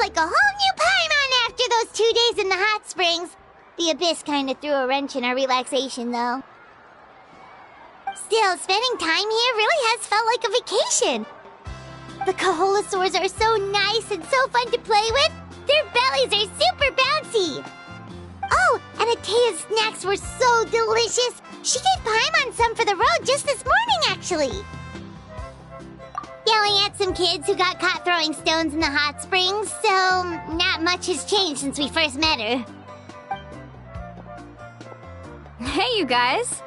like a whole new Paimon after those 2 days in the hot springs. The Abyss kind of threw a wrench in our relaxation, though. Still, spending time here really has felt like a vacation. The Kaholosaurs are so nice and so fun to play with. Their bellies are super bouncy. Oh, and Atea's snacks were so delicious. She gave Paimon some for the road just this morning, actually. Yelling at some kids who got caught throwing stones in the hot springs, so not much has changed since we first met her. Hey, you guys.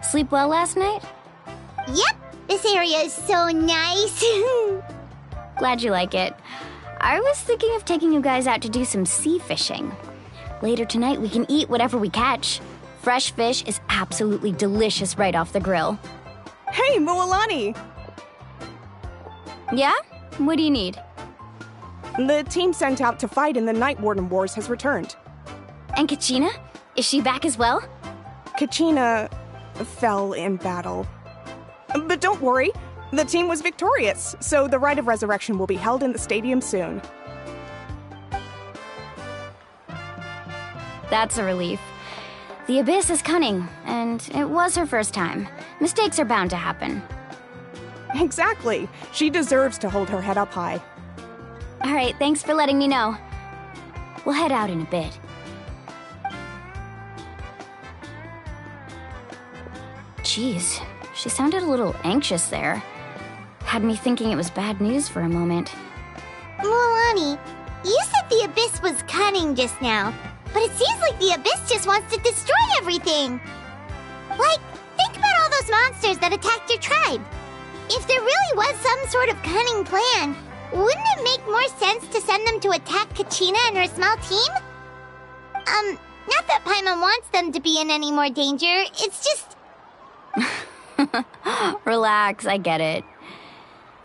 Sleep well last night? Yep, this area is so nice. Glad you like it. I was thinking of taking you guys out to do some sea fishing. Later tonight, we can eat whatever we catch. Fresh fish is absolutely delicious right off the grill. Hey, Moalani! Yeah? What do you need? The team sent out to fight in the Night Warden Wars has returned. And Kachina? Is she back as well? Kachina fell in battle. But don't worry, the team was victorious, so the Rite of Resurrection will be held in the stadium soon. That's a relief. The Abyss is cunning, and it was her first time. Mistakes are bound to happen. Exactly. She deserves to hold her head up high. All right, thanks for letting me know. We'll head out in a bit. Jeez, she sounded a little anxious there. Had me thinking it was bad news for a moment. Moalani, you said the Abyss was cunning just now, but it seems like the Abyss just wants to destroy everything. Like, think about all those monsters that attacked your tribe. If there really was some sort of cunning plan, wouldn't it make more sense to send them to attack Kachina and her small team? Not that Paimon wants them to be in any more danger, it's just... Relax, I get it.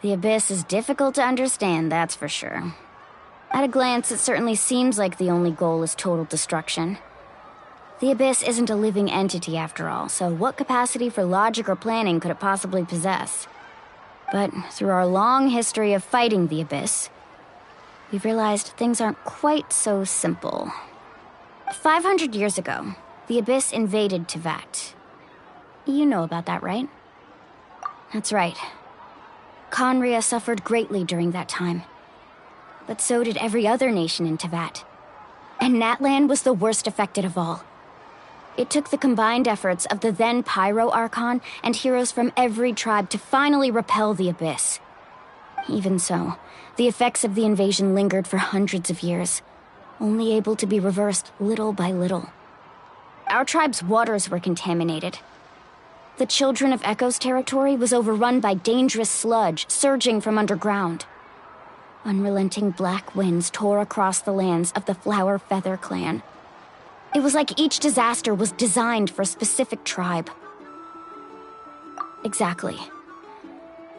The Abyss is difficult to understand, that's for sure. At a glance, it certainly seems like the only goal is total destruction. The Abyss isn't a living entity after all, so what capacity for logic or planning could it possibly possess? But through our long history of fighting the Abyss, we've realized things aren't quite so simple. 500 years ago, the Abyss invaded Teyvat. You know about that, right? That's right. Conria suffered greatly during that time. But so did every other nation in Teyvat. And Natlan was the worst affected of all. It took the combined efforts of the then Pyro Archon and heroes from every tribe to finally repel the Abyss. Even so, the effects of the invasion lingered for hundreds of years, only able to be reversed little by little. Our tribe's waters were contaminated. The Children of Echo's territory was overrun by dangerous sludge surging from underground. Unrelenting black winds tore across the lands of the Flower Feather clan. It was like each disaster was designed for a specific tribe. Exactly.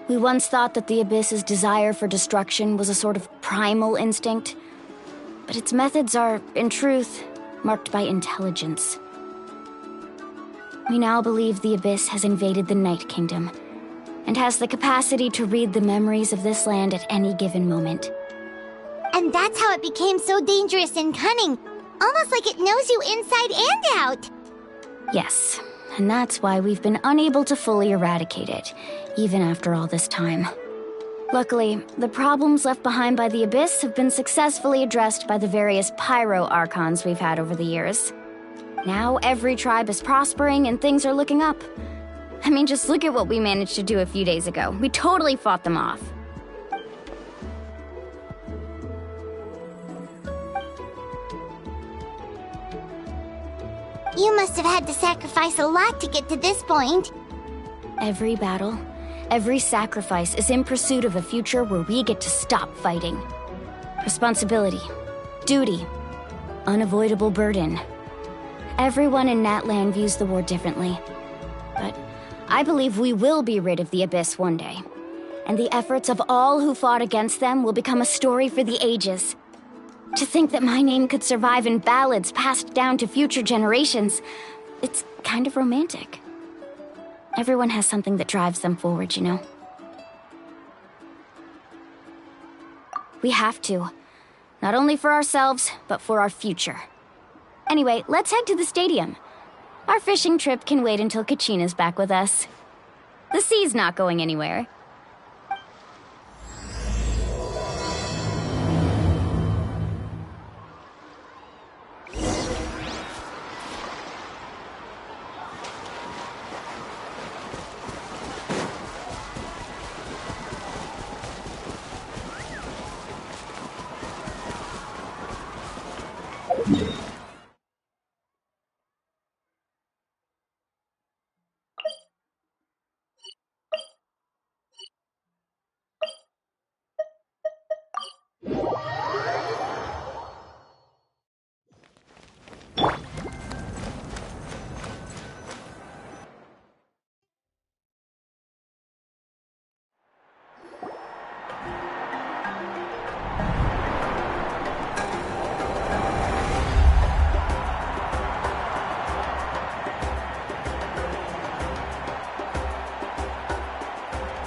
We once thought that the Abyss's desire for destruction was a sort of primal instinct, but its methods are, in truth, marked by intelligence. We now believe the Abyss has invaded the Night Kingdom, and has the capacity to read the memories of this land at any given moment. And that's how it became so dangerous and cunning. Almost like it knows you inside and out. Yes, and that's why we've been unable to fully eradicate it, even after all this time. Luckily, the problems left behind by the Abyss have been successfully addressed by the various Pyro Archons we've had over the years. Now every tribe is prospering and things are looking up. I mean, just look at what we managed to do a few days ago. We totally fought them off. You must have had to sacrifice a lot to get to this point. Every battle, every sacrifice is in pursuit of a future where we get to stop fighting. Responsibility, duty, unavoidable burden. Everyone in Natlan views the war differently. But I believe we will be rid of the Abyss one day. And the efforts of all who fought against them will become a story for the ages. To think that my name could survive in ballads passed down to future generations, it's kind of romantic. Everyone has something that drives them forward, you know? We have to. Not only for ourselves, but for our future. Anyway, let's head to the stadium. Our fishing trip can wait until Kachina's back with us. The sea's not going anywhere.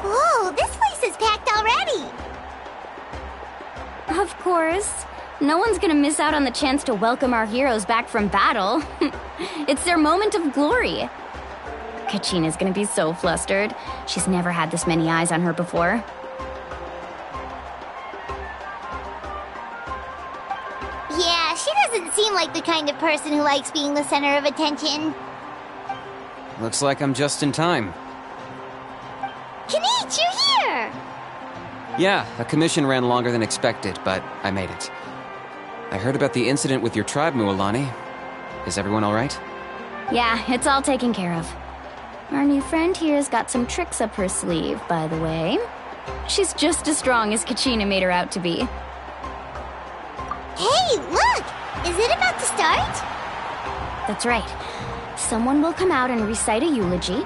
Whoa, this place is packed already! Of course. No one's gonna miss out on the chance to welcome our heroes back from battle. It's their moment of glory. Kachina's gonna be so flustered. She's never had this many eyes on her before. Yeah, she doesn't seem like the kind of person who likes being the center of attention. Looks like I'm just in time. Kanich, you're here! Yeah, a commission ran longer than expected, but I made it. I heard about the incident with your tribe, Mualani. Is everyone alright? Yeah, it's all taken care of. Our new friend here's got some tricks up her sleeve, by the way. She's just as strong as Kachina made her out to be. Hey, look! Is it about to start? That's right. Someone will come out and recite a eulogy,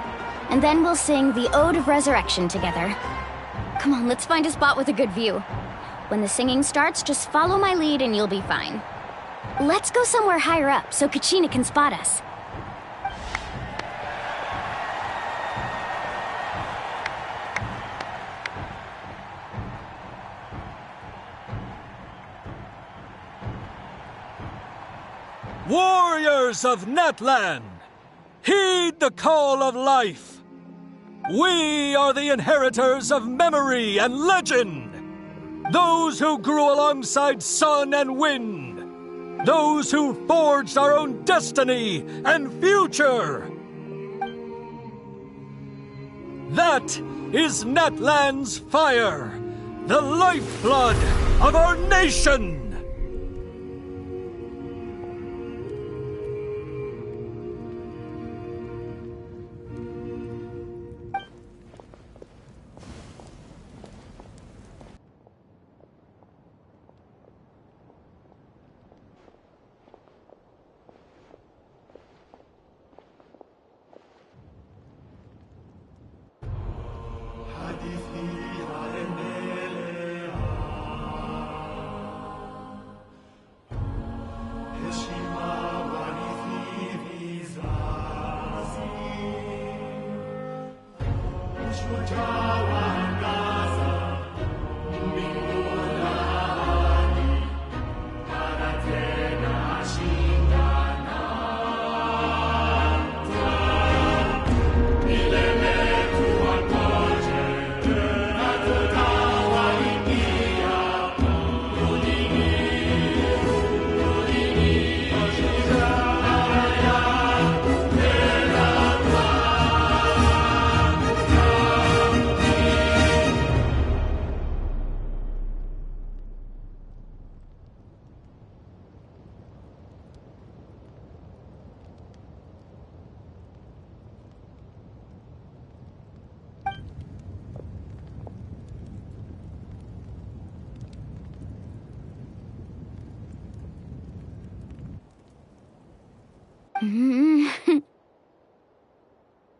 and then we'll sing the Ode of Resurrection together. Come on, let's find a spot with a good view. When the singing starts, just follow my lead and you'll be fine. Let's go somewhere higher up so Kachina can spot us. Warriors of Natlan, heed the call of life. We are the inheritors of memory and legend. Those who grew alongside sun and wind. Those who forged our own destiny and future. That is Natlan's fire, the lifeblood of our nation.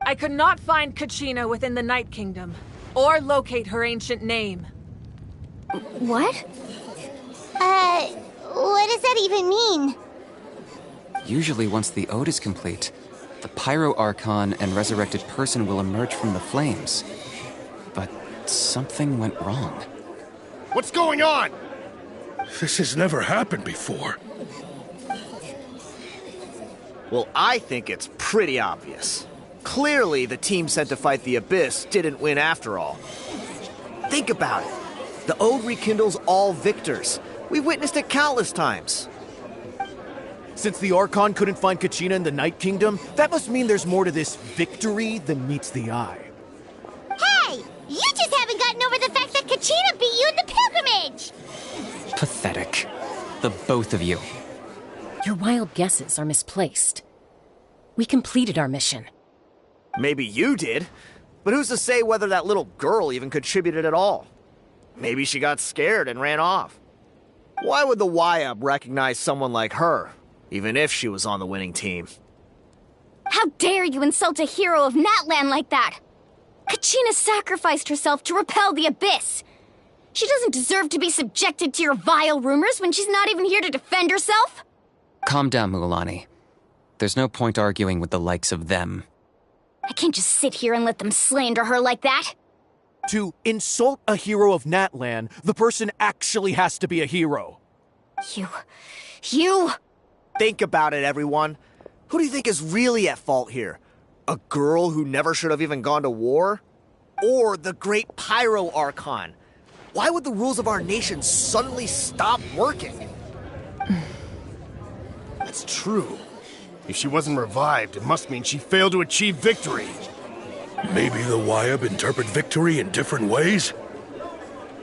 I could not find Kachina within the Night Kingdom, or locate her ancient name. What? What does that even mean? Usually once the ode is complete, the Pyro Archon and resurrected person will emerge from the flames. But something went wrong. What's going on? This has never happened before. Well, I think it's pretty obvious. Clearly, the team sent to fight the Abyss didn't win after all. Think about it. The Ode rekindles all victors. We've witnessed it countless times. Since the Archon couldn't find Kachina in the Night Kingdom, that must mean there's more to this victory than meets the eye. Hey! You just haven't gotten over the fact that Kachina beat you in the pilgrimage! Pathetic. The both of you. Your wild guesses are misplaced. We completed our mission. Maybe you did, but who's to say whether that little girl even contributed at all? Maybe she got scared and ran off. Why would the YUB recognize someone like her, even if she was on the winning team? How dare you insult a hero of Natlan like that? Kachina sacrificed herself to repel the Abyss. She doesn't deserve to be subjected to your vile rumors when she's not even here to defend herself. Calm down, Mualani. There's no point arguing with the likes of them. I can't just sit here and let them slander her like that. To insult a hero of Natlan, the person actually has to be a hero. You... Think about it, everyone. Who do you think is really at fault here? A girl who never should have even gone to war? Or the great Pyro Archon? Why would the rules of our nation suddenly stop working? That's true. If she wasn't revived, it must mean she failed to achieve victory. Maybe the YUB interpret victory in different ways?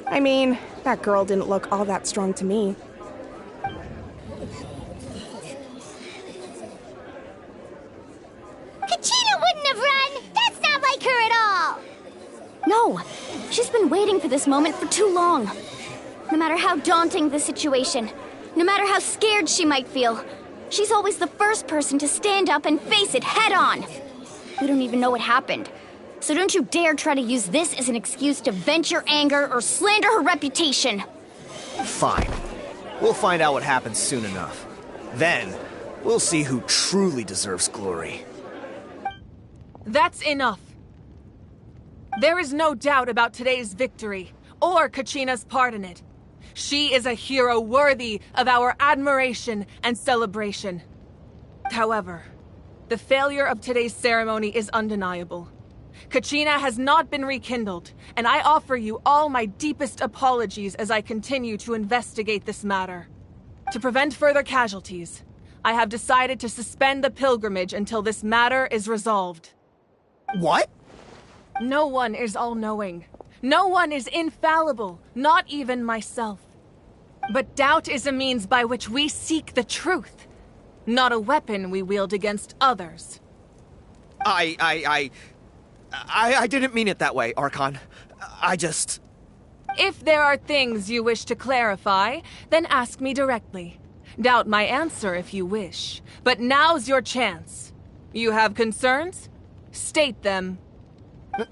I mean, that girl didn't look all that strong to me. Kachina wouldn't have run! That's not like her at all! No, she's been waiting for this moment for too long. No matter how daunting the situation, no matter how scared she might feel, she's always the first person to stand up and face it head on. We don't even know what happened, so don't you dare try to use this as an excuse to vent your anger or slander her reputation. Fine. We'll find out what happens soon enough. Then, we'll see who truly deserves glory. That's enough. There is no doubt about today's victory, or Kachina's part in it. She is a hero worthy of our admiration and celebration. However, the failure of today's ceremony is undeniable. Kachina has not been rekindled, and I offer you all my deepest apologies as I continue to investigate this matter. To prevent further casualties, I have decided to suspend the pilgrimage until this matter is resolved. What? No one is all-knowing. No one is infallible, not even myself. But doubt is a means by which we seek the truth, not a weapon we wield against others. I didn't mean it that way, Archon. If there are things you wish to clarify, then ask me directly. Doubt my answer if you wish, but now's your chance. You have concerns? State them.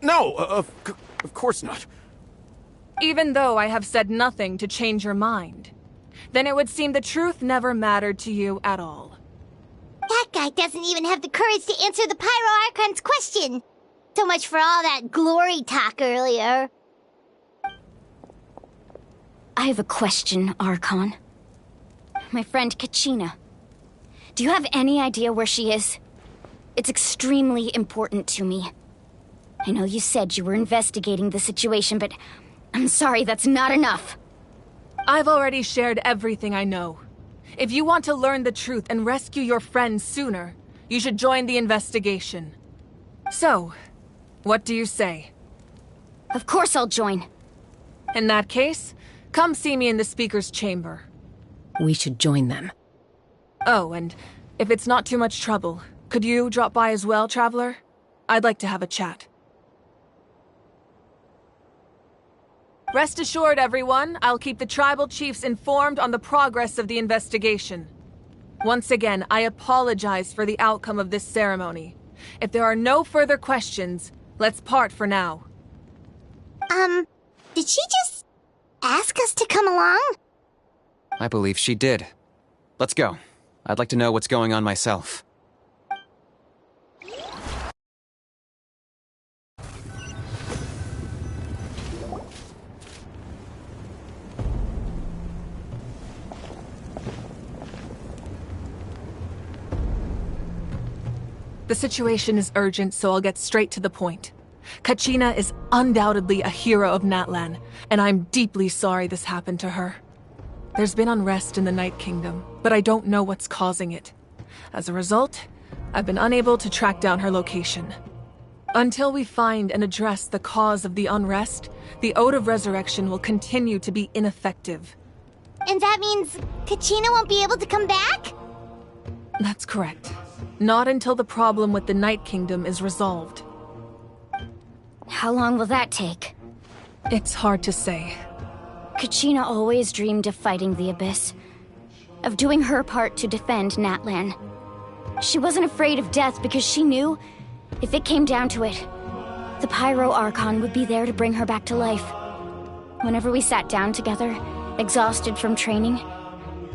No, of course not. Even though I have said nothing to change your mind, then it would seem the truth never mattered to you at all. That guy doesn't even have the courage to answer the Pyro Archon's question. So much for all that glory talk earlier. I have a question, Archon. My friend Kachina. Do you have any idea where she is? It's extremely important to me. I know you said you were investigating the situation, but I'm sorry, that's not enough. I've already shared everything I know. If you want to learn the truth and rescue your friends sooner, you should join the investigation. So, what do you say? Of course I'll join. In that case, come see me in the speaker's chamber. We should join them. Oh, and if it's not too much trouble, could you drop by as well, Traveler? I'd like to have a chat. Rest assured, everyone, I'll keep the tribal chiefs informed on the progress of the investigation. Once again, I apologize for the outcome of this ceremony. If there are no further questions, let's part for now. Did she just ask us to come along? I believe she did. Let's go. I'd like to know what's going on myself. The situation is urgent, so I'll get straight to the point. Kachina is undoubtedly a hero of Natlan, and I'm deeply sorry this happened to her. There's been unrest in the Night Kingdom, but I don't know what's causing it. As a result, I've been unable to track down her location. Until we find and address the cause of the unrest, the Ode of Resurrection will continue to be ineffective. And that means Kachina won't be able to come back? That's correct. Not until the problem with the Night Kingdom is resolved. How long will that take? It's hard to say. Kachina always dreamed of fighting the Abyss, of doing her part to defend Natlan. She wasn't afraid of death because she knew, if it came down to it, the Pyro Archon would be there to bring her back to life. Whenever we sat down together, exhausted from training,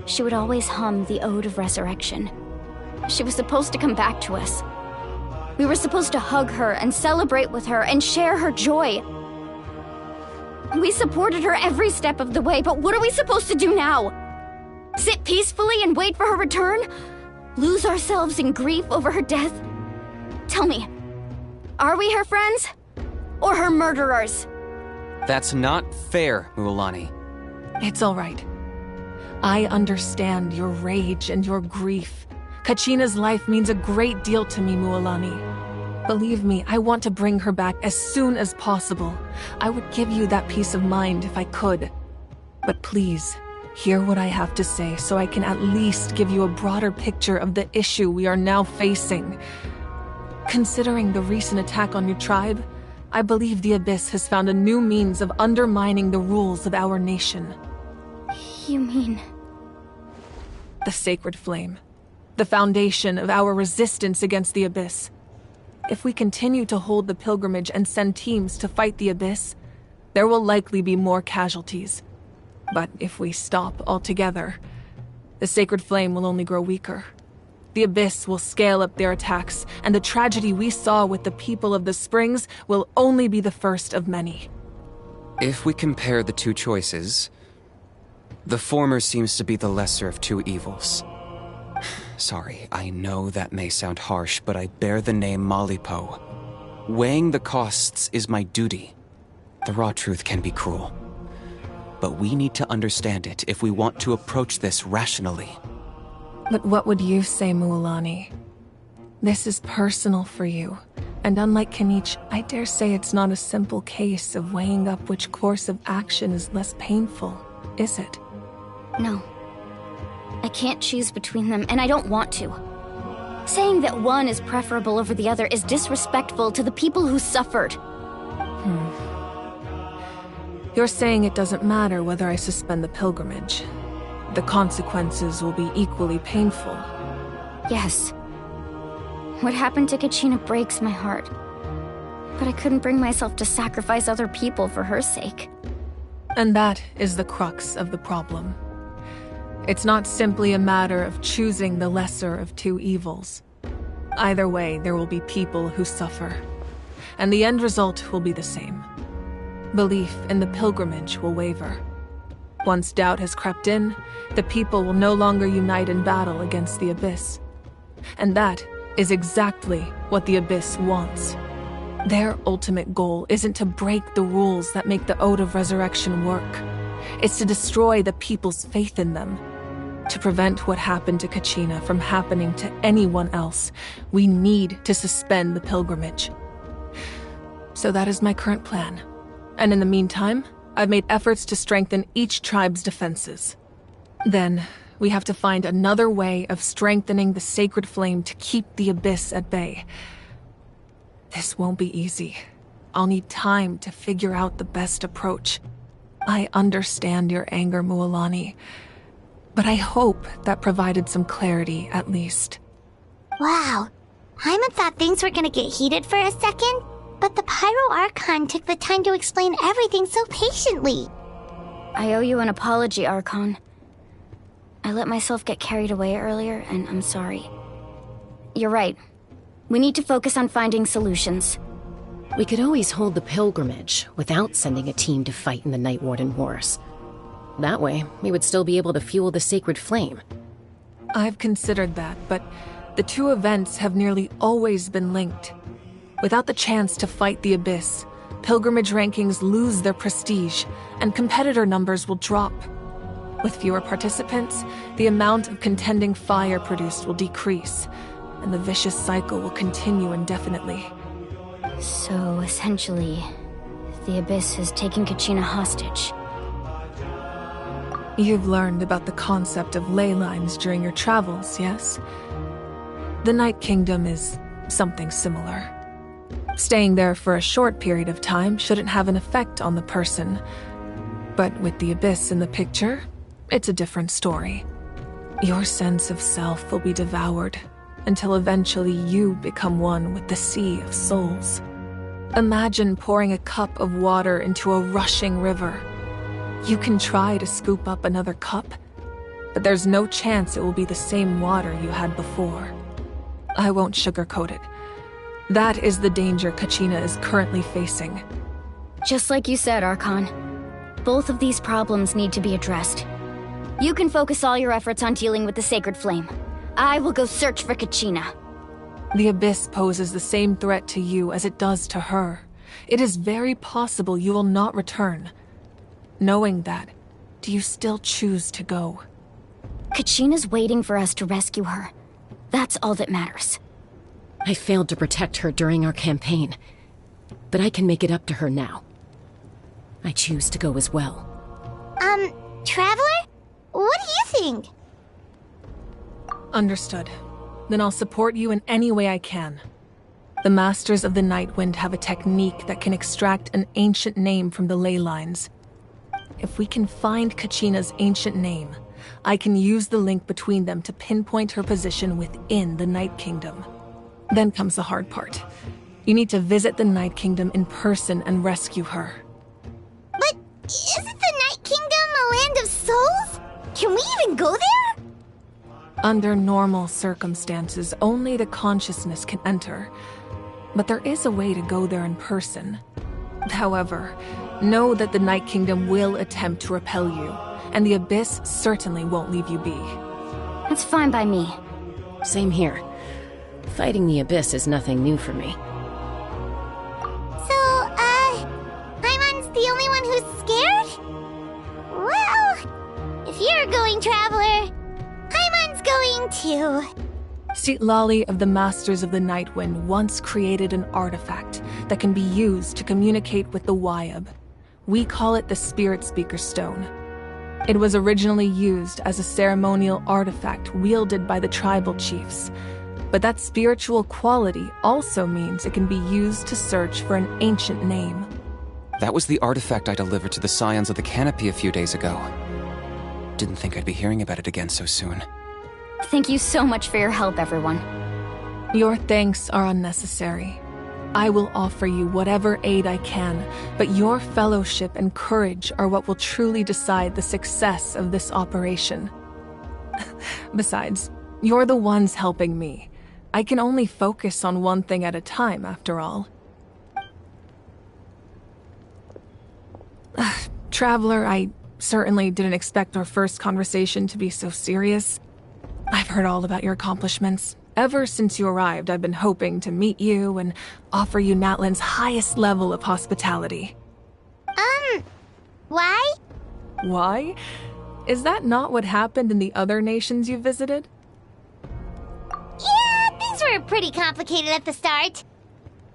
she would always hum the Ode of Resurrection. She was supposed to come back to us. We were supposed to hug her and celebrate with her and share her joy. We supported her every step of the way, but what are we supposed to do now? Sit peacefully and wait for her return? Lose ourselves in grief over her death? Tell me, are we her friends? Or her murderers? That's not fair, Mualani. It's all right. I understand your rage and your grief. Kachina's life means a great deal to me, Mualani. Believe me, I want to bring her back as soon as possible. I would give you that peace of mind if I could. But please, hear what I have to say so I can at least give you a broader picture of the issue we are now facing. Considering the recent attack on your tribe, I believe the Abyss has found a new means of undermining the rules of our nation. You mean... The Sacred Flame. The foundation of our resistance against the Abyss. If we continue to hold the pilgrimage and send teams to fight the Abyss, there will likely be more casualties. But if we stop altogether, the Sacred Flame will only grow weaker. The Abyss will scale up their attacks, and the tragedy we saw with the people of the Springs will only be the first of many. If we compare the two choices, the former seems to be the lesser of two evils. Sorry, I know that may sound harsh, but I bear the name Malipo. Weighing the costs is my duty. The raw truth can be cruel. But we need to understand it if we want to approach this rationally. But what would you say, Mualani? This is personal for you, and unlike Kanich, I dare say it's not a simple case of weighing up which course of action is less painful, is it? No. I can't choose between them, and I don't want to. Saying that one is preferable over the other is disrespectful to the people who suffered. You're saying it doesn't matter whether I suspend the pilgrimage. The consequences will be equally painful. Yes. What happened to Kachina breaks my heart. But I couldn't bring myself to sacrifice other people for her sake. And that is the crux of the problem. It's not simply a matter of choosing the lesser of two evils. Either way, there will be people who suffer. And the end result will be the same. Belief in the pilgrimage will waver. Once doubt has crept in, the people will no longer unite in battle against the Abyss. And that is exactly what the Abyss wants. Their ultimate goal isn't to break the rules that make the Ode of Resurrection work. It's to destroy the people's faith in them. To prevent what happened to Kachina from happening to anyone else, we need to suspend the pilgrimage. So that is my current plan. And in the meantime, I've made efforts to strengthen each tribe's defenses. Then, we have to find another way of strengthening the Sacred Flame to keep the Abyss at bay. This won't be easy. I'll need time to figure out the best approach. I understand your anger, Mualani, but I hope that provided some clarity, at least. Wow. Paimon thought things were gonna get heated for a second, but the Pyro Archon took the time to explain everything so patiently. I owe you an apology, Archon. I let myself get carried away earlier, and I'm sorry. You're right. We need to focus on finding solutions. We could always hold the pilgrimage without sending a team to fight in the Night Warden Wars. That way, we would still be able to fuel the Sacred Flame. I've considered that, but The two events have nearly always been linked. Without the chance to fight the Abyss, pilgrimage rankings lose their prestige, and competitor numbers will drop. With fewer participants, the amount of contending fire produced will decrease, and the vicious cycle will continue indefinitely. So, essentially, the Abyss has taken Kachina hostage. You've learned about the concept of ley lines during your travels, yes? The Night Kingdom is something similar. Staying there for a short period of time shouldn't have an effect on the person. But with the Abyss in the picture, it's a different story. Your sense of self will be devoured until eventually you become one with the Sea of Souls. Imagine pouring a cup of water into a rushing river. You can try to scoop up another cup, but there's no chance it will be the same water you had before. I won't sugarcoat it. That is the danger Kachina is currently facing. Just like you said, Archon. Both of these problems need to be addressed. You can focus all your efforts on dealing with the Sacred Flame. I will go search for Kachina. The Abyss poses the same threat to you as it does to her. It is very possible you will not return. Knowing that, do you still choose to go? Kachina's waiting for us to rescue her. That's all that matters. I failed to protect her during our campaign, but I can make it up to her now. I choose to go as well. Traveler? What do you think? Understood. Then I'll support you in any way I can. The Masters of the Nightwind have a technique that can extract an ancient name from the ley lines. If we can find Kachina's ancient name, I can use the link between them to pinpoint her position within the Night Kingdom. Then comes the hard part. You need to visit the Night Kingdom in person and rescue her. But isn't the Night Kingdom a land of souls? Can we even go there? Under normal circumstances, only the consciousness can enter. But there is a way to go there in person. However, know that the Night Kingdom will attempt to repel you, and the Abyss certainly won't leave you be. That's fine by me. Same here. Fighting the Abyss is nothing new for me. So, Paimon's the only one who's scared? Well, if you're going, Traveler, Paimon's going too. Citlali of the Masters of the Nightwind once created an artifact that can be used to communicate with the Wyab. We call it the Spirit Speaker Stone. It was originally used as a ceremonial artifact wielded by the tribal chiefs, but that spiritual quality also means it can be used to search for an ancient name. That was the artifact I delivered to the Scions of the Canopy a few days ago. Didn't think I'd be hearing about it again so soon. Thank you so much for your help, everyone. Your thanks are unnecessary. I will offer you whatever aid I can, but your fellowship and courage are what will truly decide the success of this operation. Besides, you're the ones helping me. I can only focus on one thing at a time, after all. Traveler, I certainly didn't expect our first conversation to be so serious. I've heard all about your accomplishments. Ever since you arrived, I've been hoping to meet you and offer you Natlan's highest level of hospitality. Why? Why? Is that not what happened in the other nations you visited? Yeah, things were pretty complicated at the start.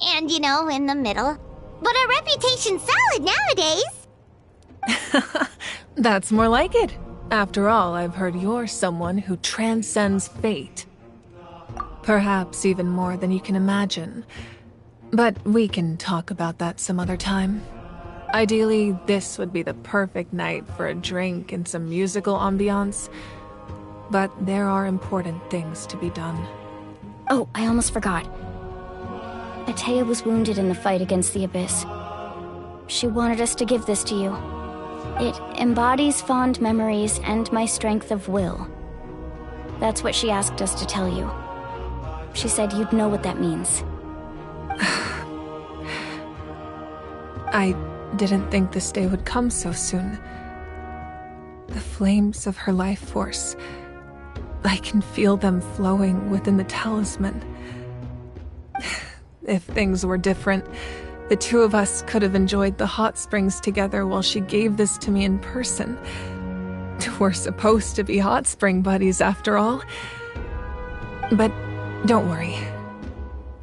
And, in the middle. But our reputation's solid nowadays. That's more like it. After all, I've heard you're someone who transcends fate. Perhaps even more than you can imagine. But we can talk about that some other time. Ideally, this would be the perfect night for a drink and some musical ambiance. But there are important things to be done. Oh, I almost forgot. Atea was wounded in the fight against the Abyss. She wanted us to give this to you. It embodies fond memories and my strength of will. That's what she asked us to tell you. She said you'd know what that means. I didn't think this day would come so soon. The flames of her life force. I can feel them flowing within the talisman. If things were different, the two of us could have enjoyed the hot springs together while she gave this to me in person. We're supposed to be hot spring buddies after all. But don't worry.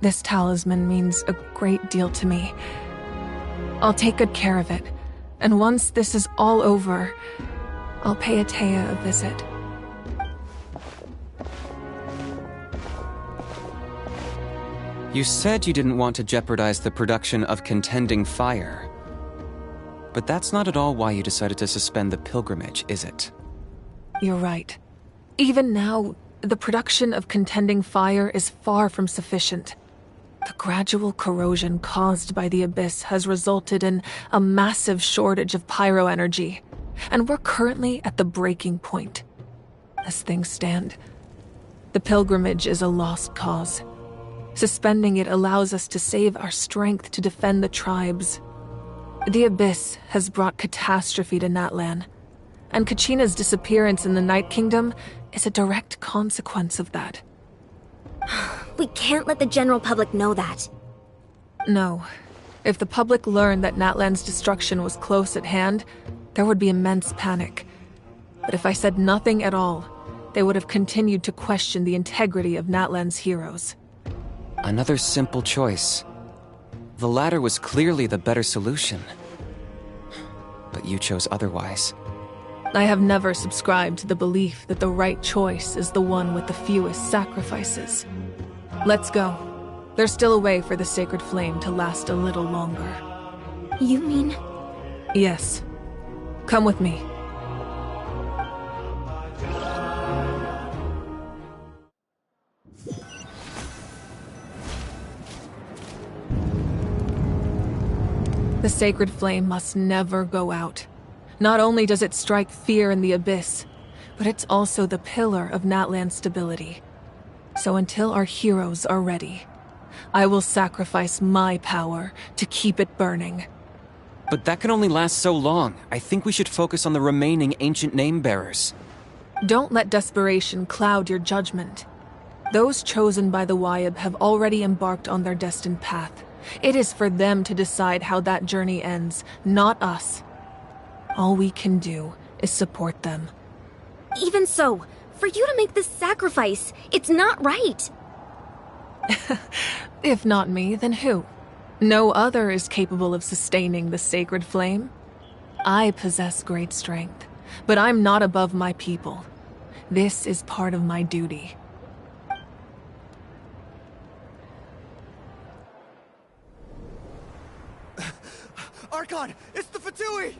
This talisman means a great deal to me. I'll take good care of it, and once this is all over, I'll pay Atea a visit. You said you didn't want to jeopardize the production of Contending Fire. But that's not at all why you decided to suspend the pilgrimage, is it? You're right. Even now, the production of Contending Fire is far from sufficient. The gradual corrosion caused by the Abyss has resulted in a massive shortage of pyro energy, and we're currently at the breaking point. As things stand, the pilgrimage is a lost cause. Suspending it allows us to save our strength to defend the tribes. The Abyss has brought catastrophe to Natlan, and Kachina's disappearance in the Night Kingdom is a direct consequence of that. We can't let the general public know that. No. If the public learned that Natlan's destruction was close at hand, there would be immense panic. But if I said nothing at all, they would have continued to question the integrity of Natlan's heroes. Another simple choice. The latter was clearly the better solution. But you chose otherwise. I have never subscribed to the belief that the right choice is the one with the fewest sacrifices. Let's go. There's still a way for the sacred flame to last a little longer. You mean? Yes. Come with me. The sacred flame must never go out. Not only does it strike fear in the Abyss, but it's also the pillar of Natlan's stability. So until our heroes are ready, I will sacrifice my power to keep it burning. But that can only last so long. I think we should focus on the remaining ancient name-bearers. Don't let desperation cloud your judgment. Those chosen by the Wayab have already embarked on their destined path. It is for them to decide how that journey ends, not us. All we can do is support them. Even so, for you to make this sacrifice, it's not right. If not me, then who? No other is capable of sustaining the sacred flame. I possess great strength, but I'm not above my people. This is part of my duty. Archon, it's the Fatui!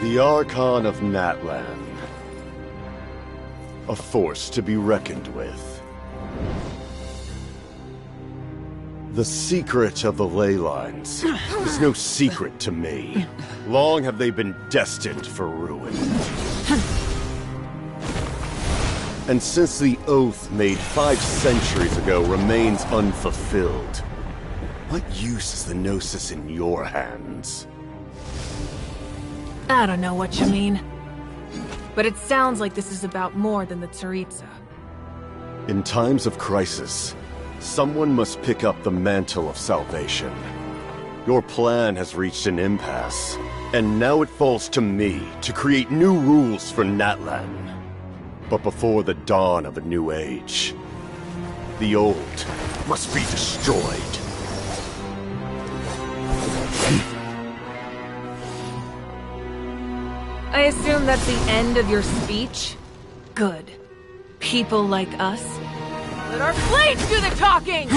The Archon of Natlan. A force to be reckoned with. The secret of the ley lines is no secret to me. Long have they been destined for ruin. And since the oath made 5 centuries ago remains unfulfilled, what use is the Gnosis in your hands? I don't know what you mean. But it sounds like this is about more than the Tsaritsa. In times of crisis, someone must pick up the mantle of salvation. Your plan has reached an impasse, and now it falls to me to create new rules for Natlan. But before the dawn of a new age, the old must be destroyed. I assume that's the end of your speech? Good. People like us. Let our blades do the talking!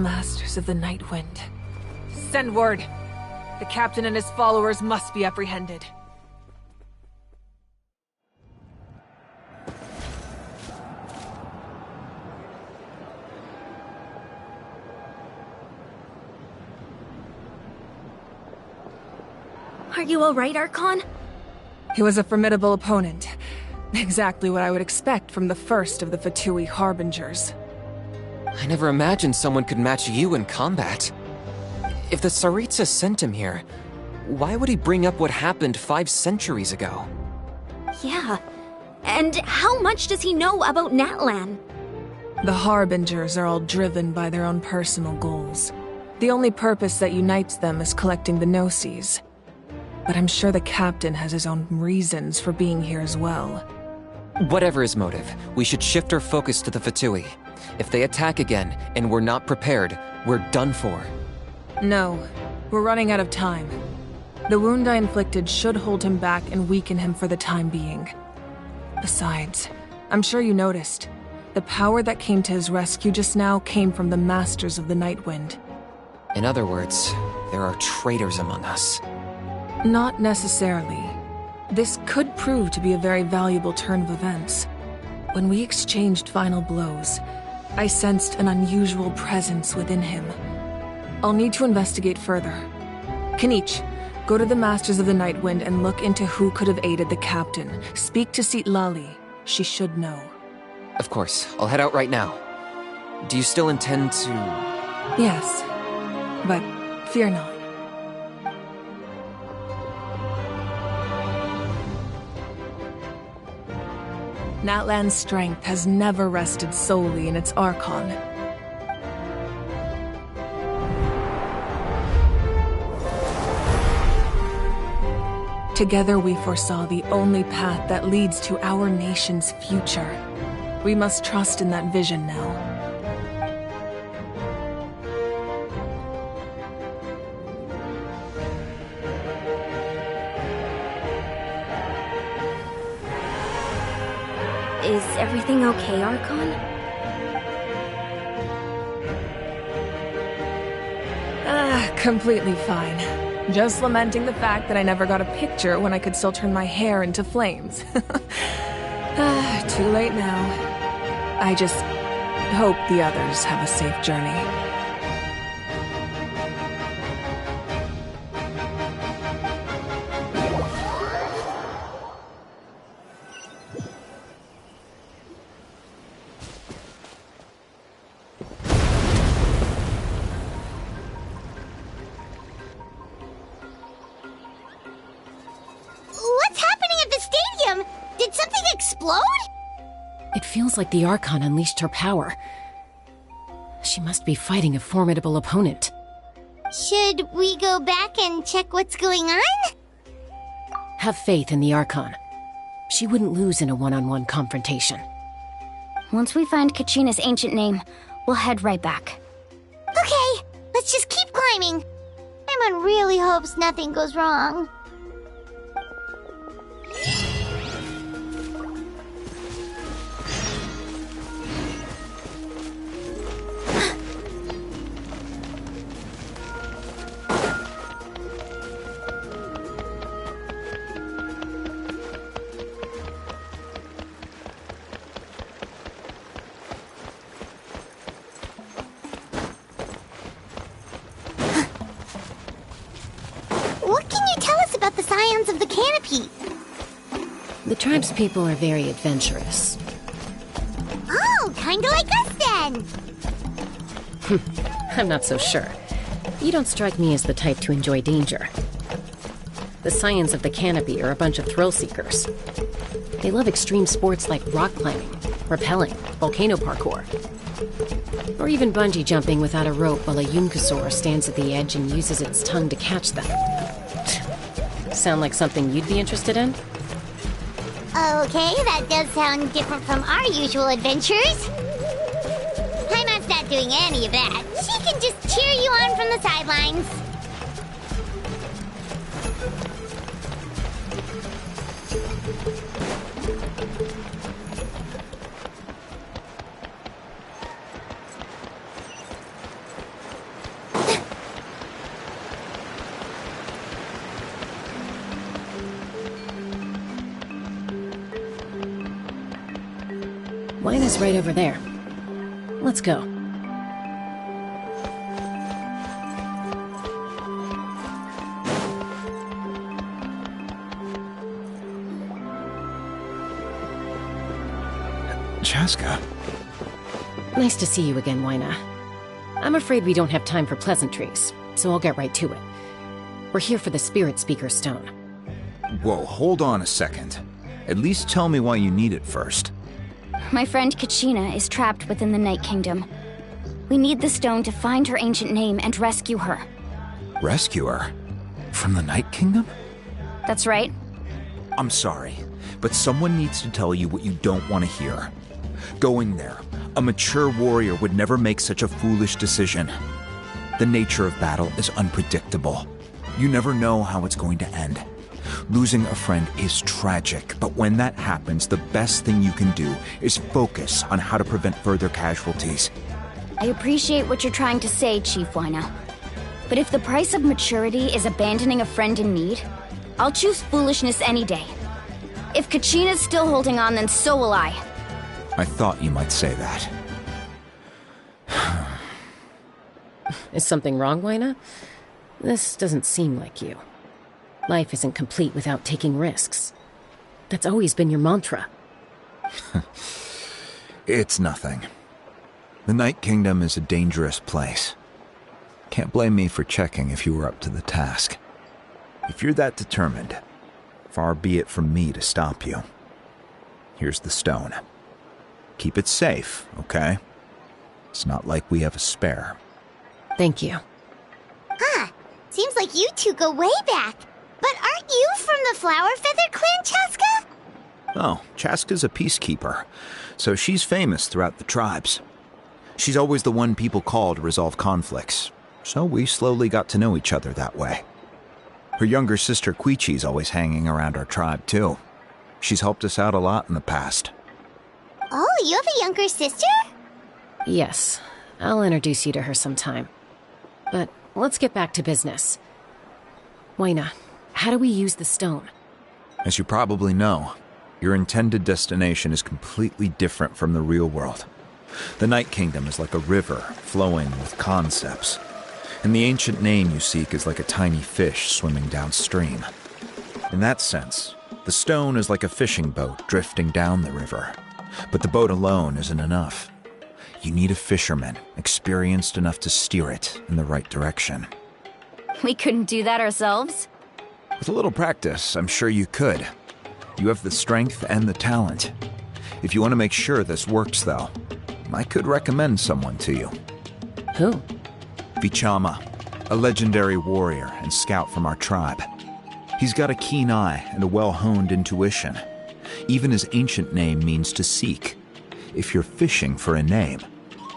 Masters of the Night Wind. Send word. The captain and his followers must be apprehended. Are you alright, Archon? He was a formidable opponent. Exactly what I would expect from the first of the Fatui Harbingers. I never imagined someone could match you in combat. If the Tsaritsa sent him here, why would he bring up what happened 5 centuries ago? Yeah. And how much does he know about Natlan? The Harbingers are all driven by their own personal goals. The only purpose that unites them is collecting the Gnosis. But I'm sure the captain has his own reasons for being here as well. Whatever his motive, we should shift our focus to the Fatui. If they attack again, and we're not prepared, we're done for. No, we're running out of time. The wound I inflicted should hold him back and weaken him for the time being. Besides, I'm sure you noticed, the power that came to his rescue just now came from the Masters of the Night Wind. In other words, there are traitors among us. Not necessarily. This could prove to be a very valuable turn of events. When we exchanged final blows, I sensed an unusual presence within him. I'll need to investigate further. Kenichi, go to the Masters of the Night Wind and look into who could have aided the captain. Speak to Lali. She should know. Of course, I'll head out right now. Do you still intend to... Yes, but fear not. Natlan's strength has never rested solely in its Archon. Together we foresaw the only path that leads to our nation's future. We must trust in that vision now. Is everything okay, Archon? Completely fine. Just lamenting the fact that I never got a picture when I could still turn my hair into flames. Too late now. I just hope the others have a safe journey. It feels like the Archon unleashed her power. She must be fighting a formidable opponent. Should we go back and check what's going on? Have faith in the Archon. She wouldn't lose in a one-on-one confrontation. Once we find Kachina's ancient name, we'll head right back. Okay, let's just keep climbing. Emon really hopes nothing goes wrong. About the scions of the canopy. The tribespeople are very adventurous. Oh, kinda like us then. I'm not so sure. You don't strike me as the type to enjoy danger. The scions of the canopy are a bunch of thrill-seekers. They love extreme sports like rock climbing, rappelling, volcano parkour, or even bungee jumping without a rope while a Yunkasaur stands at the edge and uses its tongue to catch them. Sound like something you'd be interested in? Okay, that does sound different from our usual adventures. Paimon's not doing any of that. She can just cheer you on from the sidelines. Wyna's right over there. Let's go. Chaska. Nice to see you again, Wyna. I'm afraid we don't have time for pleasantries, so I'll get right to it. We're here for the Spirit Speaker Stone. Whoa, hold on a second. At least tell me why you need it first. My friend Kachina is trapped within the Night Kingdom. We need the stone to find her ancient name and rescue her. Rescue her? From the Night Kingdom? That's right. I'm sorry, but someone needs to tell you what you don't want to hear. Going there, a mature warrior would never make such a foolish decision. The nature of battle is unpredictable. You never know how it's going to end. Losing a friend is tragic, but when that happens, the best thing you can do is focus on how to prevent further casualties. I appreciate what you're trying to say, Chief Wyna. But if the price of maturity is abandoning a friend in need, I'll choose foolishness any day. If Kachina's still holding on, then so will I. I thought you might say that. Is something wrong, Wyna? This doesn't seem like you. Life isn't complete without taking risks. That's always been your mantra. It's nothing. The Night Kingdom is a dangerous place. Can't blame me for checking if you were up to the task. If you're that determined, far be it from me to stop you. Here's the stone. Keep it safe, okay? It's not like we have a spare. Thank you. Huh. Seems like you two go way back. But aren't you from the Flower Feather Clan, Chaska? Oh, Chaska's a peacekeeper, so she's famous throughout the tribes. She's always the one people call to resolve conflicts, so we slowly got to know each other that way. Her younger sister Quichi's always hanging around our tribe, too. She's helped us out a lot in the past. Oh, you have a younger sister? Yes, I'll introduce you to her sometime. But let's get back to business. Wyna, how do we use the stone? As you probably know, your intended destination is completely different from the real world. The Night Kingdom is like a river flowing with concepts, and the ancient name you seek is like a tiny fish swimming downstream. In that sense, the stone is like a fishing boat drifting down the river, but the boat alone isn't enough. You need a fisherman experienced enough to steer it in the right direction. We couldn't do that ourselves? With a little practice, I'm sure you could. You have the strength and the talent. If you want to make sure this works, though, I could recommend someone to you. Who? Vichama, a legendary warrior and scout from our tribe. He's got a keen eye and a well-honed intuition. Even his ancient name means to seek. If you're fishing for a name,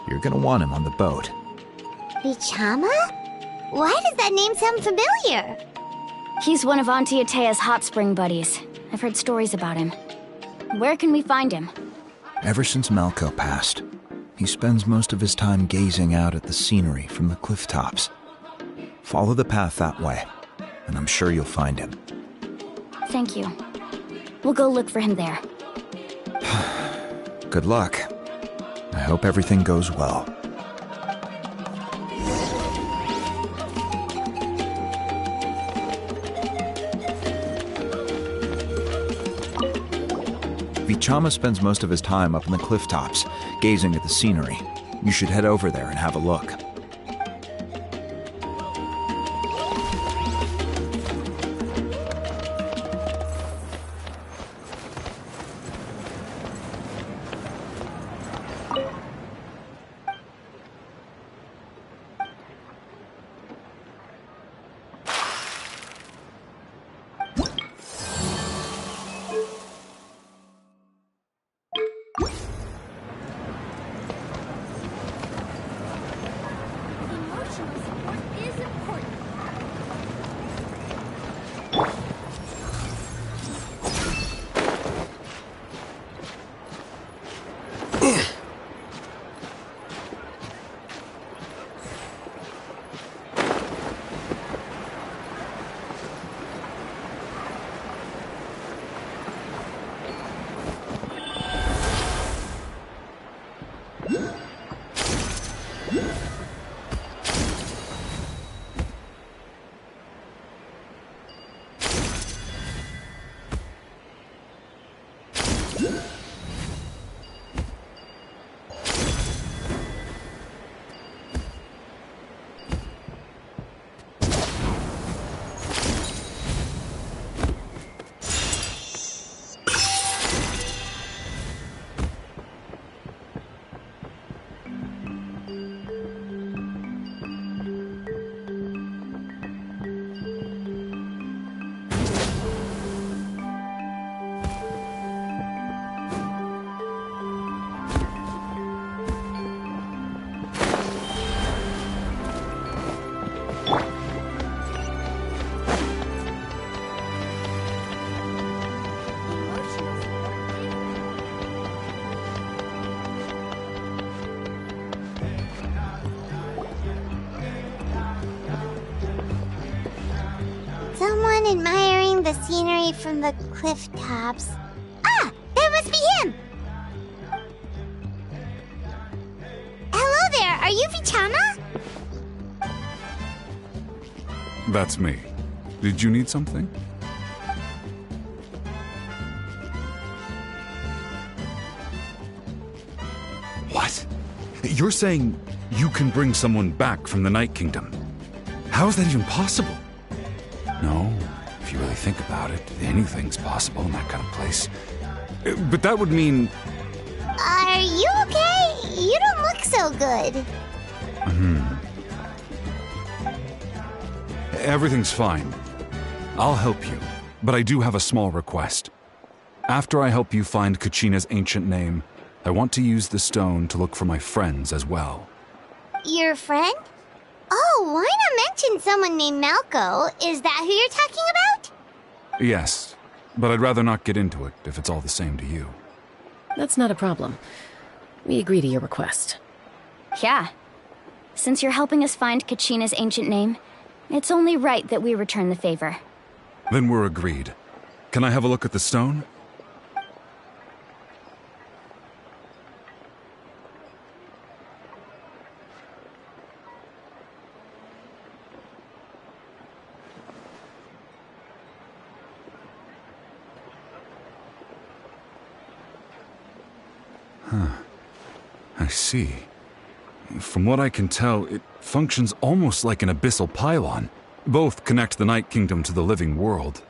you're gonna want him on the boat. Vichama? Why does that name sound familiar? He's one of Auntie Atea's hot spring buddies. I've heard stories about him. Where can we find him? Ever since Malco passed, he spends most of his time gazing out at the scenery from the cliff tops. Follow the path that way, and I'm sure you'll find him. Thank you. We'll go look for him there. Good luck. I hope everything goes well. Vichama spends most of his time up in the cliff tops, gazing at the scenery. You should head over there and have a look. Someone admiring the scenery from the cliff tops. Ah! That must be him! Hello there, are you Vichama? That's me. Did you need something? What? You're saying you can bring someone back from the Night Kingdom? How is that even possible? No, if you really think about it, anything's possible in that kind of place. But that would mean... Are you okay? You don't look so good. Everything's fine. I'll help you, but I do have a small request. After I help you find Kachina's ancient name, I want to use the stone to look for my friends as well. Your friend? Oh, why not mention someone named Malco? Is that who you're talking about? Yes, but I'd rather not get into it if it's all the same to you. That's not a problem. We agree to your request. Yeah. Since you're helping us find Kachina's ancient name, it's only right that we return the favor. Then we're agreed. Can I have a look at the stone? I see. From what I can tell, it functions almost like an abyssal pylon. Both connect the Night Kingdom to the living world.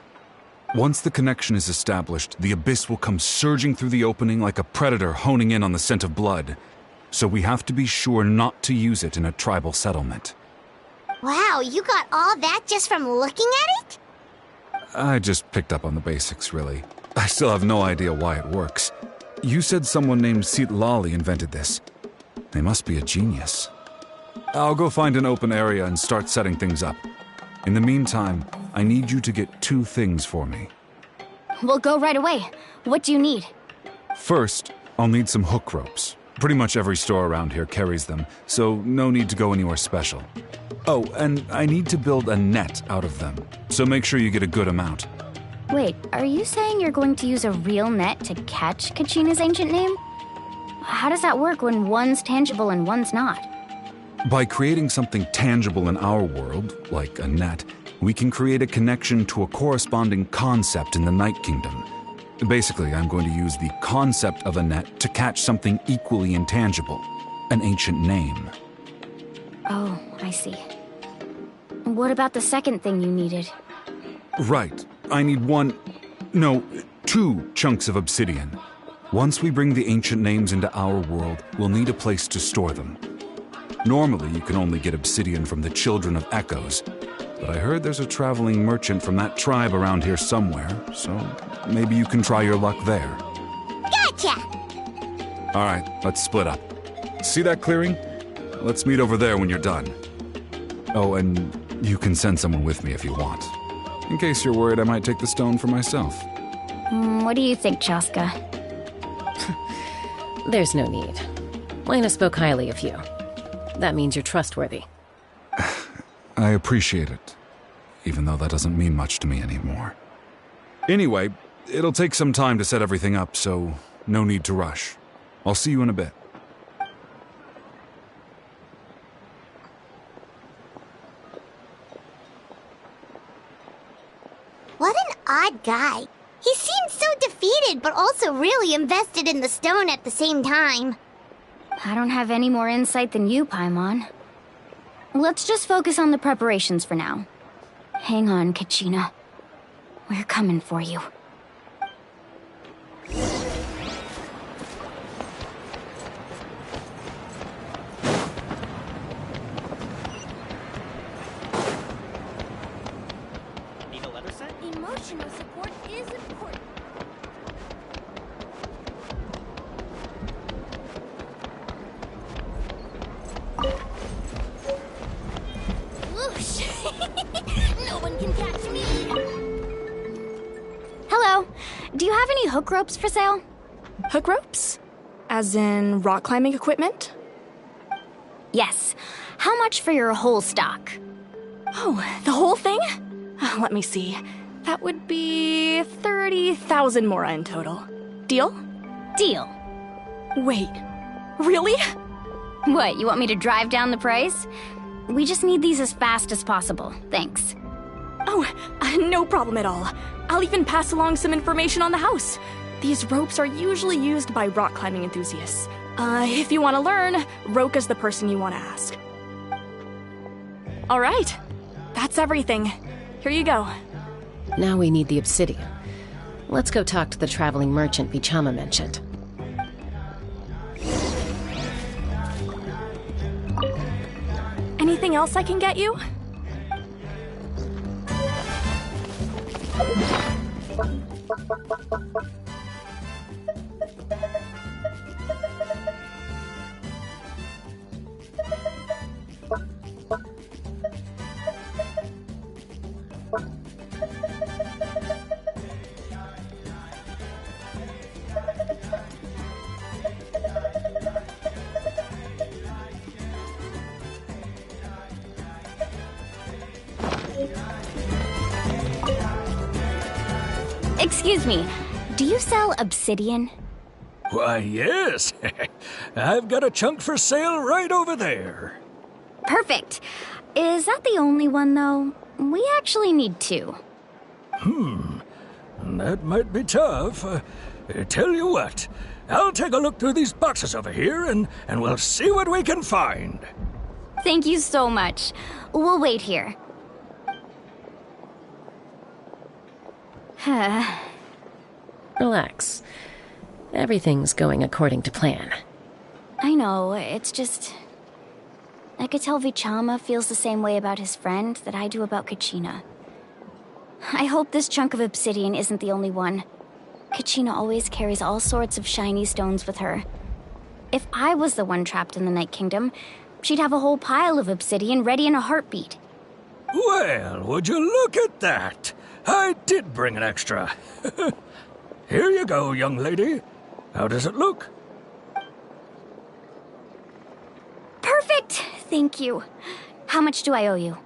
Once the connection is established, the abyss will come surging through the opening like a predator honing in on the scent of blood. So we have to be sure not to use it in a tribal settlement. Wow, you got all that just from looking at it? I just picked up on the basics, really. I still have no idea why it works. You said someone named Lali invented this. They must be a genius. I'll go find an open area and start setting things up. In the meantime, I need you to get 2 things for me. We'll go right away. What do you need? First, I'll need some hook ropes. Pretty much every store around here carries them, so no need to go anywhere special. Oh, and I need to build a net out of them, so make sure you get a good amount. Wait, are you saying you're going to use a real net to catch Kachina's ancient name? How does that work when one's tangible and one's not? By creating something tangible in our world, like a net, we can create a connection to a corresponding concept in the Night Kingdom. Basically, I'm going to use the concept of a net to catch something equally intangible, an ancient name. Oh, I see. What about the second thing you needed? Right. I need 2 chunks of obsidian. Once we bring the ancient names into our world, we'll need a place to store them. Normally, you can only get obsidian from the Children of Echoes, but I heard there's a traveling merchant from that tribe around here somewhere, so maybe you can try your luck there. Gotcha! Alright, let's split up. See that clearing? Let's meet over there when you're done. Oh, and you can send someone with me if you want. In case you're worried I might take the stone for myself. What do you think, Chaska? There's no need. Lena spoke highly of you. That means you're trustworthy. I appreciate it, even though that doesn't mean much to me anymore. Anyway, it'll take some time to set everything up, so no need to rush. I'll see you in a bit. What an odd guy. He seems so defeated, but also really invested in the stone at the same time. I don't have any more insight than you, Paimon. Let's just focus on the preparations for now. Hang on, Kachina. We're coming for you. Need a letter sent? Emotional support is important. Whoosh! No one can catch me! Hello. Do you have any hook ropes for sale? Hook ropes? As in rock climbing equipment? Yes. How much for your whole stock? Oh, the whole thing? Let me see. That would be 30,000 mora in total. Deal? Deal. Wait, really? What, you want me to drive down the price? We just need these as fast as possible. Thanks. Oh, no problem at all. I'll even pass along some information on the house. These ropes are usually used by rock climbing enthusiasts. If you want to learn, Roka's the person you want to ask. All right, that's everything. Here you go. Now we need the obsidian. Let's go talk to the traveling merchant Vichama mentioned. Anything else I can get you? Excuse me, do you sell obsidian? Why, yes. I've got a chunk for sale right over there. Perfect. Is that the only one, though? We actually need two. That might be tough. Tell you what, I'll take a look through these boxes over here, and we'll see what we can find. Thank you so much. We'll wait here. Relax. Everything's going according to plan. I know, it's just... I could tell Vichama feels the same way about his friend that I do about Kachina. I hope this chunk of obsidian isn't the only one. Kachina always carries all sorts of shiny stones with her. If I was the one trapped in the Night Kingdom, she'd have a whole pile of obsidian ready in a heartbeat. Well, would you look at that? I did bring an extra. Here you go, young lady. How does it look? Perfect! Thank you. How much do I owe you?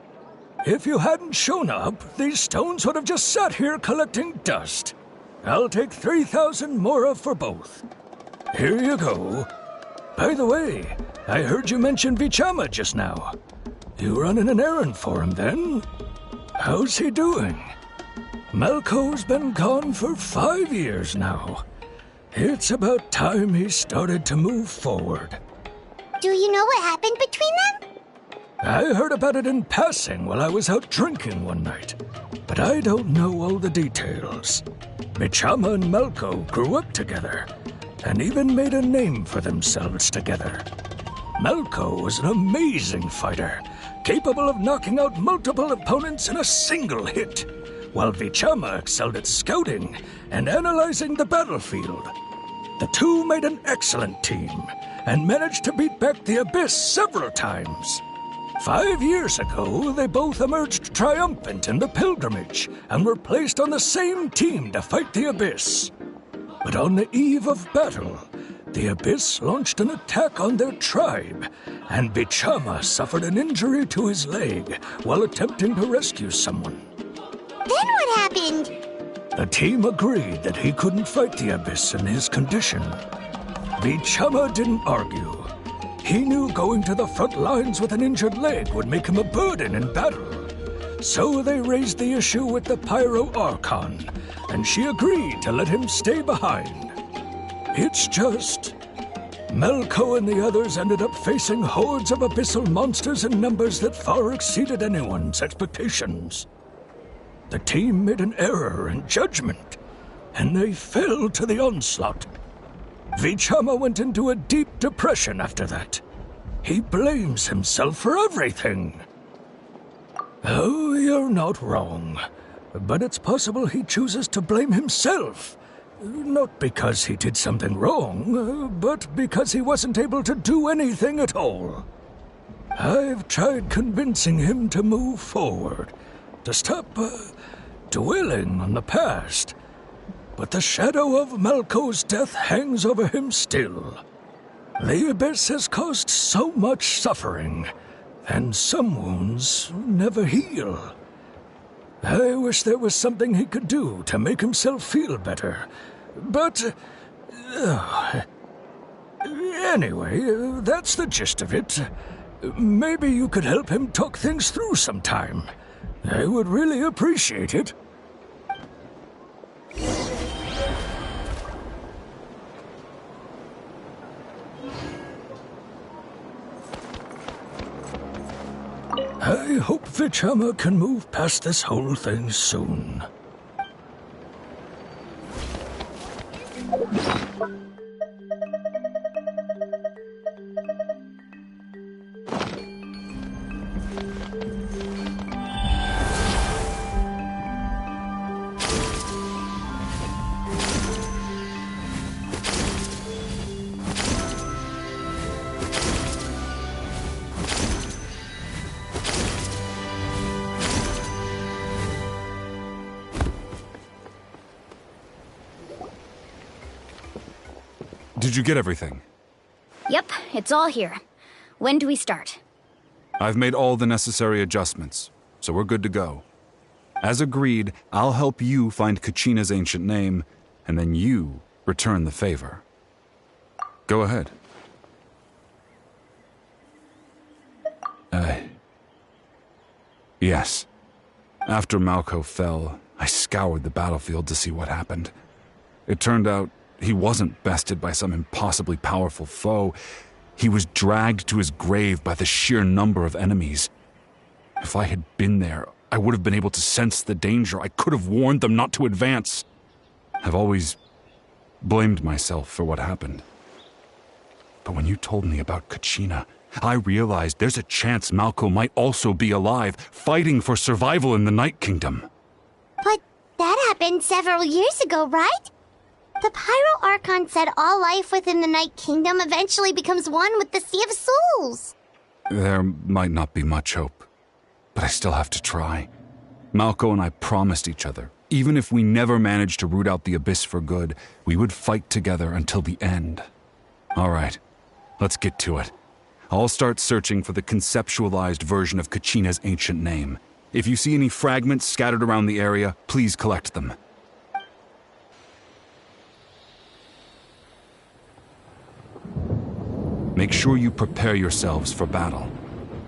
If you hadn't shown up, these stones would have just sat here collecting dust. I'll take 3,000 mora for both. Here you go. By the way, I heard you mention Vichama just now. You running an errand for him, then? How's he doing? Malco's been gone for 5 years now. It's about time he started to move forward. Do you know what happened between them? I heard about it in passing while I was out drinking one night, but I don't know all the details. Vichama and Malco grew up together, and even made a name for themselves together. Malco was an amazing fighter, capable of knocking out multiple opponents in a single hit, while Vichama excelled at scouting and analyzing the battlefield. The two made an excellent team, and managed to beat back the Abyss several times. 5 years ago, they both emerged triumphant in the pilgrimage, and were placed on the same team to fight the Abyss. But on the eve of battle, the Abyss launched an attack on their tribe, and Vichama suffered an injury to his leg while attempting to rescue someone. Then what happened? The team agreed that he couldn't fight the Abyss in his condition. Vichama didn't argue. He knew going to the front lines with an injured leg would make him a burden in battle. So they raised the issue with the Pyro Archon, and she agreed to let him stay behind. It's just... Malco and the others ended up facing hordes of abyssal monsters in numbers that far exceeded anyone's expectations. The team made an error in judgment, and they fell to the onslaught. Vichama went into a deep depression after that. He blames himself for everything. Oh, you're not wrong. But it's possible he chooses to blame himself. Not because he did something wrong, but because he wasn't able to do anything at all. I've tried convincing him to move forward, to stop dwelling on the past. But the shadow of Malco's death hangs over him still. The Abyss has caused so much suffering, and some wounds never heal. I wish there was something he could do to make himself feel better. But... anyway, that's the gist of it. Maybe you could help him talk things through sometime. I would really appreciate it. I hope Vichama can move past this whole thing soon. Did you get everything? Yep, it's all here. When do we start? I've made all the necessary adjustments, so we're good to go. As agreed, I'll help you find Kachina's ancient name, and then you return the favor. Go ahead. Yes. After Malko fell, I scoured the battlefield to see what happened. It turned out he wasn't bested by some impossibly powerful foe. He was dragged to his grave by the sheer number of enemies. If I had been there, I would have been able to sense the danger. I could have warned them not to advance. I've always blamed myself for what happened. But when you told me about Kachina, I realized there's a chance Malko might also be alive, fighting for survival in the Night Kingdom. But that happened several years ago, right? The Pyro Archon said all life within the Night Kingdom eventually becomes one with the Sea of Souls. There might not be much hope, but I still have to try. Malko and I promised each other, even if we never managed to root out the Abyss for good, we would fight together until the end. All right, let's get to it. I'll start searching for the conceptualized version of Kachina's ancient name. If you see any fragments scattered around the area, please collect them. Make sure you prepare yourselves for battle.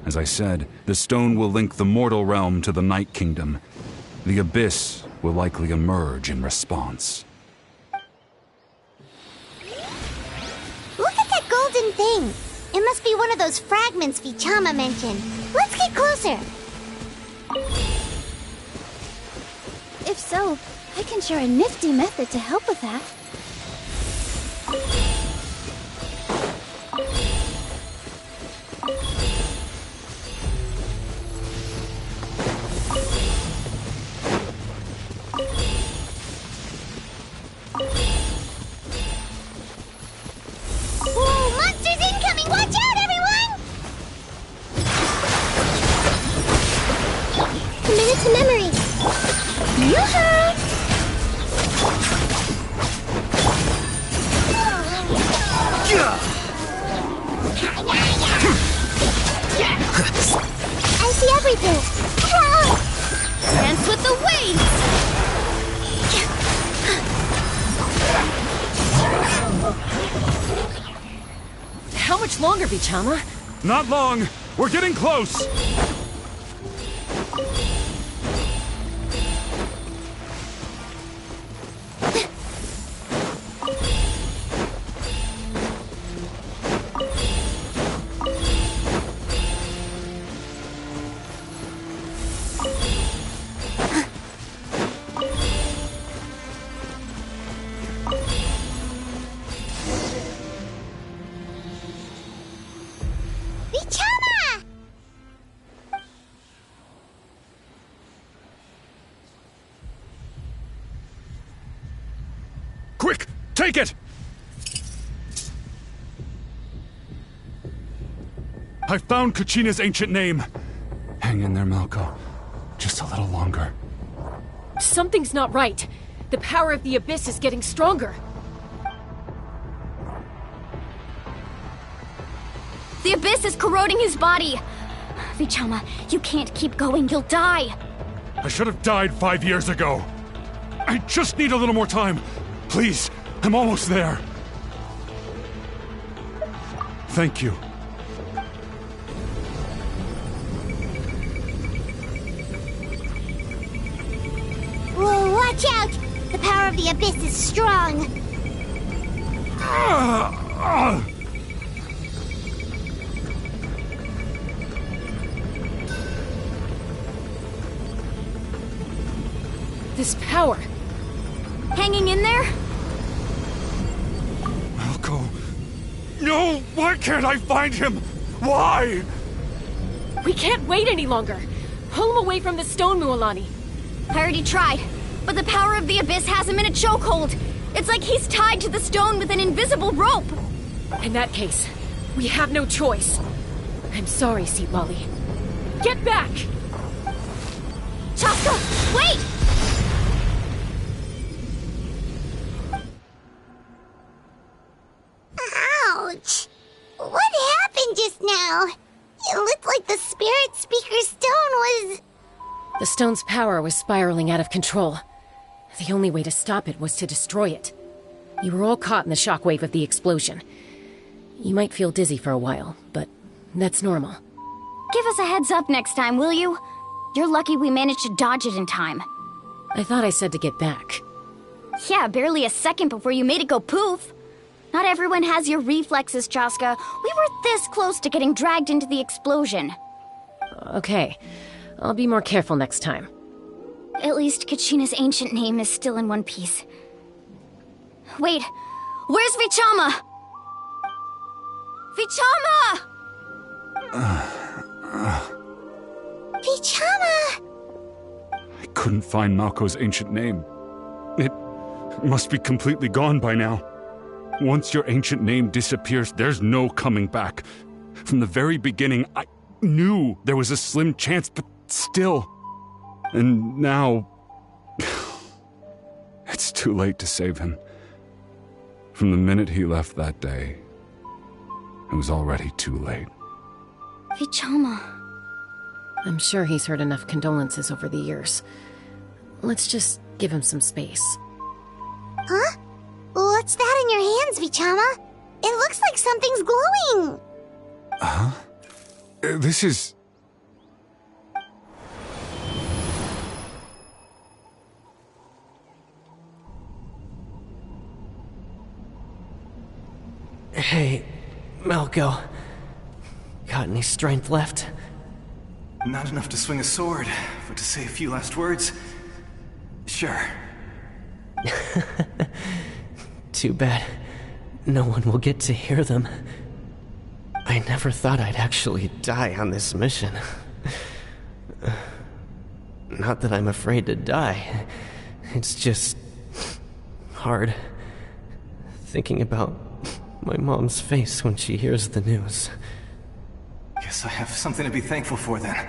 As I said, the stone will link the mortal realm to the Night Kingdom. The Abyss will likely emerge in response. Look at that golden thing! It must be one of those fragments Vichama mentioned. Let's get closer! If so, I can share a nifty method to help with that. Whoa, monsters incoming! Watch out, everyone! Commit to memory! Yoo-hoo! I see everything! Dance with the waves! How much longer, Vichama? Not long! We're getting close! Vichama! Quick! Take it! I found Kachina's ancient name. Hang in there, Malko. Just a little longer. Something's not right. The power of the Abyss is getting stronger. The Abyss is corroding his body! Vichama, you can't keep going, you'll die! I should have died 5 years ago. I just need a little more time. Please, I'm almost there. Thank you. Whoa, watch out! The power of the Abyss is strong. This power. Hanging in there? Malco. No! Why can't I find him? Why? We can't wait any longer. Pull him away from the stone, Mualani. I already tried, but the power of the Abyss has him in a chokehold. It's like he's tied to the stone with an invisible rope. In that case, we have no choice. I'm sorry, Seat Lolly. Get back! Chaska, wait! Ouch! What happened just now? It looked like the Spirit Speaker's stone was... The stone's power was spiraling out of control. The only way to stop it was to destroy it. You were all caught in the shockwave of the explosion. You might feel dizzy for a while, but that's normal. Give us a heads up next time, will you? You're lucky we managed to dodge it in time. I thought I said to get back. Yeah, barely a second before you made it go poof. Not everyone has your reflexes, Chaska. We were this close to getting dragged into the explosion. Okay, I'll be more careful next time. At least Kachina's ancient name is still in one piece. Wait, where's Vichama? Vichama! Vichama! I couldn't find Malco's ancient name. It must be completely gone by now. Once your ancient name disappears, there's no coming back. From the very beginning, I knew there was a slim chance, but still. And now... it's too late to save him. From the minute he left that day, it was already too late. Vichama. I'm sure he's heard enough condolences over the years. Let's just give him some space. Huh? What's that in your hands, Vichama? It looks like something's glowing. Huh? This is... Hey, Malco. Got any strength left? Not enough to swing a sword, but to say a few last words? Sure. Too bad. No one will get to hear them. I never thought I'd actually die on this mission. Not that I'm afraid to die. It's just... hard. Thinking about my mom's face when she hears the news. Guess I have something to be thankful for then.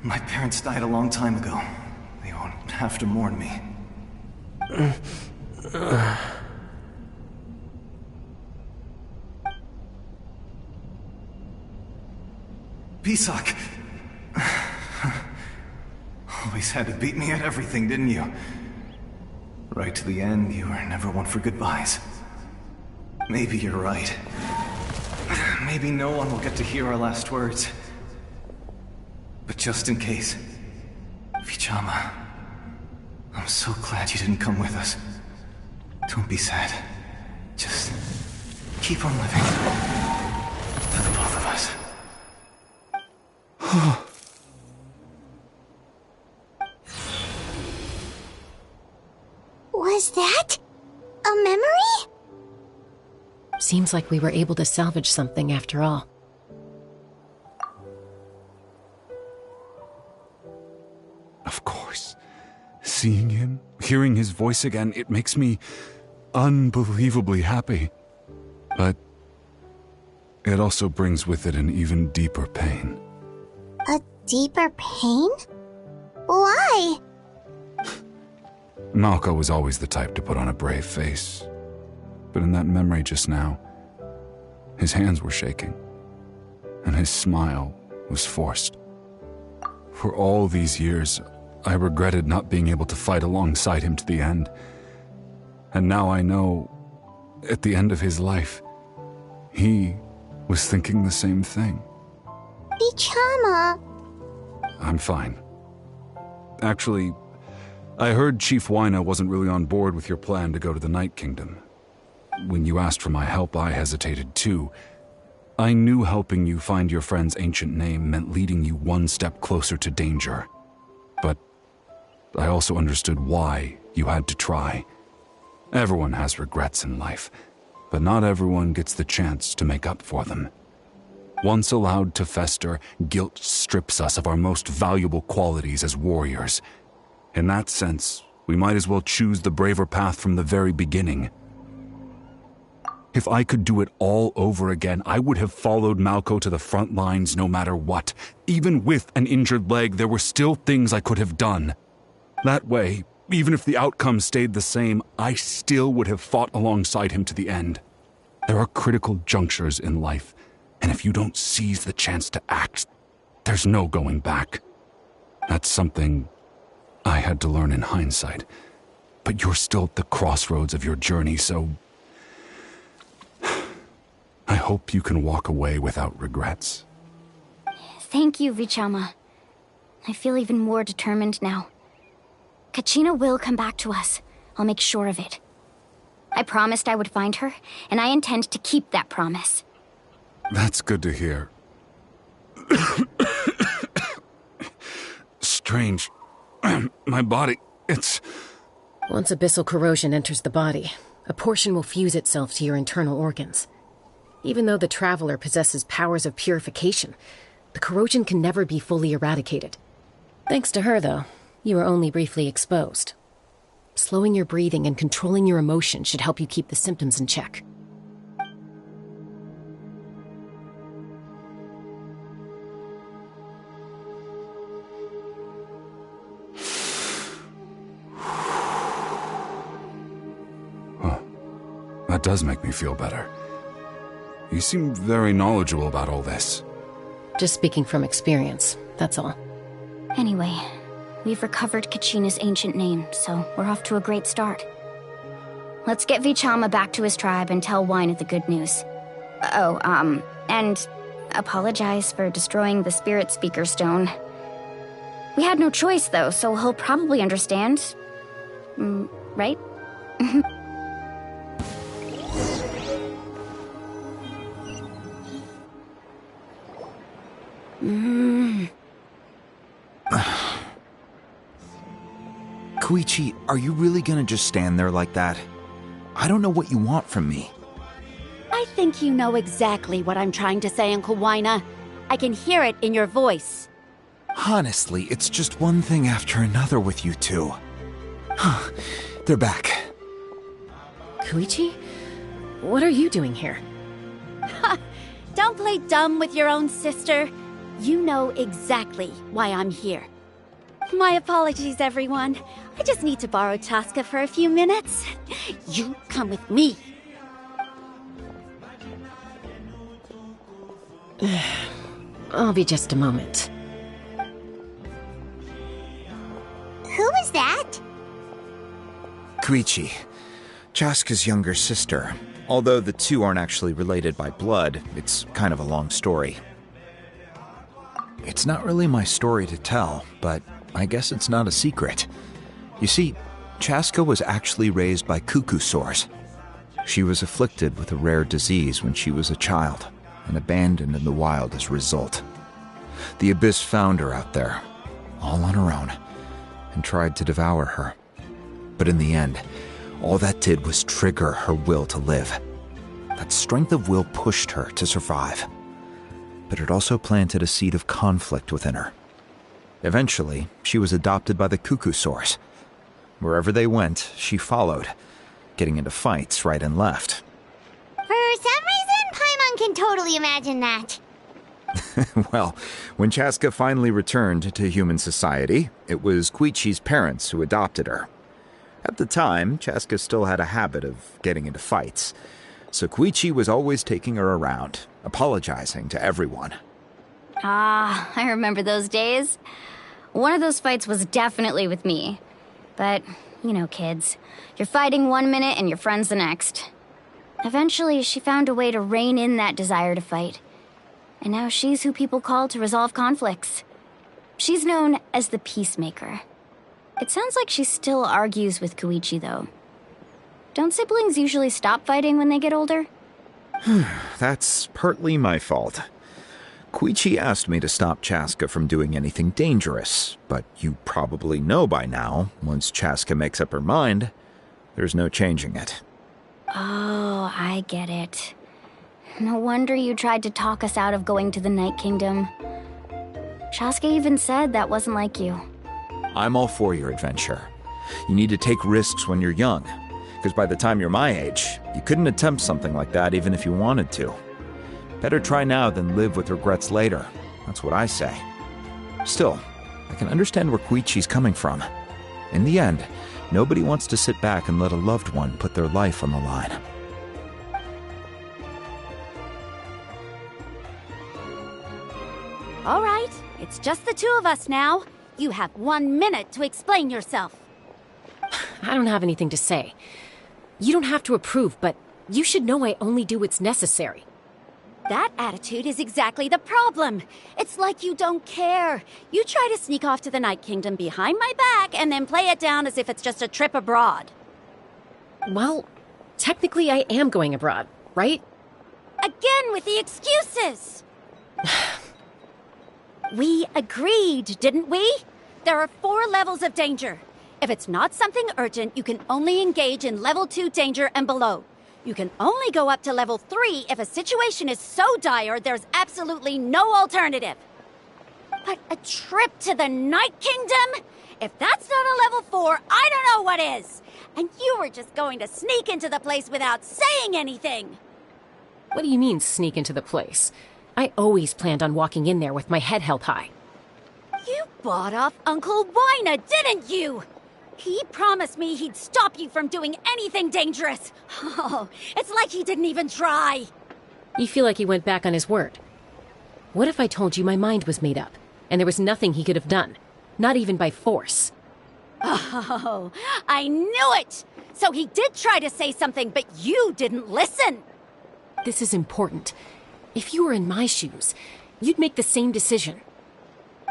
My parents died a long time ago. They won't have to mourn me. Pisak! Always had to beat me at everything, didn't you? Right to the end, you were never one for goodbyes. Maybe you're right. Maybe no one will get to hear our last words. But just in case, Vichama, I'm so glad you didn't come with us. Don't be sad. Just keep on living. For the both of us. Was that a memory? Seems like we were able to salvage something after all. Of course. Seeing him, hearing his voice again, it makes me unbelievably happy. But it also brings with it an even deeper pain. A deeper pain? Why? Malco was always the type to put on a brave face. But in that memory just now, his hands were shaking, and his smile was forced. For all these years, I regretted not being able to fight alongside him to the end. And now I know, at the end of his life, he was thinking the same thing. Vichama. I'm fine. Actually, I heard Chief Wyna wasn't really on board with your plan to go to the Night Kingdom. When you asked for my help, I hesitated too. I knew helping you find your friend's ancient name meant leading you one step closer to danger. But I also understood why you had to try. Everyone has regrets in life, but not everyone gets the chance to make up for them. Once allowed to fester, guilt strips us of our most valuable qualities as warriors. In that sense, we might as well choose the braver path from the very beginning. If I could do it all over again, I would have followed Malco to the front lines no matter what. Even with an injured leg, there were still things I could have done. That way, even if the outcome stayed the same, I still would have fought alongside him to the end. There are critical junctures in life, and if you don't seize the chance to act, there's no going back. That's something I had to learn in hindsight. But you're still at the crossroads of your journey, so I hope you can walk away without regrets. Thank you, Vichama. I feel even more determined now. Kachina will come back to us. I'll make sure of it. I promised I would find her, and I intend to keep that promise. That's good to hear. Strange. My body, it's... Once abyssal corrosion enters the body, a portion will fuse itself to your internal organs. Even though the Traveler possesses powers of purification, the corrosion can never be fully eradicated. Thanks to her, though, you are only briefly exposed. Slowing your breathing and controlling your emotions should help you keep the symptoms in check. That does make me feel better. You seem very knowledgeable about all this. Just speaking from experience, that's all. Anyway, we've recovered Kachina's ancient name, so we're off to a great start. Let's get Vichama back to his tribe and tell Wyna the good news. And apologize for destroying the Spirit Speaker Stone. We had no choice, though, so he'll probably understand. Right? Koichi, are you really gonna just stand there like that? I don't know what you want from me. I think you know exactly what I'm trying to say, Uncle Wyna. I can hear it in your voice. Honestly, it's just one thing after another with you two. They're back. Koichi? What are you doing here? Don't play dumb with your own sister. You know exactly why I'm here. My apologies, everyone. I just need to borrow Chaska for a few minutes. You come with me. I'll be just a moment. Who is that? Koichi, Chaska's younger sister. Although the two aren't actually related by blood, it's kind of a long story. It's not really my story to tell, but I guess it's not a secret. You see, Chaska was actually raised by cuckoo sores. She was afflicted with a rare disease when she was a child, and abandoned in the wild as a result. The Abyss found her out there, all on her own, and tried to devour her. But in the end, all that did was trigger her will to live. That strength of will pushed her to survive. But it also planted a seed of conflict within her. Eventually, she was adopted by the cuckoo sores. Wherever they went, she followed, getting into fights right and left. For some reason, Paimon can totally imagine that. Well, when Chaska finally returned to human society, it was Koichi's parents who adopted her. At the time, Chaska still had a habit of getting into fights, so Koichi was always taking her around, apologizing to everyone. I remember those days. One of those fights was definitely with me. But, you know, kids. You're fighting one minute and your friend's the next. Eventually, she found a way to rein in that desire to fight. And now she's who people call to resolve conflicts. She's known as the Peacemaker. It sounds like she still argues with Koichi, though. Don't siblings usually stop fighting when they get older? That's partly my fault. Koichi asked me to stop Chaska from doing anything dangerous, but you probably know by now, once Chaska makes up her mind, there's no changing it. Oh, I get it. No wonder you tried to talk us out of going to the Night Kingdom. Chaska even said that wasn't like you. I'm all for your adventure. You need to take risks when you're young, because by the time you're my age, you couldn't attempt something like that even if you wanted to. Better try now than live with regrets later. That's what I say. Still, I can understand where Koichi's coming from. In the end, nobody wants to sit back and let a loved one put their life on the line. All right, it's just the two of us now. You have 1 minute to explain yourself. I don't have anything to say. You don't have to approve, but you should know I only do what's necessary. That attitude is exactly the problem. It's like you don't care. You try to sneak off to the Night Kingdom behind my back and then play it down as if it's just a trip abroad. Well, technically I am going abroad, right? Again with the excuses! We agreed, didn't we? There are 4 levels of danger. If it's not something urgent, you can only engage in level 2 danger and below. You can only go up to level 3 if a situation is so dire there's absolutely no alternative. But a trip to the Night Kingdom? If that's not a level 4, I don't know what is. And you were just going to sneak into the place without saying anything. What do you mean, sneak into the place? I always planned on walking in there with my head held high. You bought off Uncle Wina, didn't you? He promised me he'd stop you from doing anything dangerous. Oh, it's like he didn't even try. You feel like he went back on his word. What if I told you my mind was made up, and there was nothing he could have done? Not even by force. Oh, I knew it! So he did try to say something, but you didn't listen. This is important. If you were in my shoes, you'd make the same decision.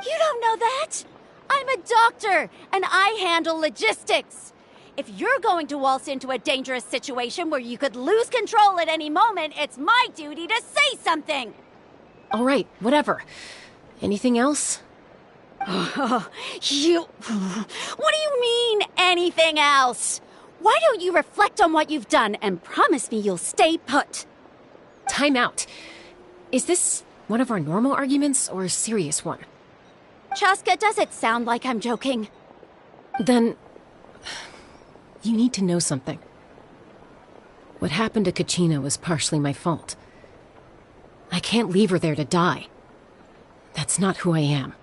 You don't know that? I'm a doctor, and I handle logistics. If you're going to waltz into a dangerous situation where you could lose control at any moment, it's my duty to say something. All right, whatever. Anything else? What do you mean, anything else? Why don't you reflect on what you've done and promise me you'll stay put? Time out. Is this one of our normal arguments or a serious one? Chaska, does it sound like I'm joking? Then, you need to know something. What happened to Kachina was partially my fault. I can't leave her there to die. That's not who I am.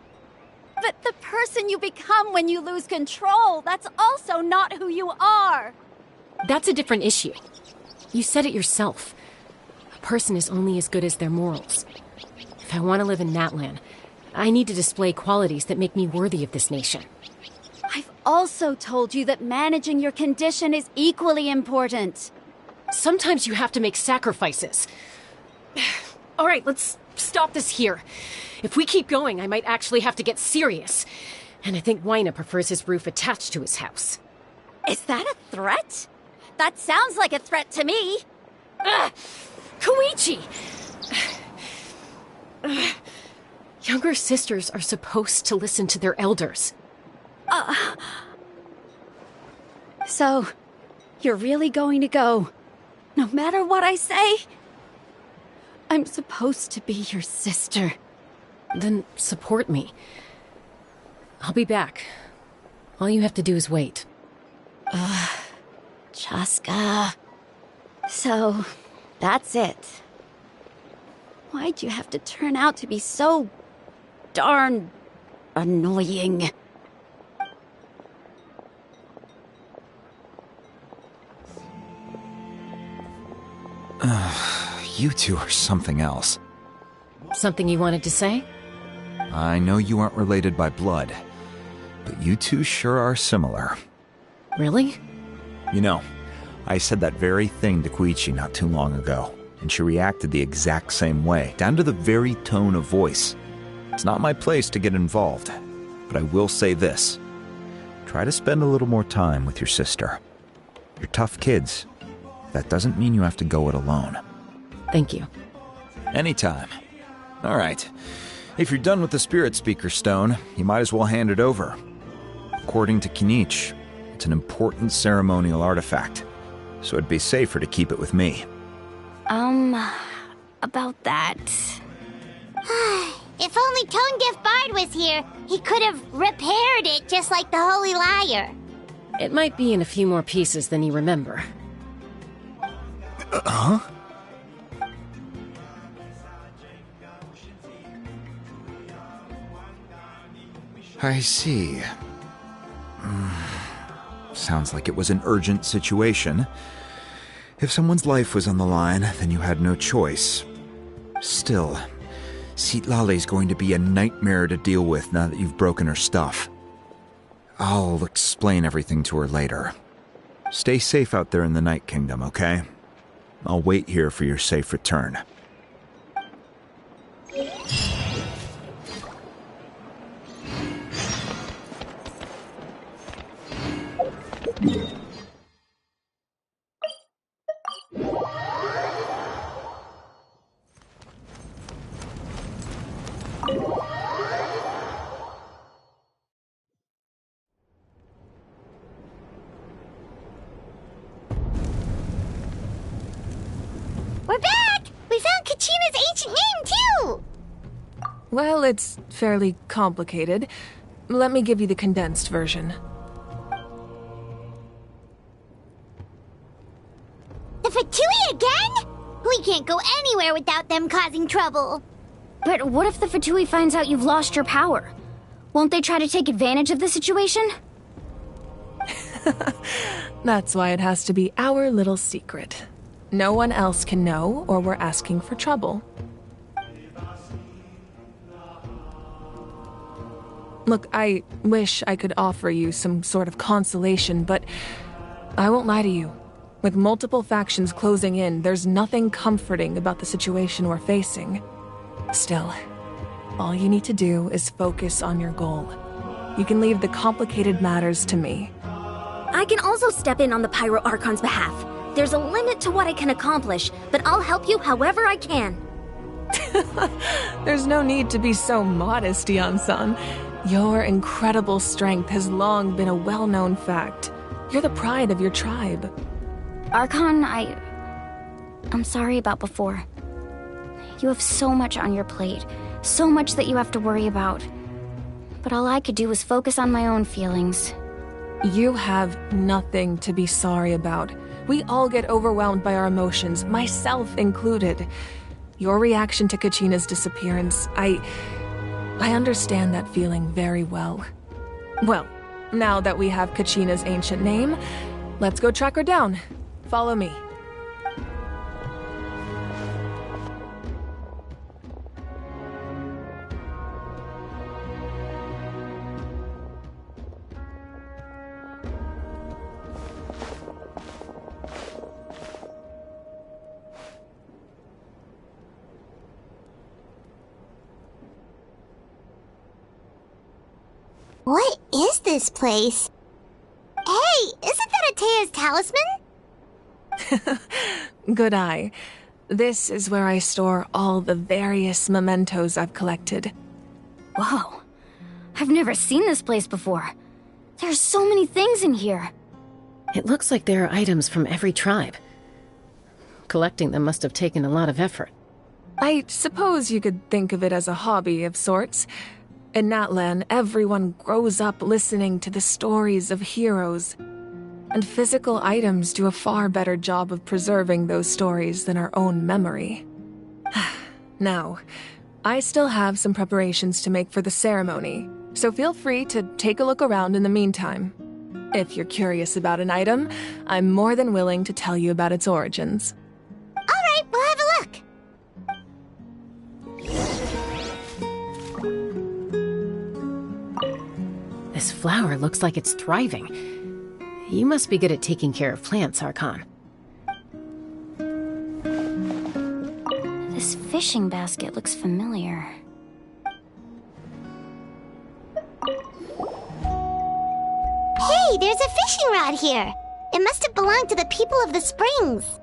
But the person you become when you lose control, that's also not who you are. That's a different issue. You said it yourself. A person is only as good as their morals. If I want to live in Natlan, I need to display qualities that make me worthy of this nation. I've also told you that managing your condition is equally important. Sometimes you have to make sacrifices. All right, let's stop this here. If we keep going, I might actually have to get serious. And I think Wina prefers his roof attached to his house. Is that a threat? That sounds like a threat to me. Koichi! Younger sisters are supposed to listen to their elders. So, you're really going to go, no matter what I say? I'm supposed to be your sister. Then support me. I'll be back. All you have to do is wait. Chaska. So, that's it. Why'd you have to turn out to be so darn annoying? You two are something else. Something you wanted to say? I know you aren't related by blood, but you two sure are similar. Really? You know, I said that very thing to Koichi not too long ago, and she reacted the exact same way, down to the very tone of voice. It's not my place to get involved, but I will say this. Try to spend a little more time with your sister. You're tough kids. That doesn't mean you have to go it alone. Thank you. Anytime. All right. If you're done with the Spirit Speaker Stone, you might as well hand it over. According to Kinich, it's an important ceremonial artifact, so it'd be safer to keep it with me. About that. If only Tone Deaf Bard was here, he could have repaired it just like the Holy Liar. It might be in a few more pieces than you remember. Huh? I see. Sounds like it was an urgent situation. If someone's life was on the line, then you had no choice. Still, Citlali's going to be a nightmare to deal with now that you've broken her stuff. I'll explain everything to her later. Stay safe out there in the Night Kingdom, okay? I'll wait here for your safe return. We're back! We found Kachina's ancient name, too! Well, it's fairly complicated. Let me give you the condensed version. The Fatui again? We can't go anywhere without them causing trouble. But what if the Fatui finds out you've lost your power? Won't they try to take advantage of the situation? That's why it has to be our little secret. No one else can know, or we're asking for trouble. Look, I wish I could offer you some sort of consolation, but I won't lie to you. With multiple factions closing in, there's nothing comforting about the situation we're facing. Still, all you need to do is focus on your goal. You can leave the complicated matters to me. I can also step in on the Pyro Archon's behalf. There's a limit to what I can accomplish, but I'll help you however I can. There's no need to be so modest, Yan-san. Your incredible strength has long been a well-known fact. You're the pride of your tribe. Archon, I'm sorry about before. You have so much on your plate, so much that you have to worry about. But all I could do was focus on my own feelings. You have nothing to be sorry about. We all get overwhelmed by our emotions, myself included. Your reaction to Kachina's disappearance, I understand that feeling very well. Well, now that we have Kachina's ancient name, let's go track her down. Follow me. What is this place? Hey, isn't that Atea's talisman? Good eye. This is where I store all the various mementos I've collected. Whoa. I've never seen this place before. There's so many things in here. It looks like there are items from every tribe. Collecting them must have taken a lot of effort. I suppose you could think of it as a hobby of sorts. In Natlan, everyone grows up listening to the stories of heroes. And physical items do a far better job of preserving those stories than our own memory. Now, I still have some preparations to make for the ceremony, so feel free to take a look around in the meantime. If you're curious about an item, I'm more than willing to tell you about its origins. All right, we'll have a look. This flower looks like it's thriving. You must be good at taking care of plants, Archon. This fishing basket looks familiar. Hey, there's a fishing rod here. It must have belonged to the people of the springs.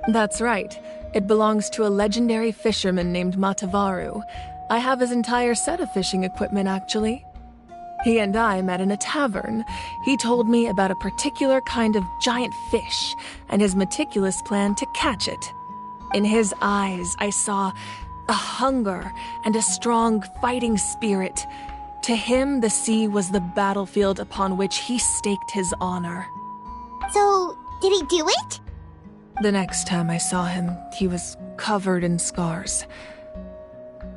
That's right. It belongs to a legendary fisherman named Matavaru. I have his entire set of fishing equipment, actually. He and I met in a tavern. He told me about a particular kind of giant fish and his meticulous plan to catch it. In his eyes, I saw a hunger and a strong fighting spirit. To him, the sea was the battlefield upon which he staked his honor. So, did he do it? The next time I saw him, he was covered in scars.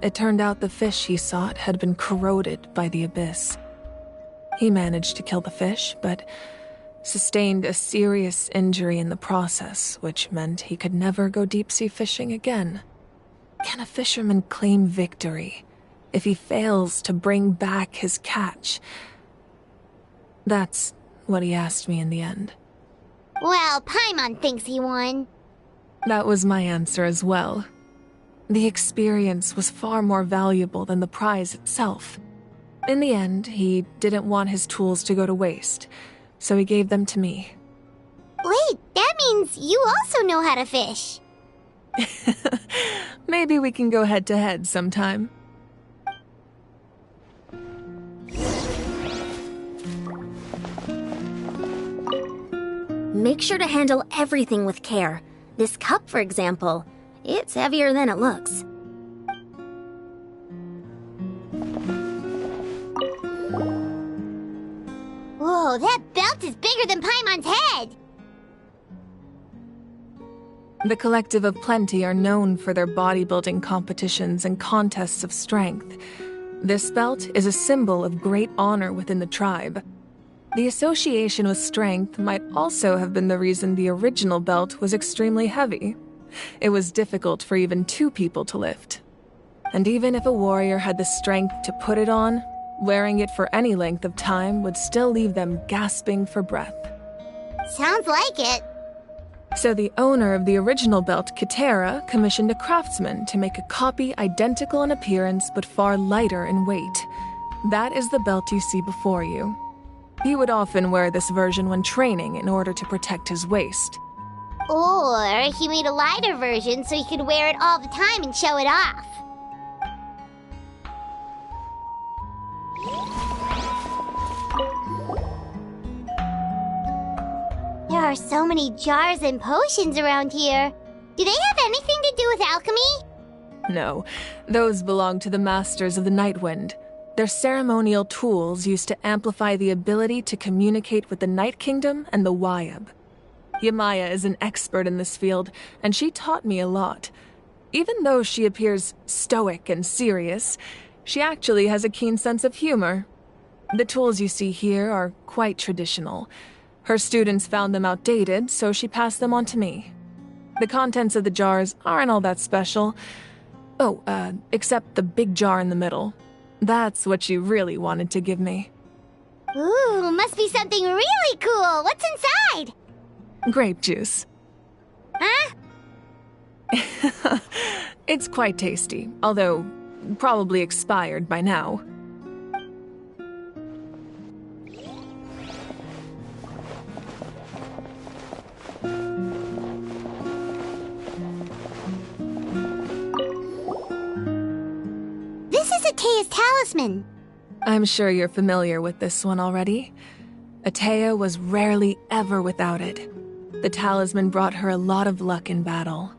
It turned out the fish he sought had been corroded by the abyss. He managed to kill the fish, but sustained a serious injury in the process, which meant he could never go deep-sea fishing again. Can a fisherman claim victory if he fails to bring back his catch? That's what he asked me in the end. Well, Paimon thinks he won. That was my answer as well. The experience was far more valuable than the prize itself. In the end, he didn't want his tools to go to waste, so he gave them to me. Wait, that means you also know how to fish. Maybe we can go head-to-head sometime. Make sure to handle everything with care. This cup, for example, it's heavier than it looks. Whoa, that belt is bigger than Paimon's head! The Collective of Plenty are known for their bodybuilding competitions and contests of strength. This belt is a symbol of great honor within the tribe. The association with strength might also have been the reason the original belt was extremely heavy. It was difficult for even 2 people to lift. And even if a warrior had the strength to put it on, wearing it for any length of time would still leave them gasping for breath. Sounds like it. So the owner of the original belt, Kitera, commissioned a craftsman to make a copy identical in appearance but far lighter in weight. That is the belt you see before you. He would often wear this version when training in order to protect his waist. Or he made a lighter version so he could wear it all the time and show it off. There are so many jars and potions around here. Do they have anything to do with alchemy? No, those belong to the Masters of the Nightwind. They're ceremonial tools used to amplify the ability to communicate with the Night Kingdom and the Wyab. Yamaya is an expert in this field, and she taught me a lot. Even though she appears stoic and serious, she actually has a keen sense of humor. The tools you see here are quite traditional. Her students found them outdated, so she passed them on to me. The contents of the jars aren't all that special. Oh, except the big jar in the middle. That's what she really wanted to give me. Ooh, must be something really cool. What's inside? Grape juice. Huh? It's quite tasty, although probably expired by now. This is Atea's talisman. I'm sure you're familiar with this one already. Atea was rarely ever without it. The talisman brought her a lot of luck in battle.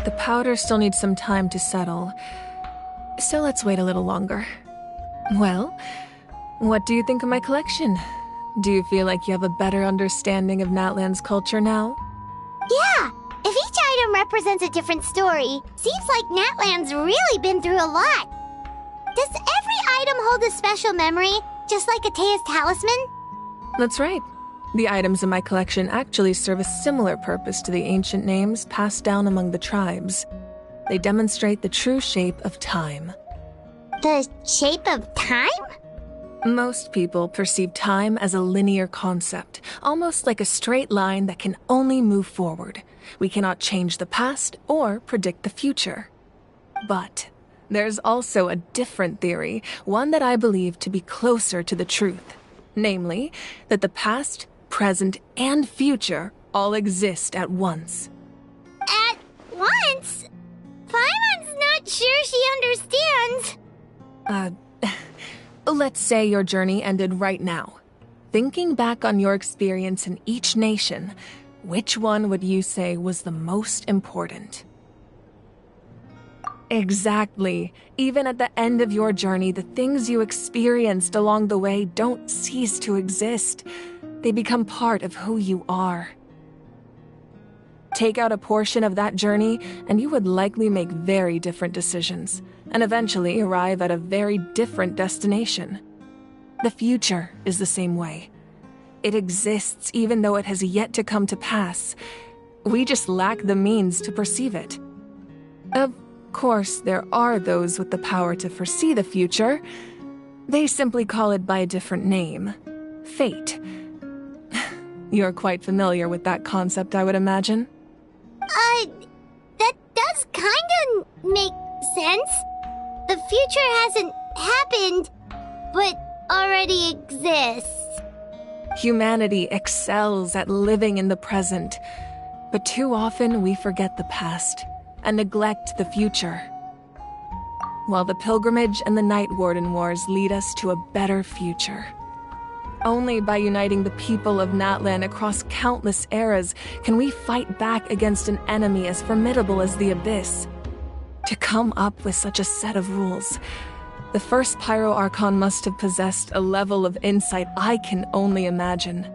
The powder still needs some time to settle, so let's wait a little longer. Well, what do you think of my collection? Do you feel like you have a better understanding of Natlan's culture now? Yeah! If each item represents a different story. Seems like Natlan's really been through a lot. Does every item hold a special memory, just like Atea's talisman? That's right. The items in my collection actually serve a similar purpose to the ancient names passed down among the tribes. They demonstrate the true shape of time. The shape of time? Most people perceive time as a linear concept, almost like a straight line that can only move forward. We cannot change the past or predict the future. But there's also a different theory, one that I believe to be closer to the truth. Namely, that the past, present, and future all exist at once. At once? Paimon's not sure she understands. Let's say your journey ended right now. Thinking back on your experience in each nation, which one would you say was the most important? Exactly. Even at the end of your journey, the things you experienced along the way don't cease to exist. They become part of who you are. Take out a portion of that journey, and you would likely make very different decisions, and eventually arrive at a very different destination. The future is the same way. It exists even though it has yet to come to pass. We just lack the means to perceive it. Of course, there are those with the power to foresee the future. They simply call it by a different name. Fate. You're quite familiar with that concept, I would imagine. That does kinda make sense. The future hasn't happened, but already exists. Humanity excels at living in the present, but too often we forget the past and neglect the future. While the pilgrimage and the Night Warden Wars lead us to a better future. Only by uniting the people of Natlan across countless eras can we fight back against an enemy as formidable as the Abyss. To come up with such a set of rules, the first Pyro Archon must have possessed a level of insight I can only imagine.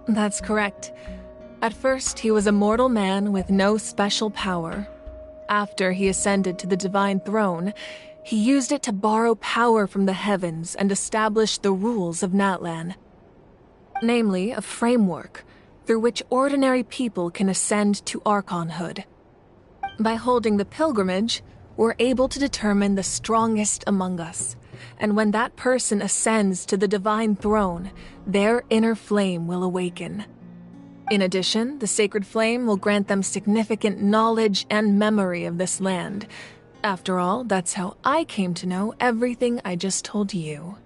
That's correct. At first, he was a mortal man with no special power. After he ascended to the Divine Throne, he used it to borrow power from the heavens and establish the rules of Natlan. Namely, a framework through which ordinary people can ascend to Archonhood. By holding the pilgrimage, we're able to determine the strongest among us, and when that person ascends to the Divine Throne, their inner flame will awaken. In addition, the sacred flame will grant them significant knowledge and memory of this land. After all, that's how I came to know everything I just told you.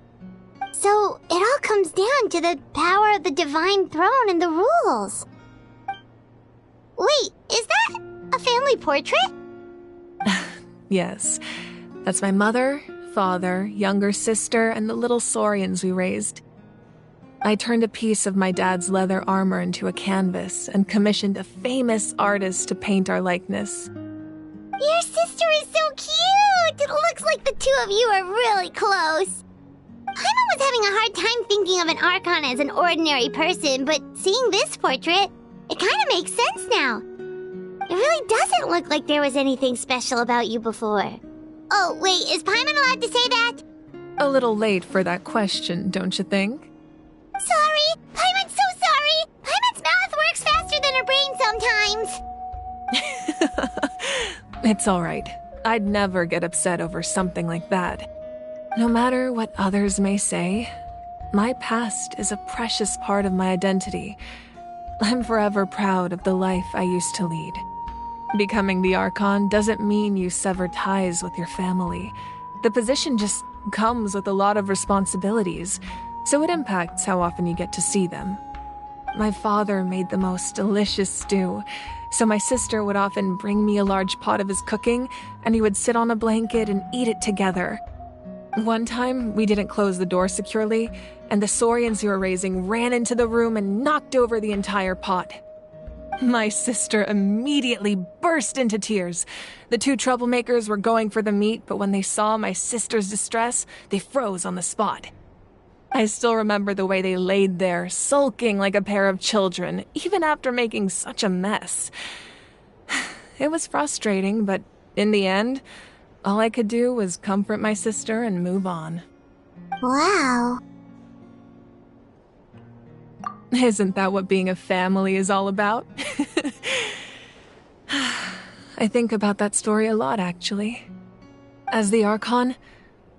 So, it all comes down to the power of the Divine Throne and the rules. Wait, is that a family portrait? Yes. That's my mother, father, younger sister, and the little Saurians we raised. I turned a piece of my dad's leather armor into a canvas and commissioned a famous artist to paint our likeness. Your sister is so cute! It looks like the two of you are really close. Paimon was having a hard time thinking of an Archon as an ordinary person, but seeing this portrait, it kind of makes sense now. It really doesn't look like there was anything special about you before. Oh, wait, is Paimon allowed to say that? A little late for that question, don't you think? Sorry! Paimon's so sorry! Paimon's mouth works faster than her brain sometimes! It's all right. I'd never get upset over something like that. No matter what others may say, my past is a precious part of my identity. I'm forever proud of the life I used to lead. Becoming the Archon doesn't mean you sever ties with your family. The position just comes with a lot of responsibilities, so it impacts how often you get to see them. My father made the most delicious stew, so my sister would often bring me a large pot of his cooking, and we would sit on a blanket and eat it together. One time, we didn't close the door securely, and the Saurians we were raising ran into the room and knocked over the entire pot. My sister immediately burst into tears. The two troublemakers were going for the meat, but when they saw my sister's distress, they froze on the spot. I still remember the way they laid there, sulking like a pair of children, even after making such a mess. it was frustrating, but in the end, all I could do was comfort my sister and move on. Wow. Isn't that what being a family is all about? I think about that story a lot, actually. As the Archon,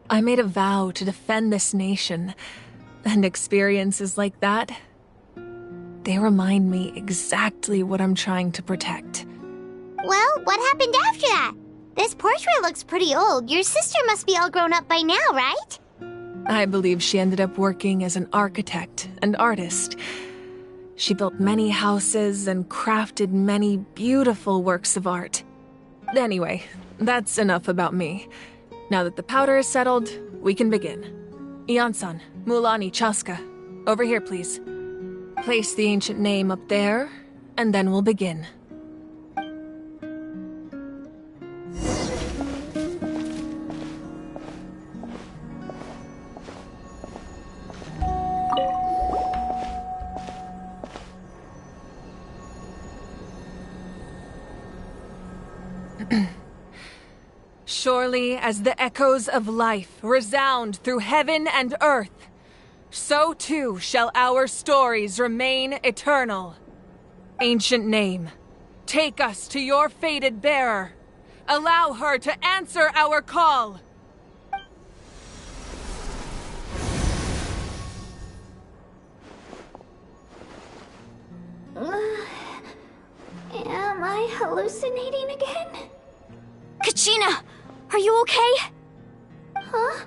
I made a vow to defend this nation, and experiences like that, they remind me exactly what I'm trying to protect. Well, what happened after that? This portrait looks pretty old. Your sister must be all grown up by now, right? I believe she ended up working as an architect and artist. She built many houses and crafted many beautiful works of art. Anyway, that's enough about me. Now that the powder is settled, we can begin. Ian-san, Mulani, Chaska, over here, please. Place the ancient name up there, and then we'll begin. Surely as the echoes of life resound through heaven and earth, so too shall our stories remain eternal. Ancient name, take us to your fated bearer. Allow her to answer our call. Am I hallucinating again? Kachina! Are you okay? Huh?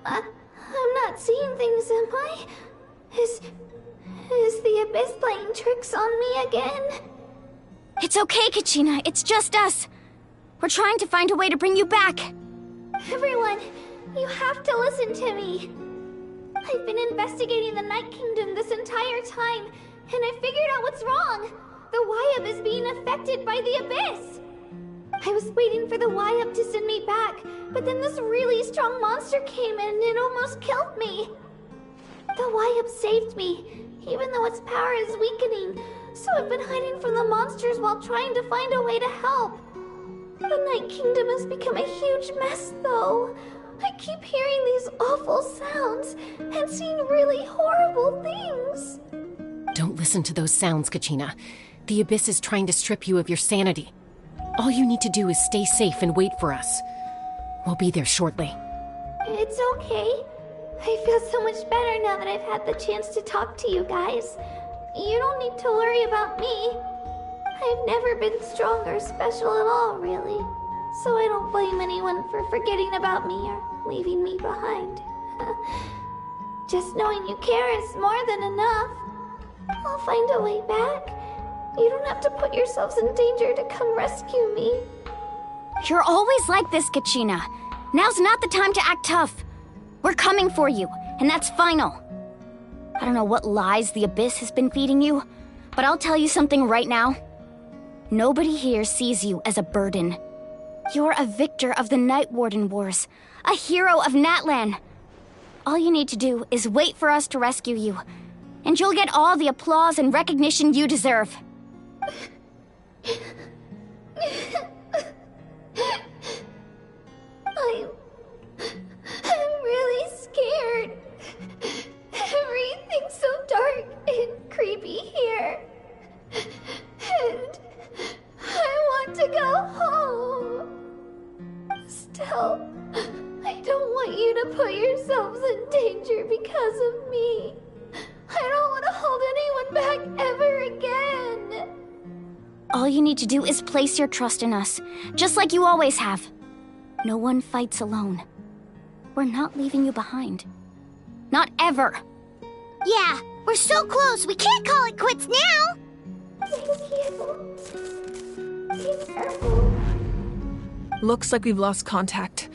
I'm not seeing things, am I? Is the Abyss playing tricks on me again? It's okay, Kachina. It's just us. We're trying to find a way to bring you back. Everyone, you have to listen to me. I've been investigating the Night Kingdom this entire time, and I figured out what's wrong. The Wyab is being affected by the Abyss. I was waiting for the Wyab to send me back, but then this really strong monster came in and it almost killed me. The Wyab saved me, even though its power is weakening, so I've been hiding from the monsters while trying to find a way to help. The Night Kingdom has become a huge mess, though. I keep hearing these awful sounds and seeing really horrible things. Don't listen to those sounds, Kachina. The Abyss is trying to strip you of your sanity. All you need to do is stay safe and wait for us. We'll be there shortly. It's okay. I feel so much better now that I've had the chance to talk to you guys. You don't need to worry about me. I've never been strong or special at all, really. So I don't blame anyone for forgetting about me or leaving me behind. Just knowing you care is more than enough. I'll find a way back. You don't have to put yourselves in danger to come rescue me. You're always like this, Kachina. Now's not the time to act tough. We're coming for you, and that's final. I don't know what lies the Abyss has been feeding you, but I'll tell you something right now. Nobody here sees you as a burden. You're a victor of the Night Warden Wars, a hero of Natlan. All you need to do is wait for us to rescue you, and you'll get all the applause and recognition you deserve. I'm really scared. Everything's so dark and creepy here. And I want to go home. Still, I don't want you to put yourselves in danger because of me. I don't want to hold anyone back ever again. All you need to do is place your trust in us, just like you always have. No one fights alone. We're not leaving you behind. Not ever. Yeah, we're so close, we can't call it quits now! Be careful. Looks like we've lost contact.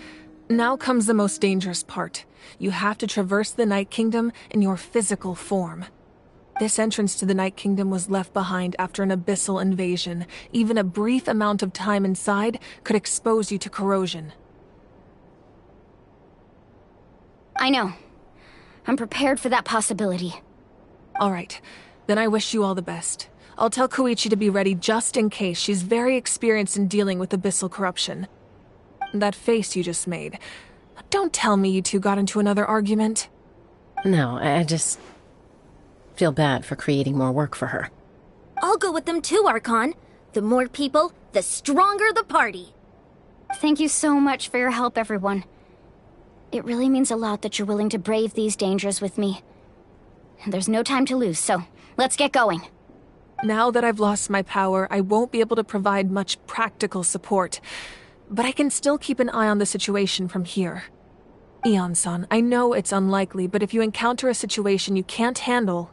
Now comes the most dangerous part. You have to traverse the Night Kingdom in your physical form. This entrance to the Night Kingdom was left behind after an abyssal invasion. Even a brief amount of time inside could expose you to corrosion. I know. I'm prepared for that possibility. All right, then I wish you all the best. I'll tell Koichi to be ready just in case. She's very experienced in dealing with abyssal corruption. That face you just made. Don't tell me you two got into another argument. No, I just feel bad for creating more work for her. I'll go with them too, Archon. The more people, the stronger the party. Thank you so much for your help, everyone. It really means a lot that you're willing to brave these dangers with me. And there's no time to lose, so let's get going. Now that I've lost my power, I won't be able to provide much practical support. But I can still keep an eye on the situation from here. Eon-san, I know it's unlikely, but if you encounter a situation you can't handle...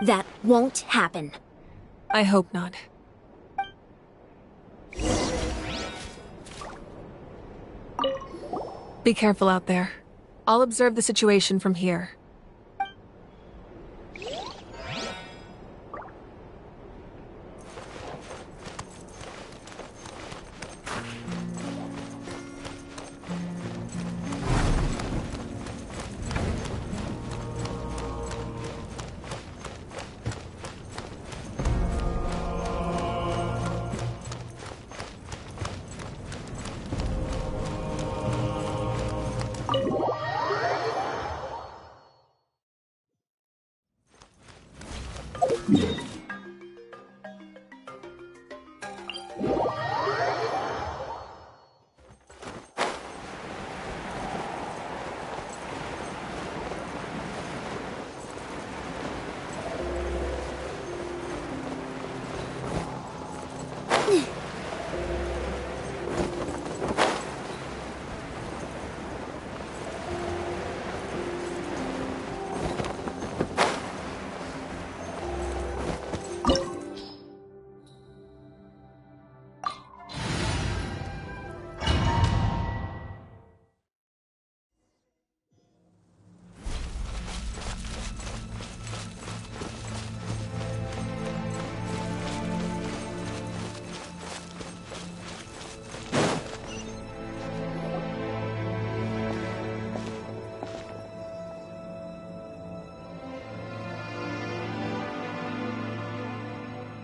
That won't happen. I hope not. Be careful out there. I'll observe the situation from here.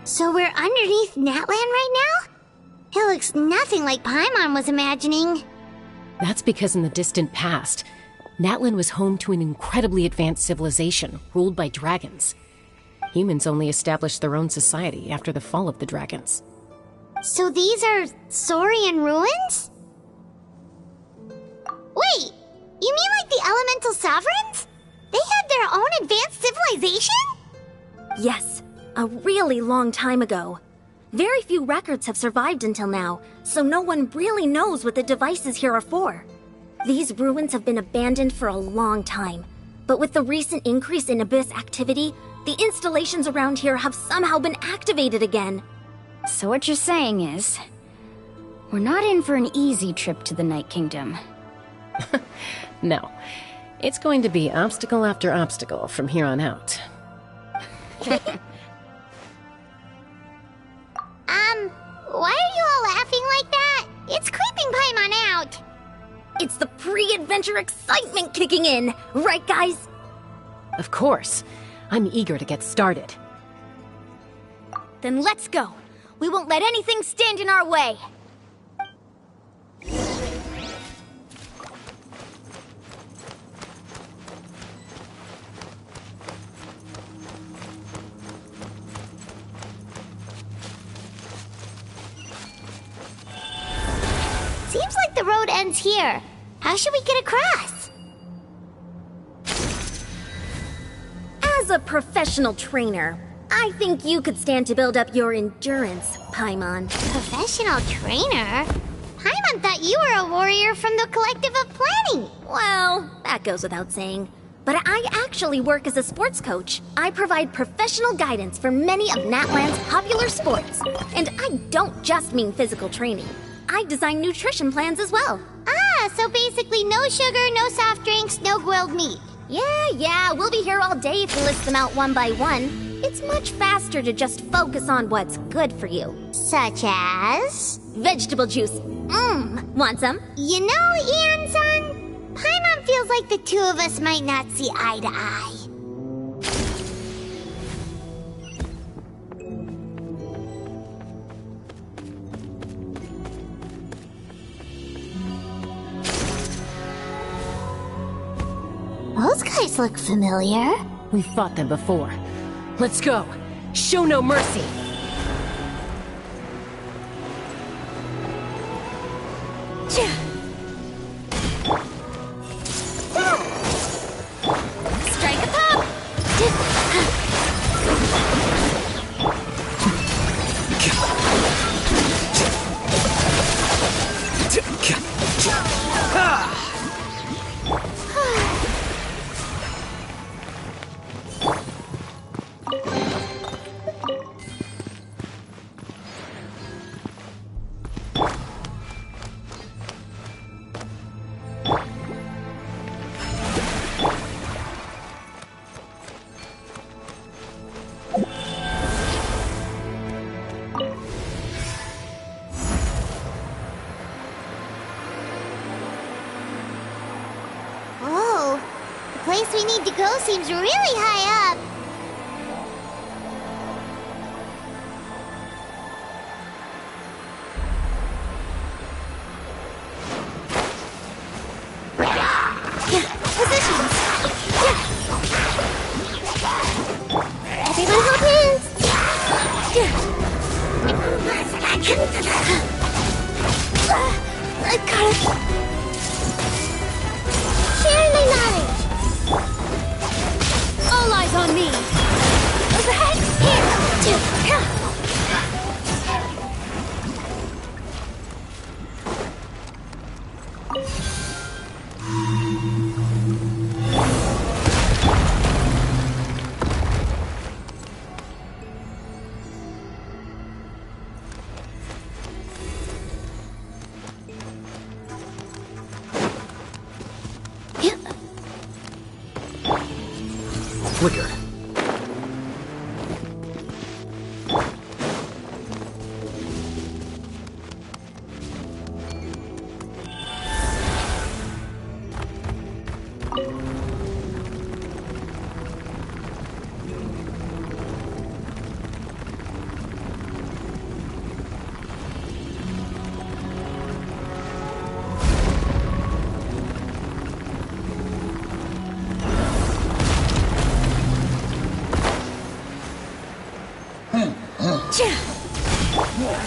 So we're underneath Natlan right now? It looks nothing like Paimon was imagining. That's because in the distant past, Natlan was home to an incredibly advanced civilization ruled by dragons. Humans only established their own society after the fall of the dragons. So these are Saurian ruins? Wait, you mean like the elemental sovereigns? They had their own advanced civilization? Yes, a really long time ago. Very few records have survived until now, so no one really knows what the devices here are for. These ruins have been abandoned for a long time, but with the recent increase in Abyss activity, the installations around here have somehow been activated again. So what you're saying is, we're not in for an easy trip to the Night Kingdom. No, it's going to be obstacle after obstacle from here on out. Why are you all laughing like that? It's creeping Paimon out. It's the pre-adventure excitement kicking in, right guys? Of course. I'm eager to get started. Then let's go. We won't let anything stand in our way. Seems like the road ends here. How should we get across? As a professional trainer, I think you could stand to build up your endurance, Paimon. Professional trainer? Paimon thought you were a warrior from the Collective of Planning. Well, that goes without saying. But I actually work as a sports coach. I provide professional guidance for many of Natlan's popular sports. And I don't just mean physical training. I design nutrition plans as well. Ah, so basically no sugar, no soft drinks, no grilled meat. Yeah, we'll be here all day if you list them out one by one. It's much faster to just focus on what's good for you. Such as? Vegetable juice. Want some? You know, Ian-san, Paimon feels like the two of us might not see eye to eye. Those guys look familiar. We've fought them before. Let's go. Show no mercy. Strike a pop! Whoa, the place we need to go seems really high up. Positions. Everyone hold hands. I got it. Share my knowledge. All eyes on me! Overhead, here. Flicker.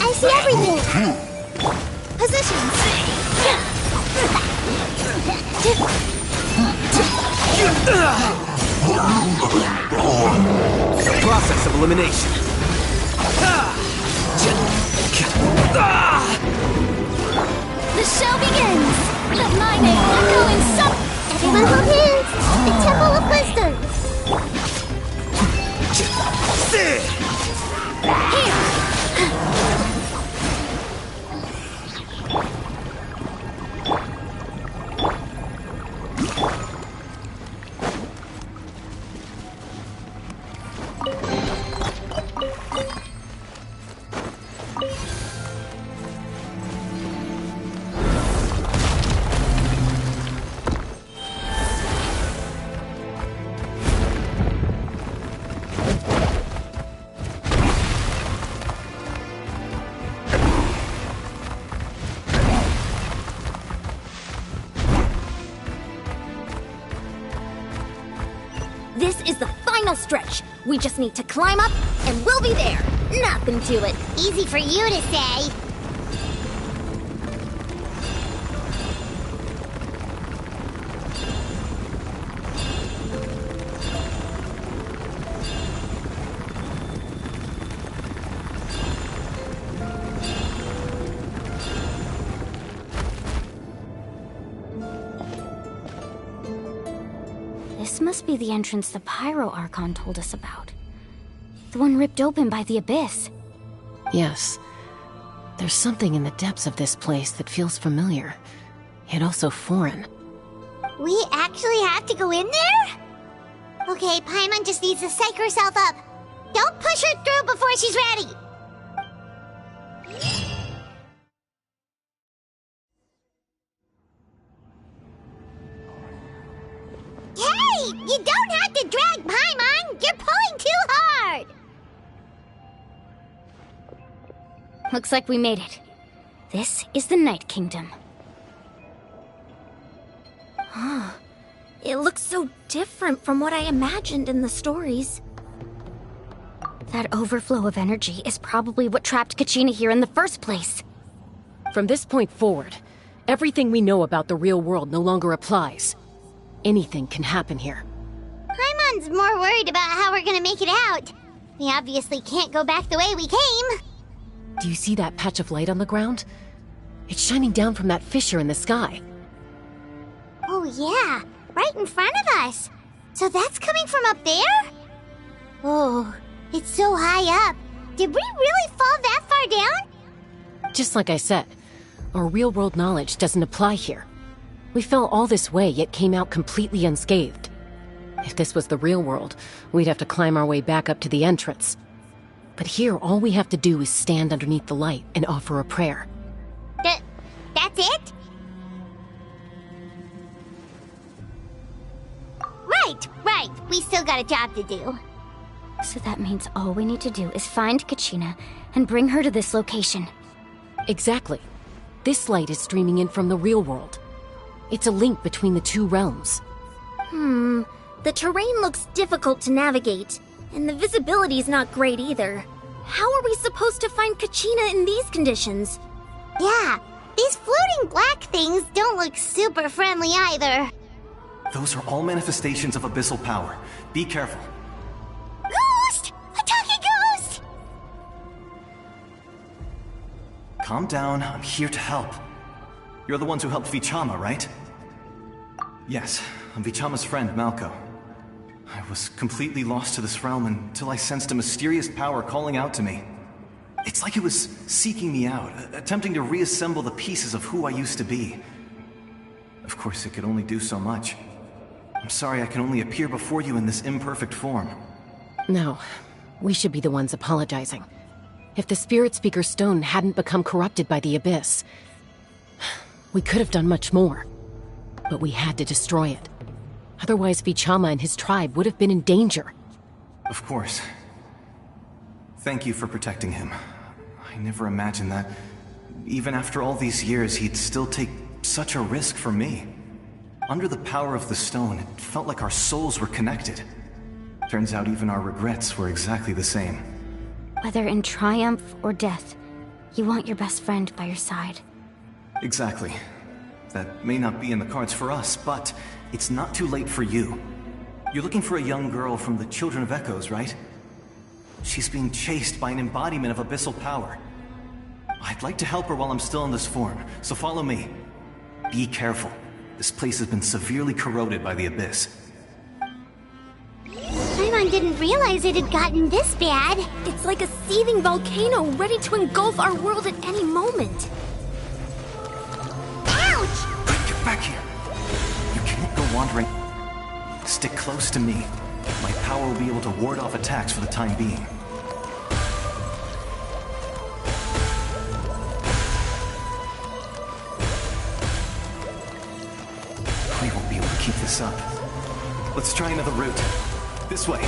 I see everything. Positions. The process of elimination. The show begins! Let my name echo in some... Everyone hold hands. The Temple of Wisdom. This is the final stretch. We just need to climb up, and we'll be there. Nothing to it. Easy for you to say. This must be the entrance the Pyro Archon told us about. The one ripped open by the Abyss. Yes. There's something in the depths of this place that feels familiar, yet also foreign. We actually have to go in there? Okay, Paimon just needs to psych herself up. Don't push her through before she's ready. Hey! You don't have to drag Paimon! You're pulling too hard! Looks like we made it. This is the Night Kingdom. It looks so different from what I imagined in the stories. That overflow of energy is probably what trapped Kachina here in the first place. From this point forward, everything we know about the real world no longer applies. Anything can happen here. Paimon's more worried about how we're gonna make it out. We obviously can't go back the way we came. Do you see that patch of light on the ground? It's shining down from that fissure in the sky. Oh yeah, right in front of us. So that's coming from up there? Oh, it's so high up. Did we really fall that far down? Just like I said, our real-world knowledge doesn't apply here. We fell all this way, yet came out completely unscathed. If this was the real world, we'd have to climb our way back up to the entrance. But here, all we have to do is stand underneath the light and offer a prayer. That's it? Right. We still got a job to do. So that means all we need to do is find Kachina and bring her to this location. Exactly. This light is streaming in from the real world. It's a link between the two realms. The terrain looks difficult to navigate, and the visibility's not great either. How are we supposed to find Kachina in these conditions? Yeah, these floating black things don't look super friendly either. Those are all manifestations of abyssal power. Be careful. Ghost! A talking ghost! Calm down, I'm here to help. You're the ones who helped Vichama, right? Yes, I'm Vichama's friend, Malco. I was completely lost to this realm until I sensed a mysterious power calling out to me. It's like it was seeking me out, attempting to reassemble the pieces of who I used to be. Of course, it could only do so much. I'm sorry I can only appear before you in this imperfect form. No, we should be the ones apologizing. If the Spirit Speaker Stone hadn't become corrupted by the Abyss, we could have done much more. But we had to destroy it. Otherwise, Vichama and his tribe would have been in danger. Of course. Thank you for protecting him. I never imagined that, even after all these years, he'd still take such a risk for me. Under the power of the stone, it felt like our souls were connected. Turns out even our regrets were exactly the same. Whether in triumph or death, you want your best friend by your side. Exactly. That may not be in the cards for us, but it's not too late for you. You're looking for a young girl from the Children of Echoes, right? She's being chased by an embodiment of abyssal power. I'd like to help her while I'm still in this form, so follow me. Be careful. This place has been severely corroded by the Abyss. Paimon didn't realize it had gotten this bad. It's like a seething volcano ready to engulf our world at any moment. Ouch! Get back here! You can't go wandering. Stick close to me. My power will be able to ward off attacks for the time being. We won't be able to keep this up. Let's try another route. This way.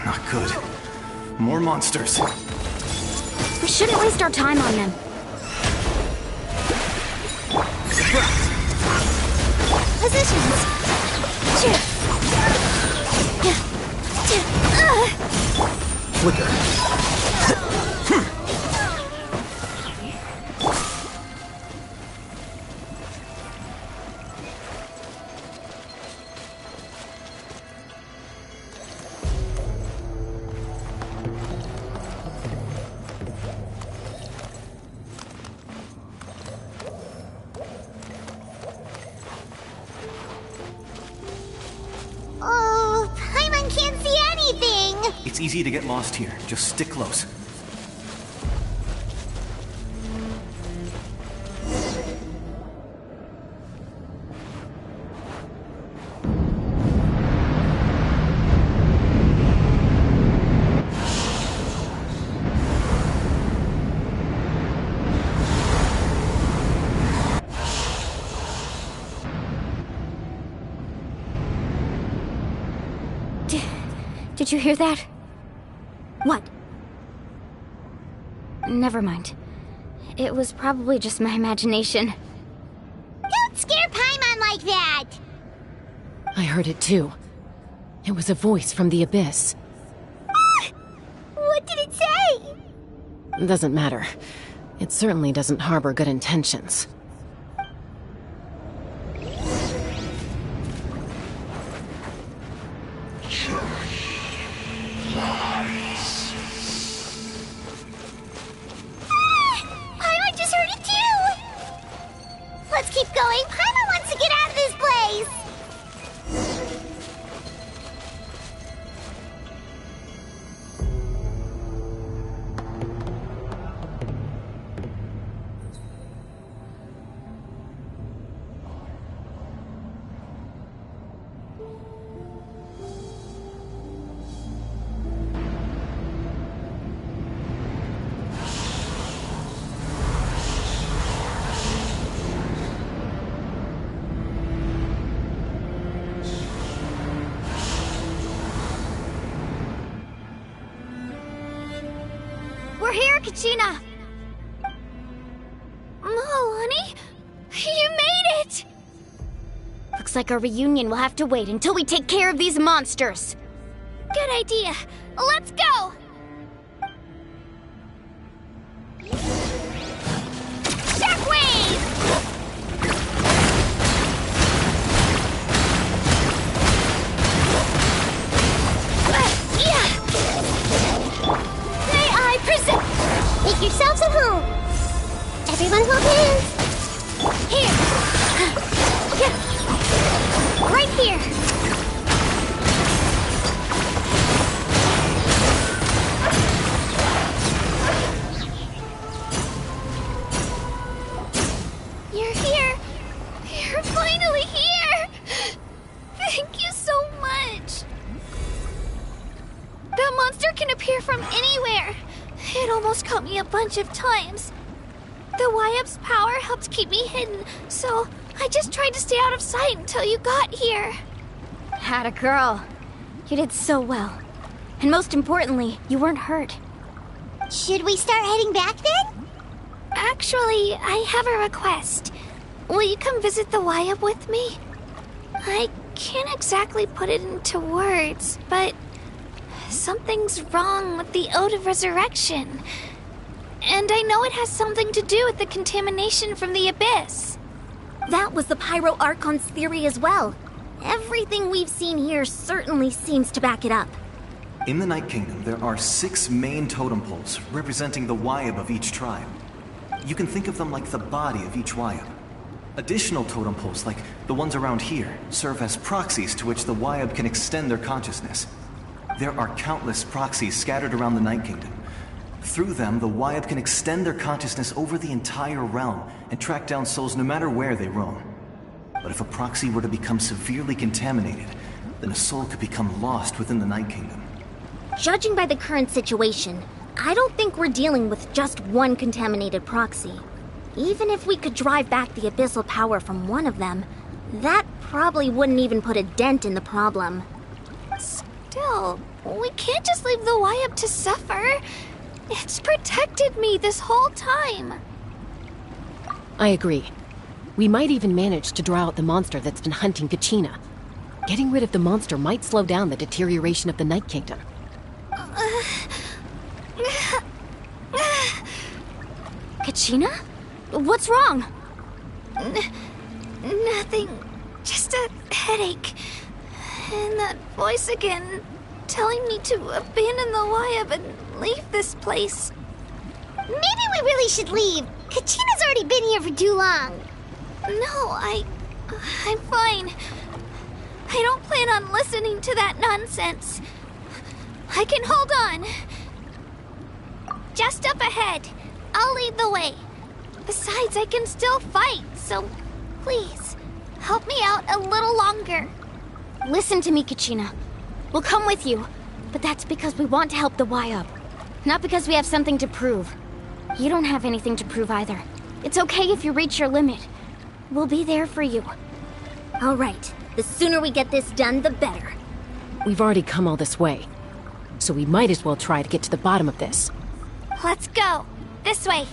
Not good. More monsters. We shouldn't waste our time on them. Positions. Flicker. Oh, Paimon can't see anything! It's easy to get lost here. Just stick close. Did you hear that? What? Never mind. It was probably just my imagination. Don't scare Paimon like that! I heard it too. It was a voice from the abyss. What did it say? Doesn't matter. It certainly doesn't harbor good intentions. Paimon just heard it too! Let's keep going. Paimon wants to get out of this place! We're here, Kachina! Honey? You made it! Looks like our reunion will have to wait until we take care of these monsters. Good idea. Let's go! Shockwave! May I present? Make yourselves at home. Everyone hold hands. Here. Right here. You're here. You're finally here. Thank you so much. That monster can appear from anywhere. It almost caught me a bunch of times. The Wyap's power helped keep me hidden, so I just tried to stay out of sight until you got here. Had a girl. You did so well. And most importantly, you weren't hurt. Should we start heading back then? Actually, I have a request. Will you come visit the Wyap with me? I can't exactly put it into words, but something's wrong with the Ode of Resurrection. And I know it has something to do with the contamination from the Abyss. That was the Pyro Archon's theory as well. Everything we've seen here certainly seems to back it up. In the Night Kingdom, there are 6 main totem poles representing the Wyap of each tribe. You can think of them like the body of each Wyap. Additional totem poles, like the ones around here, serve as proxies to which the Wyap can extend their consciousness. There are countless proxies scattered around the Night Kingdom. Through them, the Wyap can extend their consciousness over the entire realm and track down souls no matter where they roam. But if a proxy were to become severely contaminated, then a soul could become lost within the Night Kingdom. Judging by the current situation, I don't think we're dealing with just one contaminated proxy. Even if we could drive back the abyssal power from one of them, that probably wouldn't even put a dent in the problem. Still, we can't just leave the Wyap to suffer. It's protected me this whole time. I agree. We might even manage to draw out the monster that's been hunting Kachina. Getting rid of the monster might slow down the deterioration of the Night Kingdom. Kachina? What's wrong? Nothing. Just a headache. And that voice again, telling me to abandon the Wyap and leave this place. Maybe we really should leave. Kachina's already been here for too long. No, I'm fine. I don't plan on listening to that nonsense. I can hold on. Just up ahead. I'll lead the way. Besides, I can still fight, so please, help me out a little longer. Listen to me, Kachina. We'll come with you, but that's because we want to help the Wyap, not because we have something to prove. You don't have anything to prove either. It's okay if you reach your limit. We'll be there for you. All right. The sooner we get this done, the better. We've already come all this way. so we might as well try to get to the bottom of this. Let's go. This way.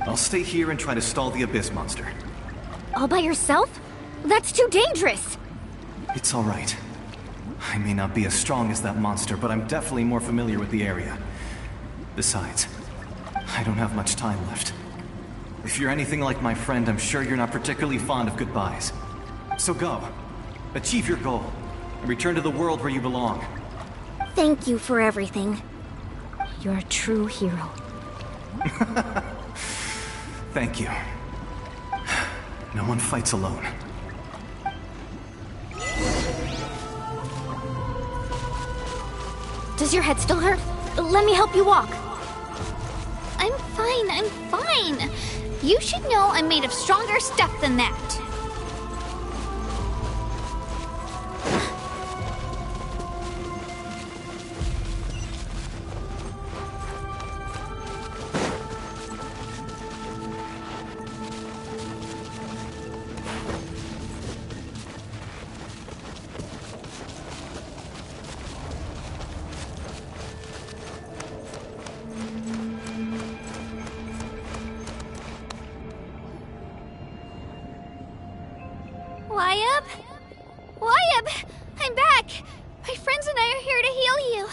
I'll stay here and try to stall the Abyss monster. All by yourself? That's too dangerous! It's all right. I may not be as strong as that monster, but I'm definitely more familiar with the area. Besides, I don't have much time left. If you're anything like my friend, I'm sure you're not particularly fond of goodbyes. So go. Achieve your goal, and return to the world where you belong. Thank you for everything. You're a true hero. Thank you. No one fights alone. Does your head still hurt? Let me help you walk. I'm fine. You should know I'm made of stronger stuff than that. Wyab! I'm back! My friends and I are here to heal you.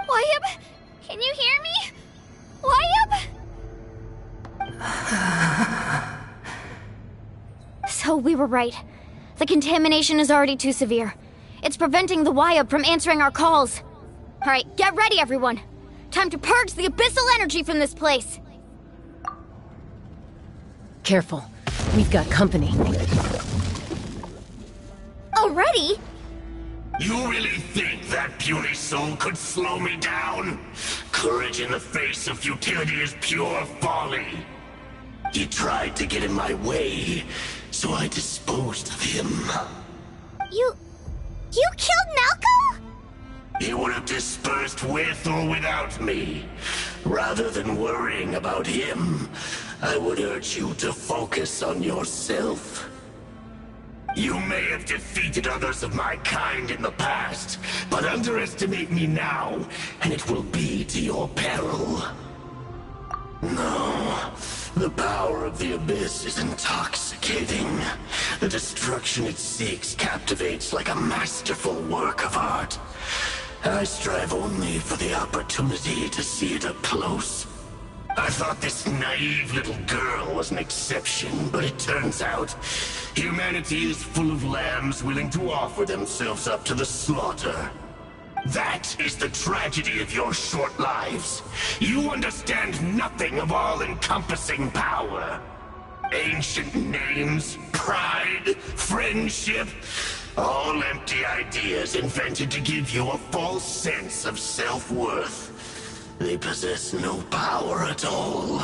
Wyab, can you hear me? Wyab! So we were right. The contamination is already too severe. It's preventing the Wyab from answering our calls. Alright, get ready everyone. Time to purge the abyssal energy from this place. Careful. We've got company. Already? You really think that puny soul could slow me down? Courage in the face of futility is pure folly. He tried to get in my way, so I disposed of him. You killed Malco? He would have dispersed with or without me. Rather than worrying about him, I would urge you to focus on yourself. You may have defeated others of my kind in the past, but underestimate me now, and it will be to your peril. No, the power of the Abyss is intoxicating. The destruction it seeks captivates like a masterful work of art. I strive only for the opportunity to see it up close. I thought this naive little girl was an exception, but it turns out humanity is full of lambs willing to offer themselves up to the slaughter. That is the tragedy of your short lives. You understand nothing of all-encompassing power. Ancient names, pride, friendship, all empty ideas invented to give you a false sense of self-worth. They possess no power at all.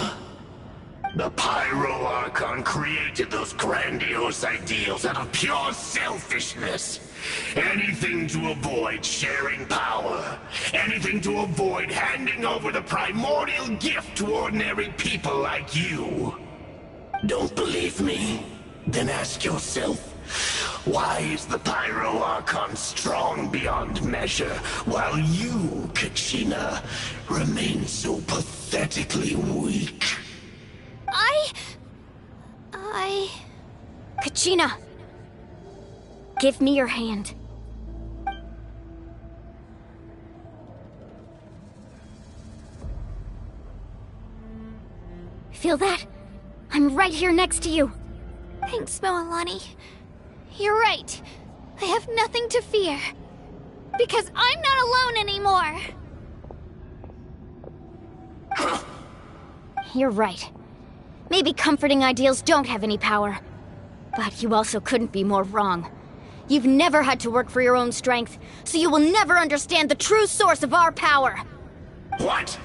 The Pyro Archon created those grandiose ideals out of pure selfishness. Anything to avoid sharing power. Anything to avoid handing over the primordial gift to ordinary people like you. Don't believe me? Then ask yourself, why is the Pyro Archon strong beyond measure, while you, Kachina, remain so pathetically weak? Kachina! Give me your hand. Feel that? I'm right here next to you. Thanks, Moalani. You're right. I have nothing to fear. Because I'm not alone anymore. You're right. Maybe comforting ideals don't have any power. But you also couldn't be more wrong. You've never had to work for your own strength, so you will never understand the true source of our power. What?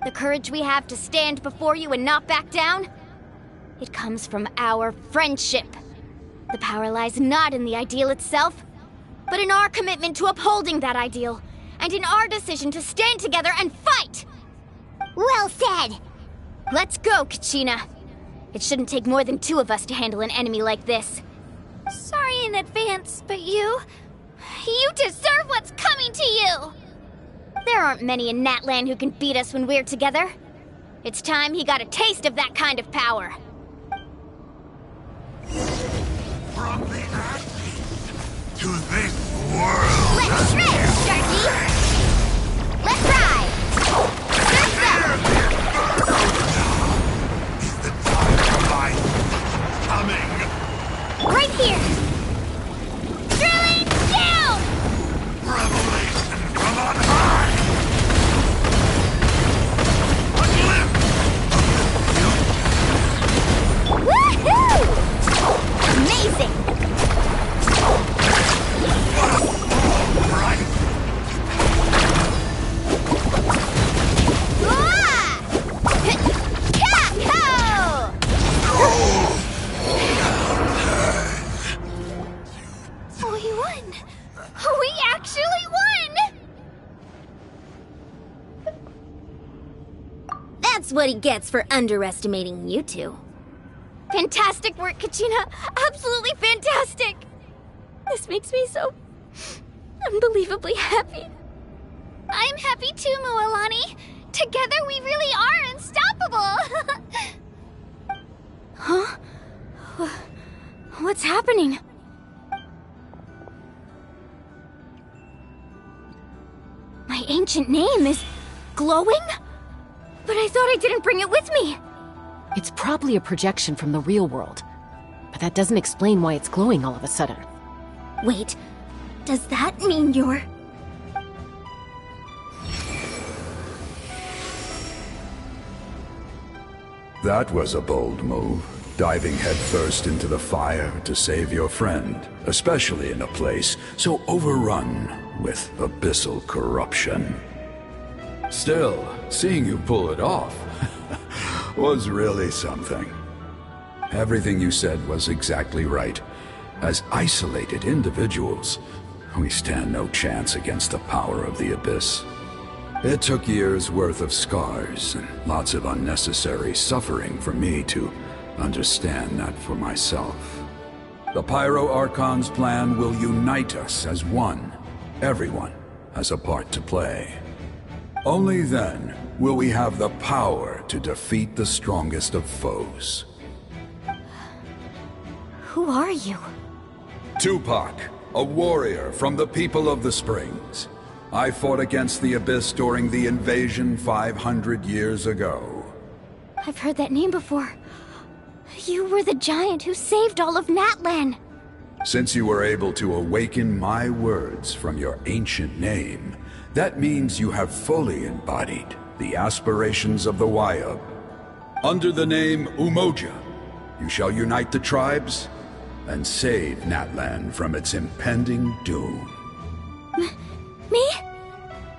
The courage we have to stand before you and not back down? It comes from our friendship. The power lies not in the ideal itself, but in our commitment to upholding that ideal, and in our decision to stand together and fight! Well said! Let's go, Kachina. It shouldn't take more than two of us to handle an enemy like this. Sorry in advance, but you deserve what's coming to you! There aren't many in Natlan who can beat us when we're together. It's time he got a taste of that kind of power. From the athlete to this world. Let's shred, Sharky! Let's ride! Is the time of life coming? Right here! Drilling down! Revelation from on high! A glimpse of the future! Woohoo! Amazing! Right. We won! We actually won! That's what he gets for underestimating you two. Fantastic work, Kachina! Absolutely fantastic! This makes me so unbelievably happy. I'm happy too, Mualani. Together we really are unstoppable. Huh? What's happening? My ancient name is glowing? But I thought I didn't bring it with me. It's probably a projection from the real world. But that doesn't explain why it's glowing all of a sudden. Wait, does that mean you're... That was a bold move, diving headfirst into the fire to save your friend, especially in a place so overrun with abyssal corruption. Still, seeing you pull it off was really something. Everything you said was exactly right. As isolated individuals, we stand no chance against the power of the Abyss. It took years' worth of scars and lots of unnecessary suffering for me to understand that for myself. The Pyro Archon's plan will unite us as one. Everyone has a part to play. Only then will we have the power to defeat the strongest of foes. Who are you? Tupac, a warrior from the people of the Springs. I fought against the Abyss during the invasion 500 years ago. I've heard that name before. You were the giant who saved all of Natlan. Since you were able to awaken my words from your ancient name, that means you have fully embodied the aspirations of the Wayab. Under the name Umoja, you shall unite the tribes and save Natlan from its impending doom. Me?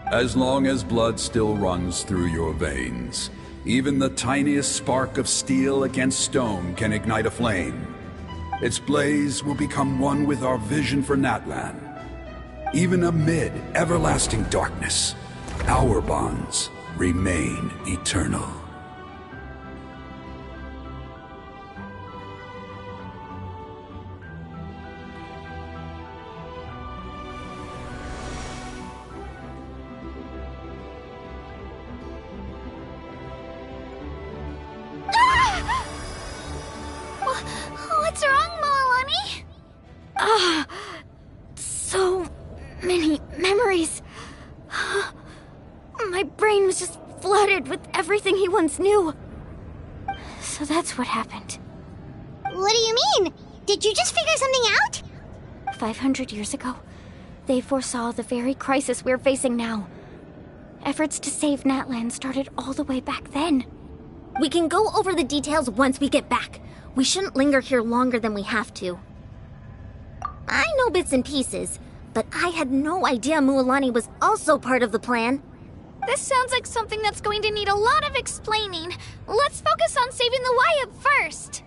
As long as blood still runs through your veins, even the tiniest spark of steel against stone can ignite a flame. Its blaze will become one with our vision for Natlan. Even amid everlasting darkness, our bonds remain eternal. What's wrong, Mualani? So many memories. My brain was just flooded with everything he once knew. So that's what happened. What do you mean? Did you just figure something out? 500 years ago, they foresaw the very crisis we're facing now. Efforts to save Natlan started all the way back then. We can go over the details once we get back. We shouldn't linger here longer than we have to. I know bits and pieces, but I had no idea Mualani was also part of the plan. This sounds like something that's going to need a lot of explaining. Let's focus on saving the Wayab first.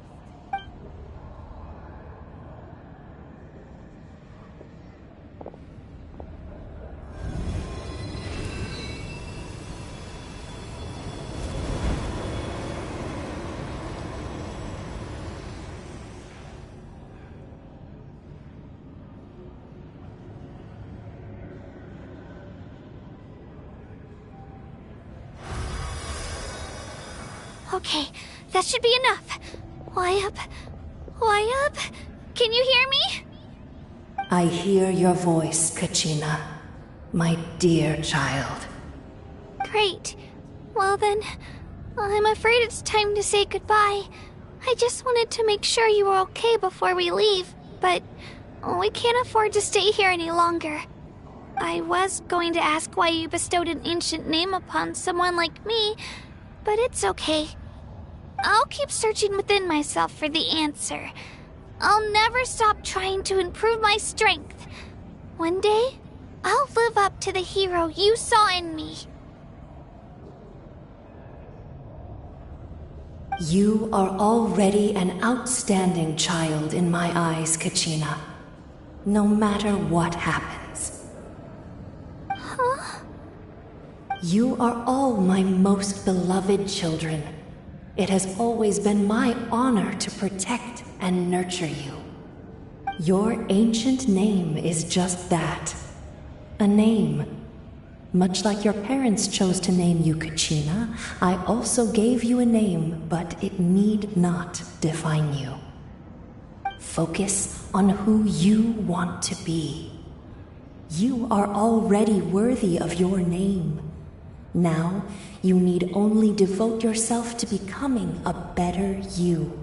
Okay, that should be enough. Why up? Can you hear me? I hear your voice, Kachina, my dear child. Great. Well then, I'm afraid it's time to say goodbye. I just wanted to make sure you were okay before we leave, but we can't afford to stay here any longer. I was going to ask why you bestowed an ancient name upon someone like me, but it's okay. I'll keep searching within myself for the answer. I'll never stop trying to improve my strength. One day, I'll live up to the hero you saw in me. You are already an outstanding child in my eyes, Kachina. No matter what happens. Huh? You are all my most beloved children. It has always been my honor to protect and nurture you. Your ancient name is just that. A name. Much like your parents chose to name you Kachina, I also gave you a name, but it need not define you. Focus on who you want to be. You are already worthy of your name. Now, you need only devote yourself to becoming a better you.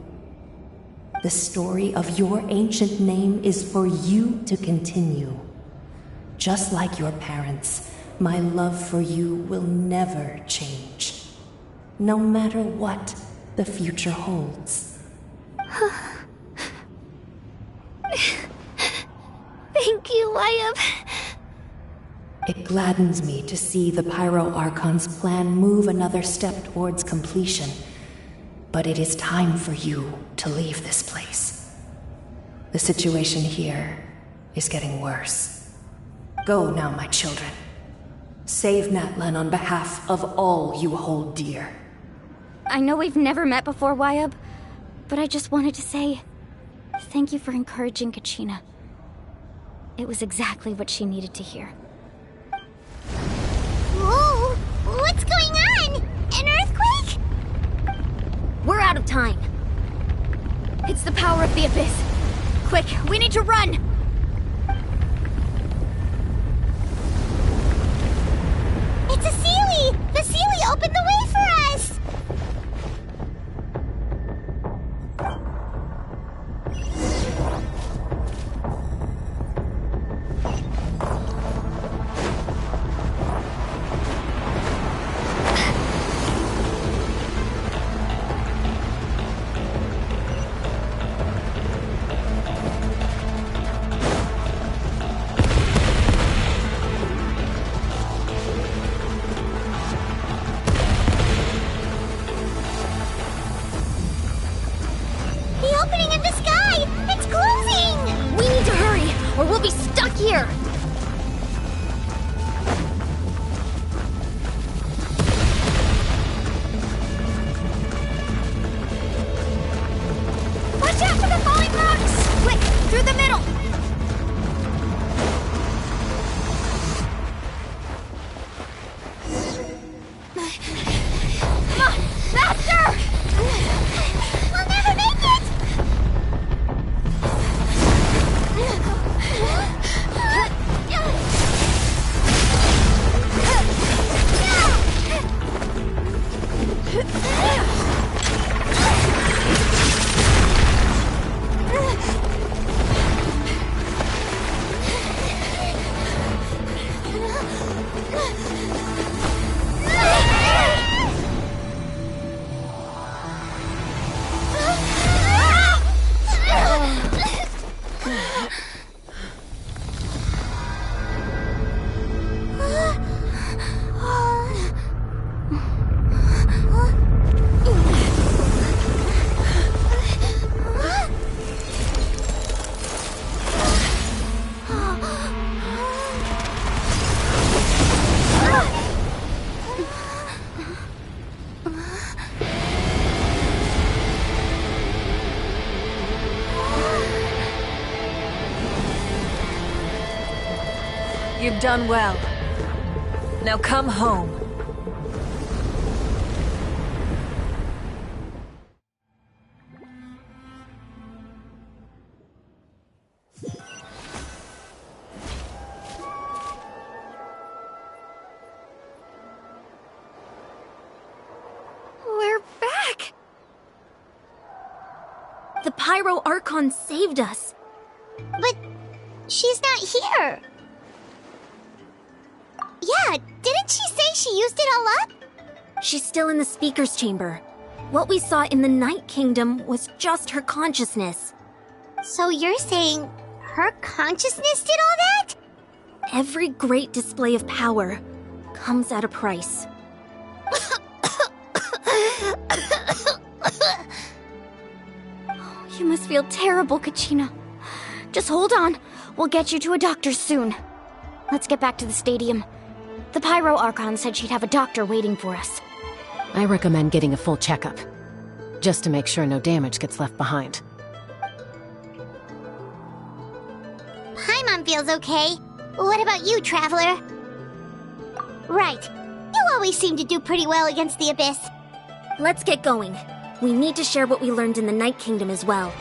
The story of your ancient name is for you to continue. Just like your parents, my love for you will never change. No matter what the future holds. Thank you, Wyatt. It gladdens me to see the Pyro Archon's plan move another step towards completion. But it is time for you to leave this place. The situation here is getting worse. Go now, my children. Save Natlan on behalf of all you hold dear. I know we've never met before, Wyatt, but I just wanted to say thank you for encouraging Kachina. It was exactly what she needed to hear. Whoa! What's going on? An earthquake? We're out of time. It's the power of the Abyss. Quick, we need to run! It's a Sealy! The Sealy opened the way for us! Here! Watch out for the falling rocks! Quick, through the middle! Come on, faster! We'll never make it! You've done well. Now come home. The Pyro Archon saved us. But she's not here. Yeah, didn't she say she used it all up? She's still in the speaker's chamber. What we saw in the Night Kingdom was just her consciousness. So you're saying her consciousness did all that? Every great display of power comes at a price. You must feel terrible, Kachina. Just hold on. We'll get you to a doctor soon. Let's get back to the stadium. The Pyro Archon said she'd have a doctor waiting for us. I recommend getting a full checkup, just to make sure no damage gets left behind. Paimon feels okay. What about you, Traveler? Right. You always seem to do pretty well against the Abyss. Let's get going. We need to share what we learned in the Night Kingdom as well.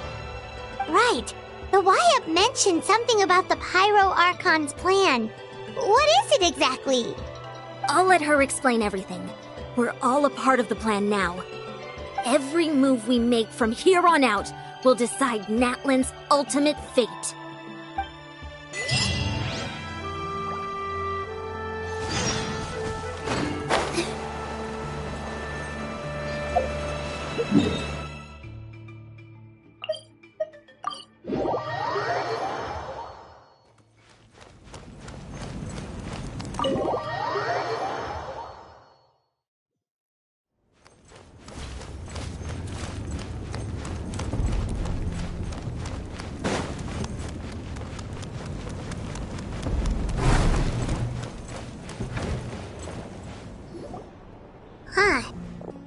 Right. The Wyatt mentioned something about the Pyro Archon's plan. What is it exactly? I'll let her explain everything. We're all a part of the plan now. Every move we make from here on out will decide Natlan's ultimate fate.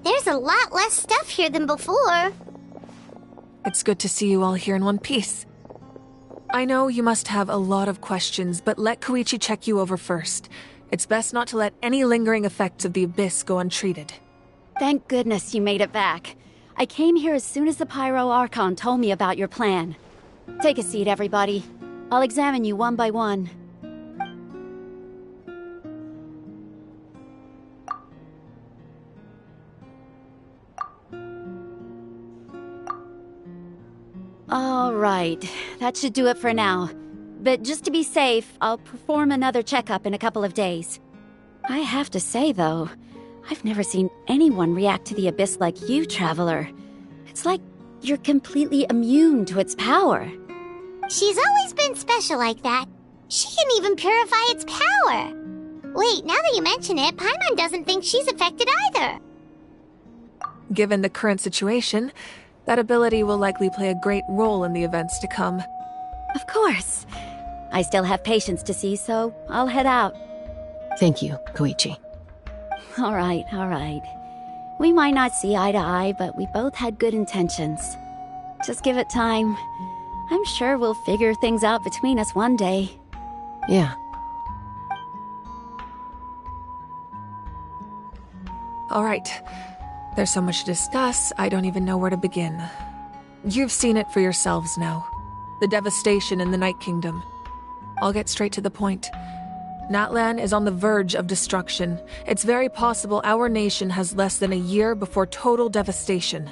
There's a lot less stuff here than before. It's good to see you all here in one piece. I know you must have a lot of questions, but let Koichi check you over first. It's best not to let any lingering effects of the Abyss go untreated. Thank goodness you made it back. I came here as soon as the Pyro Archon told me about your plan. Take a seat, everybody. I'll examine you one by one. All right, that should do it for now. But just to be safe, I'll perform another checkup in a couple of days. I have to say, though, I've never seen anyone react to the Abyss like you, Traveler. It's like you're completely immune to its power. She's always been special like that. She can even purify its power. Wait, now that you mention it, Paimon doesn't think she's affected either. Given the current situation, that ability will likely play a great role in the events to come. Of course. I still have patients to see, so I'll head out. Thank you, Koichi. All right. We might not see eye to eye, but we both had good intentions. Just give it time. I'm sure we'll figure things out between us one day. Yeah. All right. There's so much to discuss, I don't even know where to begin. You've seen it for yourselves now. The devastation in the Night Kingdom. I'll get straight to the point. Natlan is on the verge of destruction. It's very possible our nation has less than a year before total devastation.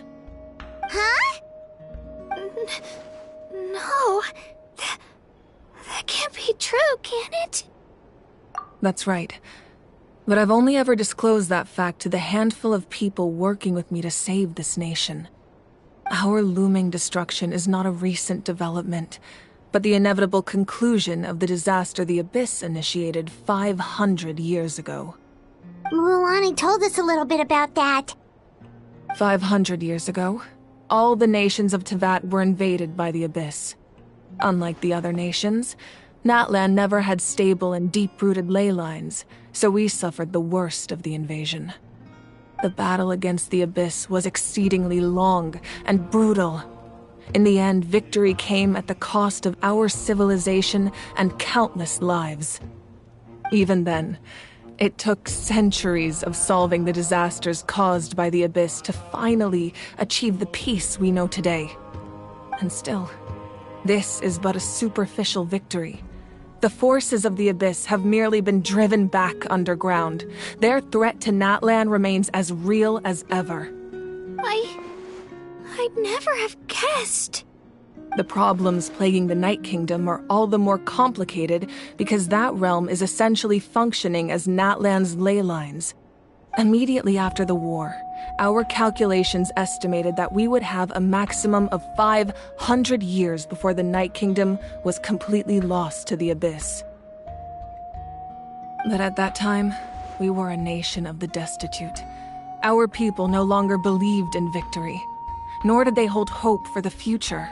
Huh? No. That can't be true, can it? That's right. But I've only ever disclosed that fact to the handful of people working with me to save this nation. Our looming destruction is not a recent development, but the inevitable conclusion of the disaster the Abyss initiated 500 years ago. Mualani told us a little bit about that. 500 years ago, all the nations of Teyvat were invaded by the Abyss. Unlike the other nations, Natlan never had stable and deep-rooted ley lines, so we suffered the worst of the invasion. The battle against the Abyss was exceedingly long and brutal. In the end, victory came at the cost of our civilization and countless lives. Even then, it took centuries of solving the disasters caused by the Abyss to finally achieve the peace we know today. And still, this is but a superficial victory. The forces of the Abyss have merely been driven back underground. Their threat to Natlan remains as real as ever. I'd never have guessed. The problems plaguing the Night Kingdom are all the more complicated because that realm is essentially functioning as Natlan's ley lines. Immediately after the war, our calculations estimated that we would have a maximum of 500 years before the Night Kingdom was completely lost to the Abyss. But at that time, we were a nation of the destitute. Our people no longer believed in victory, nor did they hold hope for the future.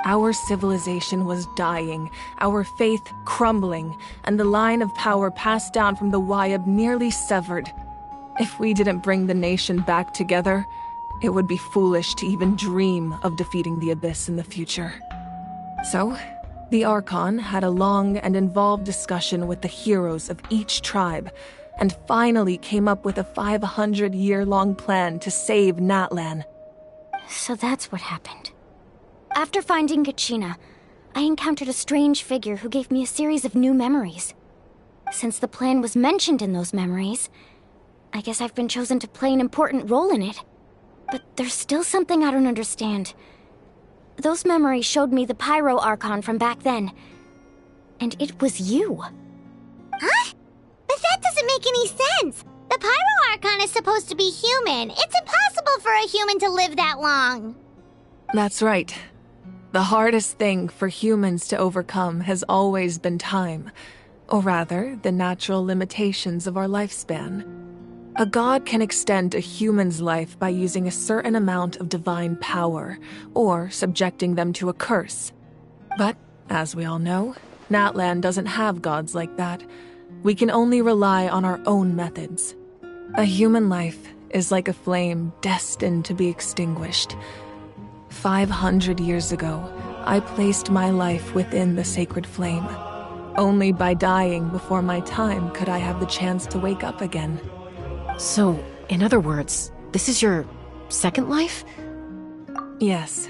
Our civilization was dying, our faith crumbling, and the line of power passed down from the Wayab nearly severed. If we didn't bring the nation back together, it would be foolish to even dream of defeating the Abyss in the future. So, the Archon had a long and involved discussion with the heroes of each tribe, and finally came up with a 500-year-long plan to save Natlan. So that's what happened. After finding Kachina, I encountered a strange figure who gave me a series of new memories. Since the plan was mentioned in those memories, I guess I've been chosen to play an important role in it. But there's still something I don't understand. Those memories showed me the Pyro Archon from back then. And it was you. Huh? But that doesn't make any sense! The Pyro Archon is supposed to be human. It's impossible for a human to live that long. That's right. The hardest thing for humans to overcome has always been time, or rather, the natural limitations of our lifespan. A god can extend a human's life by using a certain amount of divine power, or subjecting them to a curse. But, as we all know, Natlan doesn't have gods like that. We can only rely on our own methods. A human life is like a flame destined to be extinguished. 500 years ago, I placed my life within the sacred flame. Only by dying before my time could I have the chance to wake up again. So, in other words, this is your second life? Yes.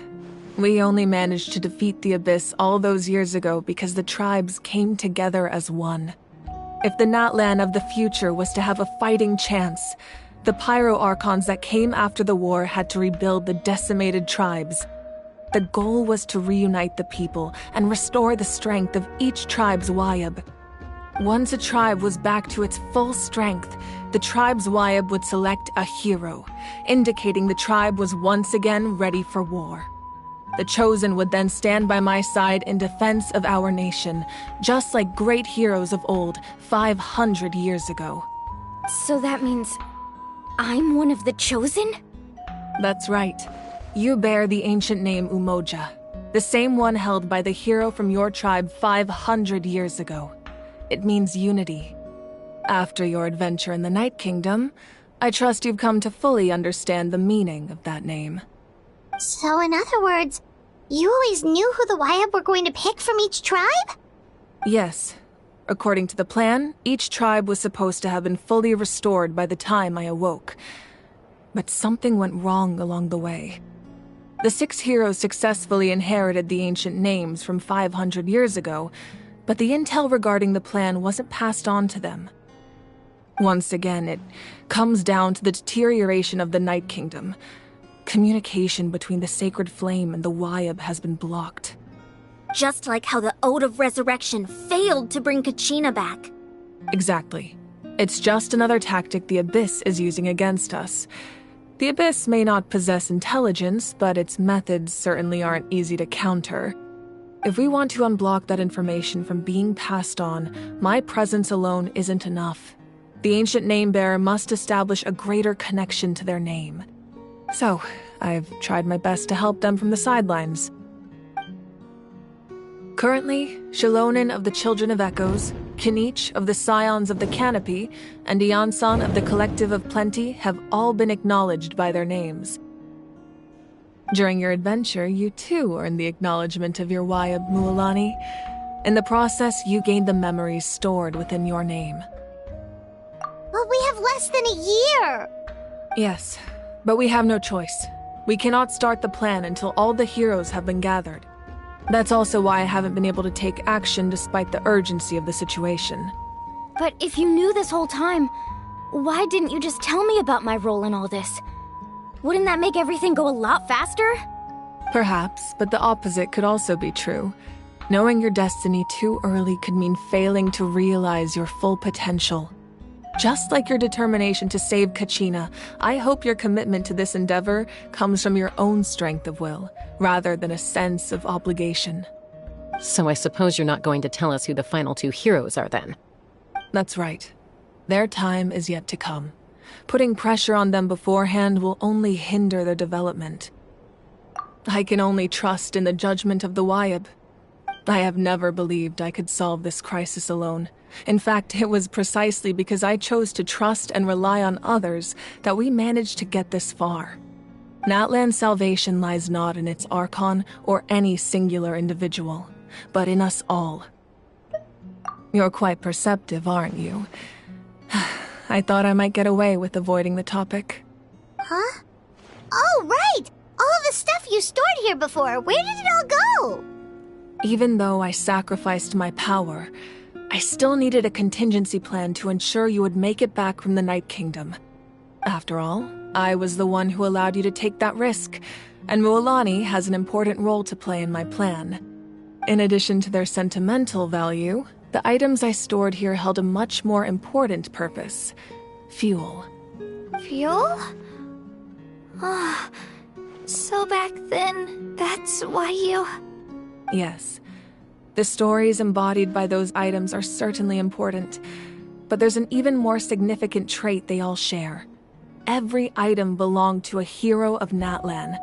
We only managed to defeat the Abyss all those years ago because the tribes came together as one. If the Natlan of the future was to have a fighting chance, the Pyro Archons that came after the war had to rebuild the decimated tribes. The goal was to reunite the people and restore the strength of each tribe's Wayab. Once a tribe was back to its full strength, the tribe's Wayab would select a hero, indicating the tribe was once again ready for war. The Chosen would then stand by my side in defense of our nation, just like great heroes of old 500 years ago. So that means I'm one of the Chosen? That's right. You bear the ancient name Umoja, the same one held by the hero from your tribe 500 years ago. It means unity. After your adventure in the Night Kingdom, I trust you've come to fully understand the meaning of that name. So in other words, you always knew who the Wayab were going to pick from each tribe? Yes. According to the plan, each tribe was supposed to have been fully restored by the time I awoke. But something went wrong along the way. The 6 heroes successfully inherited the ancient names from 500 years ago, but the intel regarding the plan wasn't passed on to them. Once again, it comes down to the deterioration of the Night Kingdom. Communication between the Sacred Flame and the Wayab has been blocked. Just like how the Ode of Resurrection failed to bring Kachina back. Exactly. It's just another tactic the Abyss is using against us. The Abyss may not possess intelligence, but its methods certainly aren't easy to counter. If we want to unblock that information from being passed on, my presence alone isn't enough. The ancient name-bearer must establish a greater connection to their name. So, I've tried my best to help them from the sidelines. Currently, Shilonin of the Children of Echoes, Kinich of the Scions of the Canopy, and Iansan of the Collective of Plenty have all been acknowledged by their names. During your adventure, you too earned the acknowledgement of your Wayab, Mualani. In the process, you gained the memories stored within your name. But we have less than a year! Yes, but we have no choice. We cannot start the plan until all the heroes have been gathered. That's also why I haven't been able to take action despite the urgency of the situation. But if you knew this whole time, why didn't you just tell me about my role in all this? Wouldn't that make everything go a lot faster? Perhaps, but the opposite could also be true. Knowing your destiny too early could mean failing to realize your full potential. Just like your determination to save Kachina, I hope your commitment to this endeavor comes from your own strength of will, rather than a sense of obligation. So I suppose you're not going to tell us who the final two heroes are then? That's right. Their time is yet to come. Putting pressure on them beforehand will only hinder their development. I can only trust in the judgment of the Wyab. I have never believed I could solve this crisis alone. In fact, it was precisely because I chose to trust and rely on others that we managed to get this far. Natlan's salvation lies not in its Archon or any singular individual, but in us all. You're quite perceptive, aren't you? I thought I might get away with avoiding the topic. Huh? Oh, right! All the stuff you stored here before, where did it all go? Even though I sacrificed my power, I still needed a contingency plan to ensure you would make it back from the Night Kingdom. After all, I was the one who allowed you to take that risk, and Mualani has an important role to play in my plan. In addition to their sentimental value, the items I stored here held a much more important purpose: fuel. Fuel? Ah, so back then, that's why you... Yes. The stories embodied by those items are certainly important, but there's an even more significant trait they all share. Every item belonged to a hero of Natlan.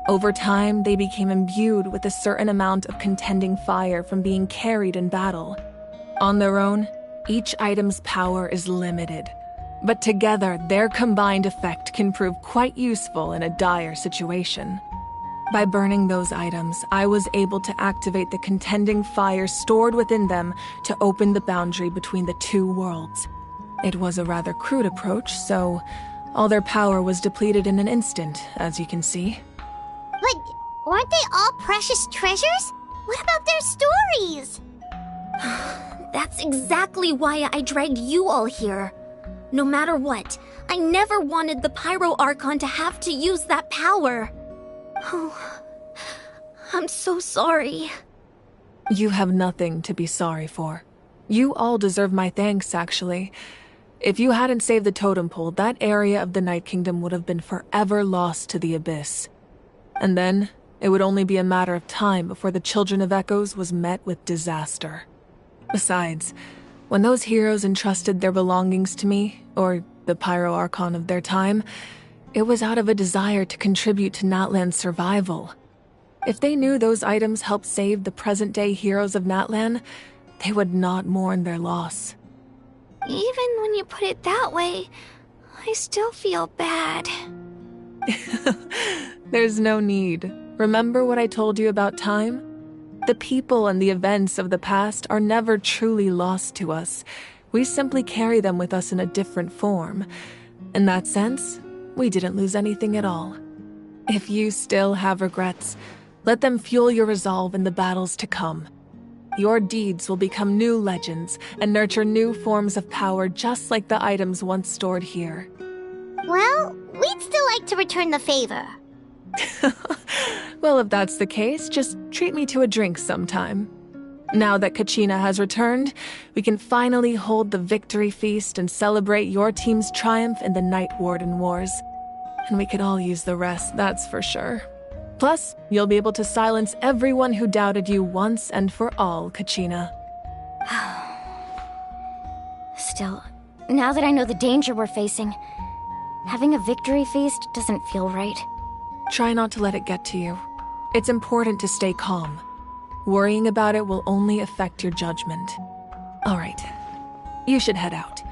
Over time, they became imbued with a certain amount of contending fire from being carried in battle. On their own, each item's power is limited, but together their combined effect can prove quite useful in a dire situation. By burning those items, I was able to activate the contending fire stored within them to open the boundary between the two worlds. It was a rather crude approach, so all their power was depleted in an instant, as you can see. But weren't they all precious treasures? What about their stories? That's exactly why I dragged you all here. No matter what, I never wanted the Pyro Archon to have to use that power. Oh, I'm so sorry. You have nothing to be sorry for. You all deserve my thanks, actually. If you hadn't saved the totem pole, that area of the Night Kingdom would have been forever lost to the Abyss. And then, it would only be a matter of time before the Children of Echoes was met with disaster. Besides, when those heroes entrusted their belongings to me, or the Pyro Archon of their time, it was out of a desire to contribute to Natlan's survival. If they knew those items helped save the present-day heroes of Natlan, they would not mourn their loss. Even when you put it that way, I still feel bad. There's no need. Remember what I told you about time? The people and the events of the past are never truly lost to us. We simply carry them with us in a different form. In that sense, we didn't lose anything at all. If you still have regrets, let them fuel your resolve in the battles to come. Your deeds will become new legends and nurture new forms of power just like the items once stored here. Well, we'd still like to return the favor. Well, if that's the case, just treat me to a drink sometime. Now that Kachina has returned, we can finally hold the victory feast and celebrate your team's triumph in the Night Warden Wars. And we could all use the rest, that's for sure. Plus, you'll be able to silence everyone who doubted you once and for all, Kachina. Still, now that I know the danger we're facing, having a victory feast doesn't feel right. Try not to let it get to you. It's important to stay calm. Worrying about it will only affect your judgment. All right, you should head out.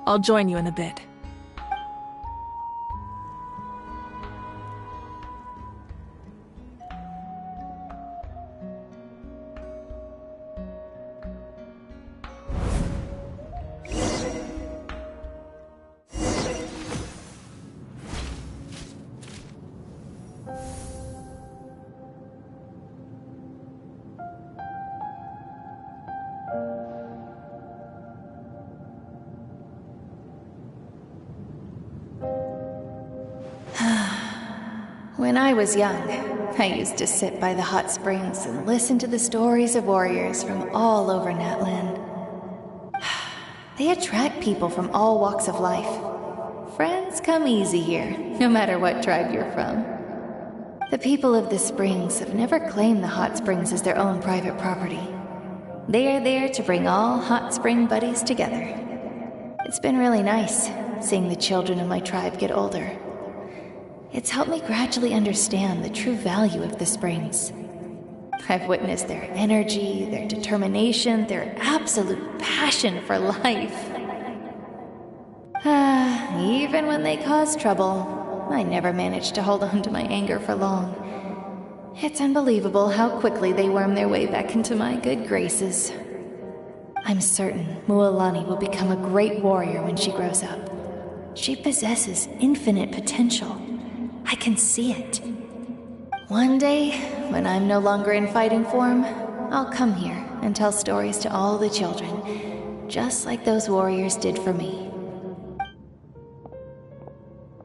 I'll join you in a bit. When I was young, I used to sit by the hot springs and listen to the stories of warriors from all over Natlan. They attract people from all walks of life. Friends come easy here, no matter what tribe you're from. The people of the springs have never claimed the hot springs as their own private property. They are there to bring all hot spring buddies together. It's been really nice seeing the children of my tribe get older. It's helped me gradually understand the true value of the springs. I've witnessed their energy, their determination, their absolute passion for life. Even when they cause trouble, I never managed to hold on to my anger for long. It's unbelievable how quickly they worm their way back into my good graces. I'm certain Mualani will become a great warrior when she grows up. She possesses infinite potential. I can see it. One day, when I'm no longer in fighting form, I'll come here and tell stories to all the children, just like those warriors did for me.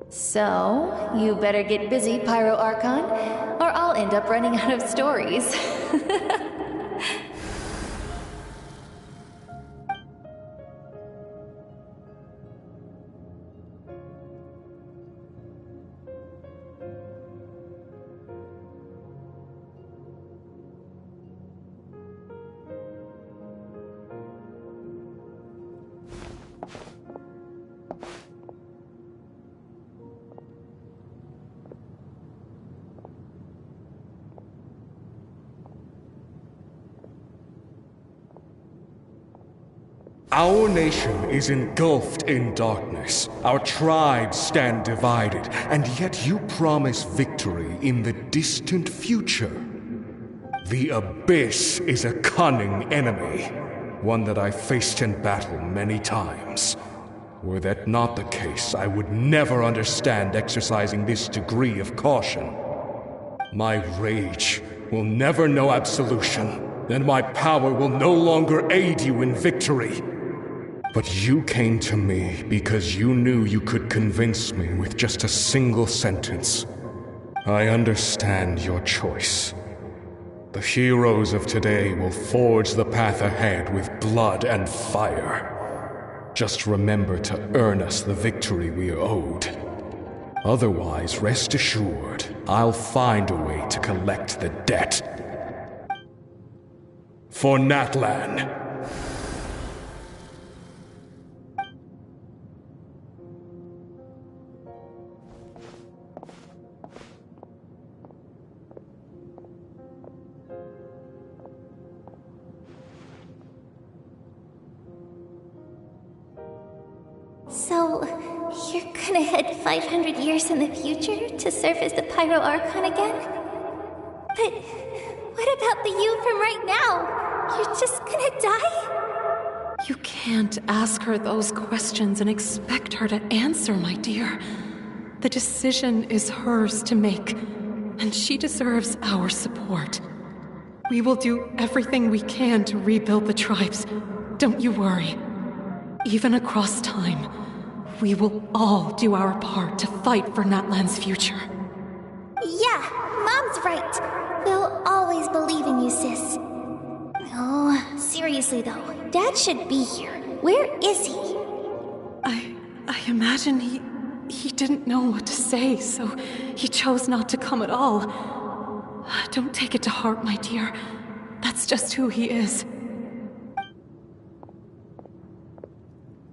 So, you better get busy, Pyro Archon, or I'll end up running out of stories. Our nation is engulfed in darkness. Our tribes stand divided, and yet you promise victory in the distant future. The Abyss is a cunning enemy, one that I've faced in battle many times. Were that not the case, I would never understand exercising this degree of caution. My rage will never know absolution, and my power will no longer aid you in victory. But you came to me because you knew you could convince me with just a single sentence. I understand your choice. The heroes of today will forge the path ahead with blood and fire. Just remember to earn us the victory we are owed. Otherwise, rest assured, I'll find a way to collect the debt. For Natlan. So, you're gonna head 500 years in the future to serve as the Pyro Archon again? But what about the you from right now? You're just gonna die? You can't ask her those questions and expect her to answer, my dear. The decision is hers to make, and she deserves our support. We will do everything we can to rebuild the tribes. Don't you worry. Even across time, we will all do our part to fight for Natlan's future. Yeah, Mom's right. We'll always believe in you, sis. Oh, seriously though, Dad should be here. Where is he? I imagine he didn't know what to say, so he chose not to come at all. Don't take it to heart, my dear. That's just who he is.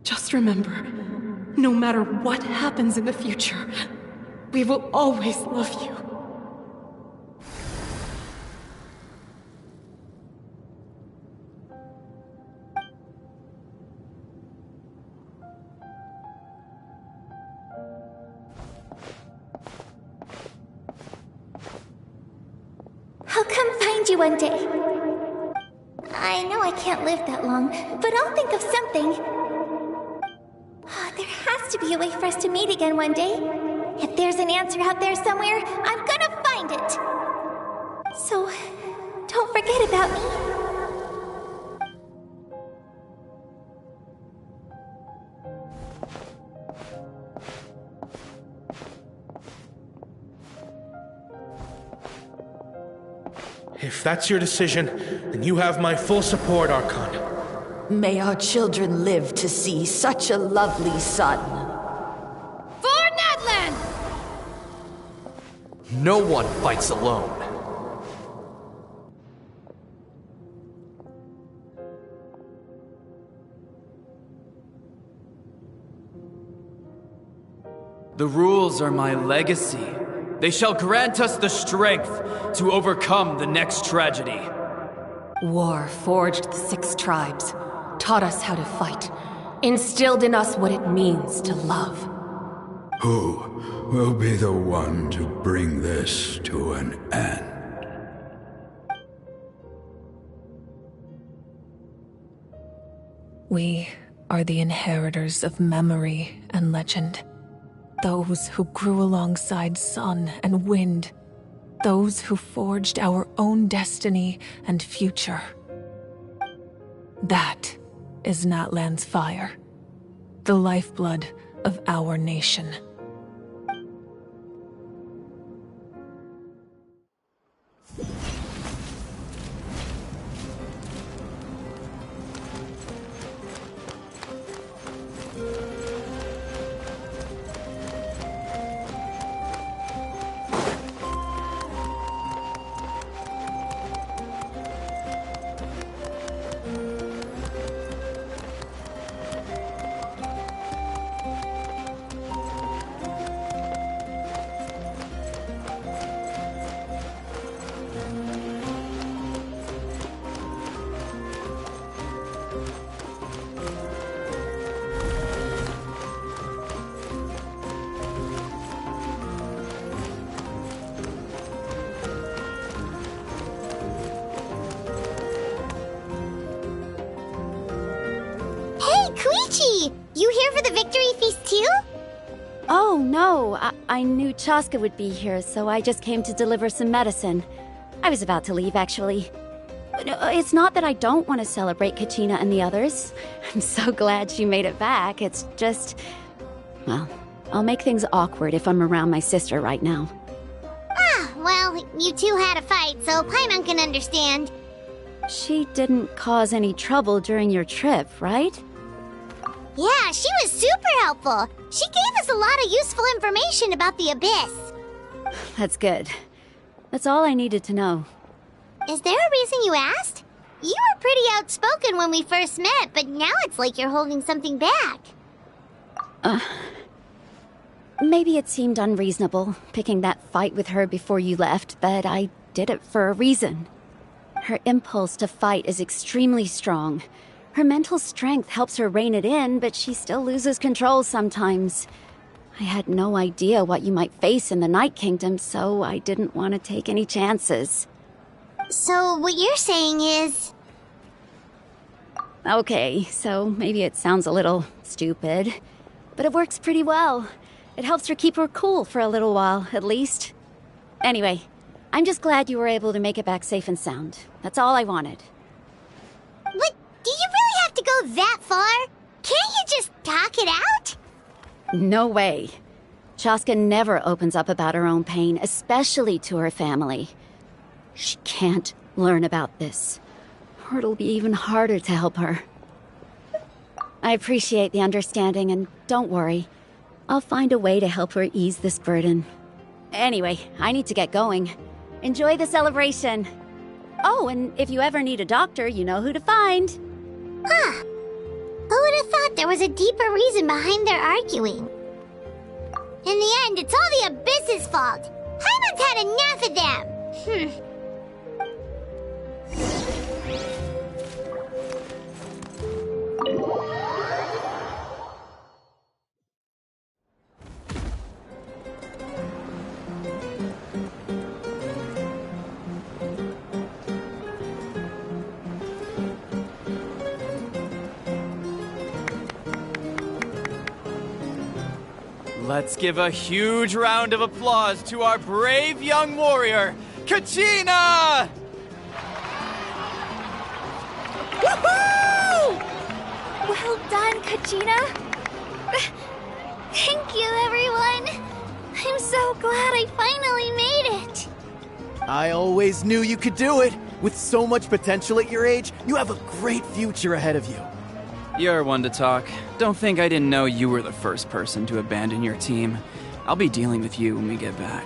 Just remember, no matter what happens in the future, we will always love you. I'll come find you one day. I know I can't live that long, but I'll think of something. There has to be a way for us to meet again one day. If there's an answer out there somewhere, I'm gonna find it. So, don't forget about me. that's your decision, then you have my full support, Archon. May our children live to see such a lovely son. For Natlan! No one fights alone. The rules are my legacy. They shall grant us the strength to overcome the next tragedy. War forged the 6 tribes, taught us how to fight, instilled in us what it means to love. Who will be the one to bring this to an end? We are the inheritors of memory and legend. Those who grew alongside sun and wind. Those who forged our own destiny and future. That is Natlan's fire. The lifeblood of our nation. You here for the victory feast too? Oh, no. I knew Chaska would be here, so I just came to deliver some medicine. I was about to leave, actually. It's not that I don't want to celebrate Kachina and the others. I'm so glad she made it back. It's just... well, I'll make things awkward if I'm around my sister right now. Ah, well, you two had a fight, so Paimon can understand. She didn't cause any trouble during your trip, right? Yeah, she was super helpful. She gave us a lot of useful information about the Abyss. That's good. That's all I needed to know. Is there a reason you asked? You were pretty outspoken when we first met, but now it's like you're holding something back. Maybe it seemed unreasonable, picking that fight with her before you left, but I did it for a reason. Her impulse to fight is extremely strong. Her mental strength helps her rein it in, but she still loses control sometimes. I had no idea what you might face in the Night Kingdom, so I didn't want to take any chances. So what you're saying is... Okay, so maybe it sounds a little stupid, but it works pretty well. It helps her keep her cool for a little while, at least. Anyway, I'm just glad you were able to make it back safe and sound. That's all I wanted. But do you really have to go that far? Can't you just talk it out? No way. Chaska never opens up about her own pain, especially to her family. She can't learn about this, or it'll be even harder to help her. I appreciate the understanding, and don't worry. I'll find a way to help her ease this burden. Anyway, I need to get going. Enjoy the celebration. Oh, and if you ever need a doctor, you know who to find. Huh. Who would have thought there was a deeper reason behind their arguing? In the end, it's all the Abyss's fault. Paimon's had enough of them. Let's give a huge round of applause to our brave young warrior, Kachina! Woohoo! Well done, Kachina. Thank you, everyone. I'm so glad I finally made it. I always knew you could do it. With so much potential at your age, you have a great future ahead of you. You're one to talk. Don't think I didn't know you were the first person to abandon your team. I'll be dealing with you when we get back.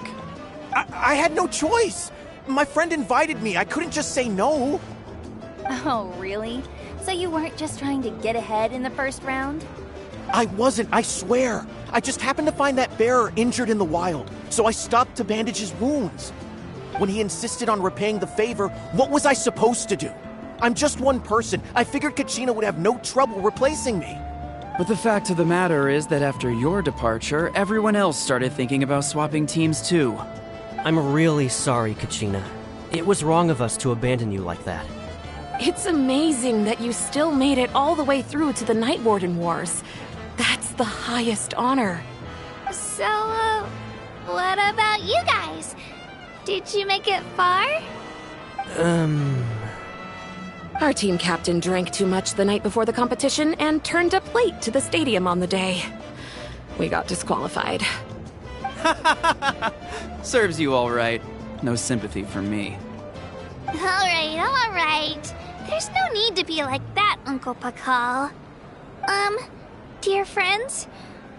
I had no choice. My friend invited me. I couldn't just say no. Oh, really? So you weren't just trying to get ahead in the first round? I wasn't, I swear. I just happened to find that bearer injured in the wild, so I stopped to bandage his wounds. When he insisted on repaying the favor, what was I supposed to do? I'm just one person. I figured Kachina would have no trouble replacing me. But the fact of the matter is that after your departure, everyone else started thinking about swapping teams too. I'm really sorry, Kachina. It was wrong of us to abandon you like that. It's amazing that you still made it all the way through to the Night Warden Wars. That's the highest honor. So, what about you guys? Did you make it far? Our team captain drank too much the night before the competition and turned up late to the stadium on the day. We got disqualified. Serves you all right. No sympathy for me. Alright. There's no need to be like that, Uncle Pakal. Dear friends,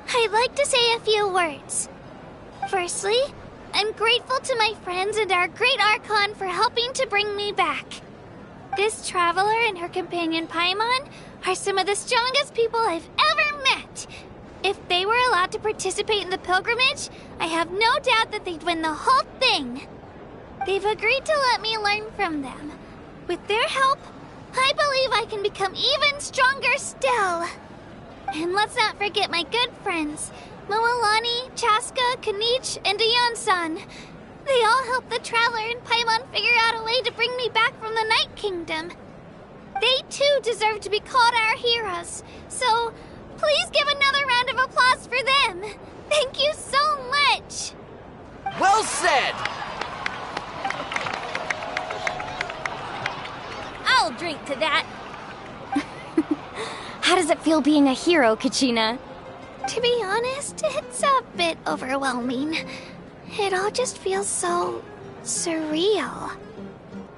I'd like to say a few words. Firstly, I'm grateful to my friends and our great Archon for helping to bring me back. This traveler and her companion Paimon are some of the strongest people I've ever met. If they were allowed to participate in the pilgrimage, I have no doubt that they'd win the whole thing. They've agreed to let me learn from them. With their help, I believe I can become even stronger still. And let's not forget my good friends, Moalani, Chaska, Kanich, and Ayan-san. They all helped the Traveler and Paimon figure out a way to bring me back from the Night Kingdom. They too deserve to be called our heroes, so please give another round of applause for them. Thank you so much. Well said! I'll drink to that. How does it feel being a hero, Kachina? To be honest, it's a bit overwhelming. It all just feels so surreal.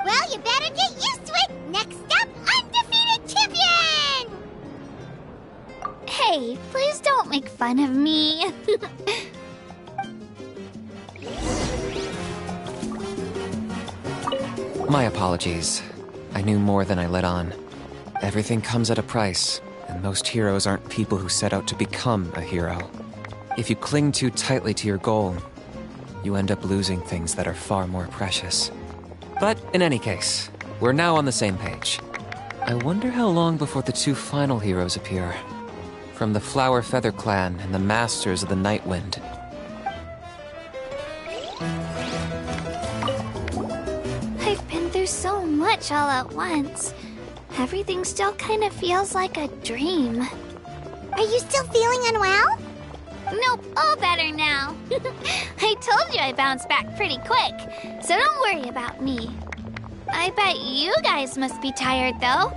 Well, you better get used to it. Next up, undefeated champion! Hey, please don't make fun of me. My apologies. I knew more than I let on. Everything comes at a price, and most heroes aren't people who set out to become a hero. If you cling too tightly to your goal, you end up losing things that are far more precious. But in any case, we're now on the same page. I wonder how long before the two final heroes appear. From the Flower Feather Clan and the Masters of the Night Wind. I've been through so much all at once. Everything still kind of feels like a dream. Are you still feeling unwell? Nope, all better now. I told you I bounced back pretty quick, so don't worry about me. I bet you guys must be tired, though.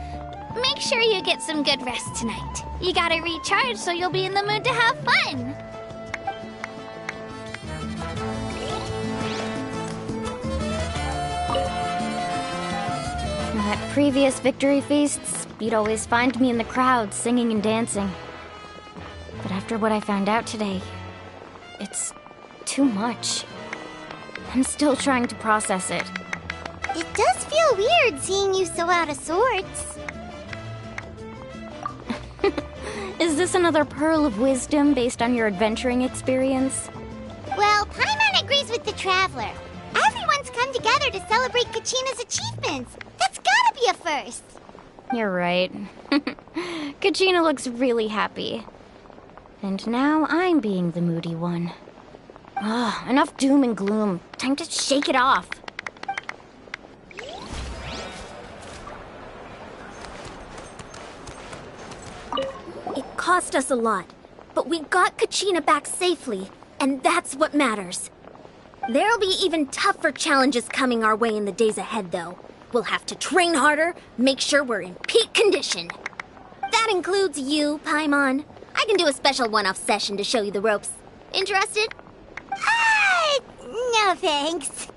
Make sure you get some good rest tonight. You gotta recharge so you'll be in the mood to have fun. At previous victory feasts, you'd always find me in the crowd singing and dancing. But after what I found out today, it's too much. I'm still trying to process it. It does feel weird seeing you so out of sorts. Is this another pearl of wisdom based on your adventuring experience? Well, Paimon agrees with the Traveler. Everyone's come together to celebrate Kachina's achievements. That's gotta be a first. You're right. Kachina looks really happy. And now I'm being the moody one. Enough doom and gloom. Time to shake it off. It cost us a lot, but we got Kachina back safely, and that's what matters. There'll be even tougher challenges coming our way in the days ahead, though. We'll have to train harder, make sure we're in peak condition. That includes you, Paimon. I can do a special one-off session to show you the ropes. Interested? No thanks.